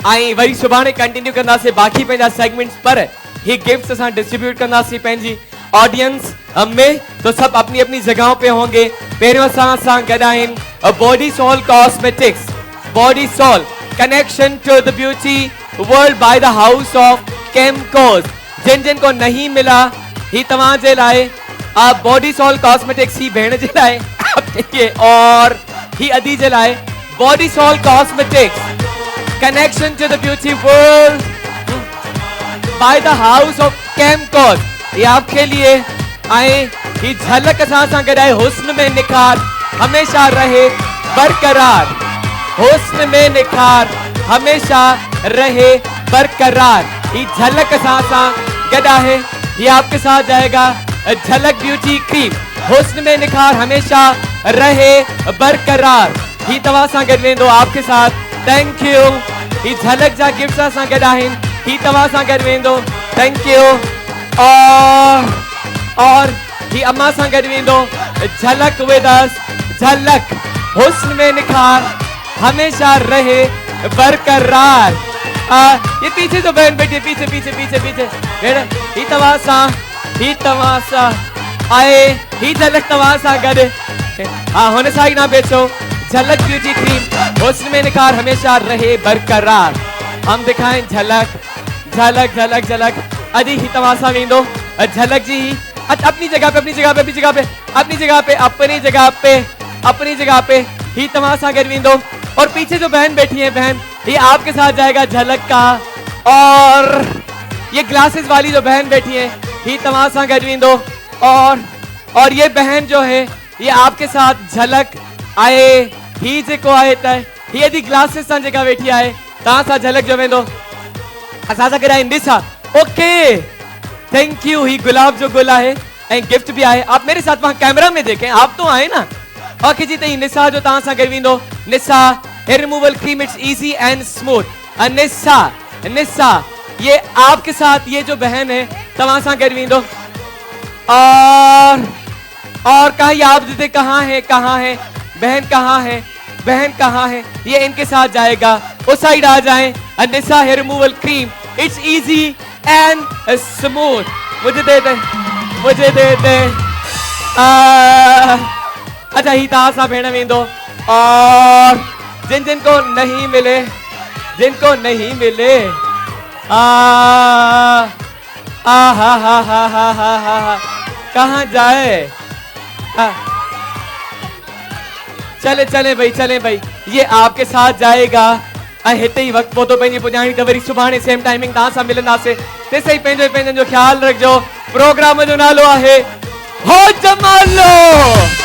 आई वरी सुभाणे कंटिन्यू कंदासीं बाकी पंहिंजा सेगमेंट्स। पर ही गिफ्ट्स असां डिस्ट्रीब्यूट कंदासीं पंहिंजी ऑडियंस में। तो सब अपनी अपनी जगहों पे होंगे। पहिरियों असां गॾु आहिनि body soul cosmetics. Body soul connection to the beauty world by the house of Chemcos. जिन को नहीं मिला ही तव्हांजे लाइ बॉडी सॉल कॉस्मेटिक्स ही भेण जे लाइ और ही अदी जे लाइ body soul cosmetics connection to the beauty world by the house of Chemcos. ये आपके लिए आए। ही झलक असां सां गॾु आहे। हुस्न में निखार हमेशा रहे बरकरार। हुस्न में निखार हमेशा रहे बरकरार। ही झलक असां सां गॾु आहे। ये आपके साथ जाएगा झलक ब्यूटी क्रीम। हुस्न में निखार हमेशा रहे बरकरार। ही तव्हां सां गॾु वेंदो आपके साथ। Thank you. ही झलक जा गिफ्ट्स असां गॾु आहिनि। ही तव्हां सां गॾु वेंदो। Thank you. और ही अम्मा सां गॾु वेंदो। झलक विद अस। झलक हुस्न में निखार हमेशा रहे बरकरार। ये पीछे जो बहन बैठी है, पीछे पीछे पीछे पीछे भेण। ही तव्हां सां आए। ही झलक तव्हां सां गॾु। हाँ हुन सां ही ना बेचो। झलक ब्यूटी क्रीम हुस्न में निखार हमेशा रहे बरकरार। हम दिखाएं झलक झलक झलक झलक। अजी ही तव्हां सां वेंदो। झलक जी ही अपनी जगह पे ही तव्हां सां गॾु वेंदो। और पीछे जो बहन बैठी है, बहन ये आपके साथ जाएगा झलक का। और ये ग्लासेस वाली जो बहन बैठी है ही तव्हां सां गॾु वेंदो। और ये बहन जो है ये आपके साथ झलक आए। ही जेको आहे त ही यदि ग्लासेस सां जेका वेठी आहे तव्हां सां झलक जो वेंदो। असासा करा निशा ओके थैंक यू ही गुलाब जो गुल है एंड गिफ्ट भी आए आप मेरे साथ वहां कैमरा में देखें आप तो आए ना ओके जी तई निशा जो तहां सा करवींदो Nisha hair removal cream it's easy and smooth Nisha Nisha ये आपके साथ ये जो बहन है तहां सा करवींदो और कहीं आप दीदी कहाँ है बहन कहाँ है ये इनके साथ जाएगा उस साइड आ जाएं Nisha hair removal cream it's easy and smooth मुझे दे दे अच्छा ही सा भेण वेंदो और जिनको नहीं मिले कहाँ जाए चले भाई ये आपके साथ जाएगा हिते ही वक्त पहुतो पंहिंजी पुॼाणी त वरी सुभाणे सेम टाइमिंग तव्हां सां मिलंदासीं तेसि ताईं पंहिंजो जो ख्याल रखिजो प्रोग्राम जो नालो आहे हो जमालो।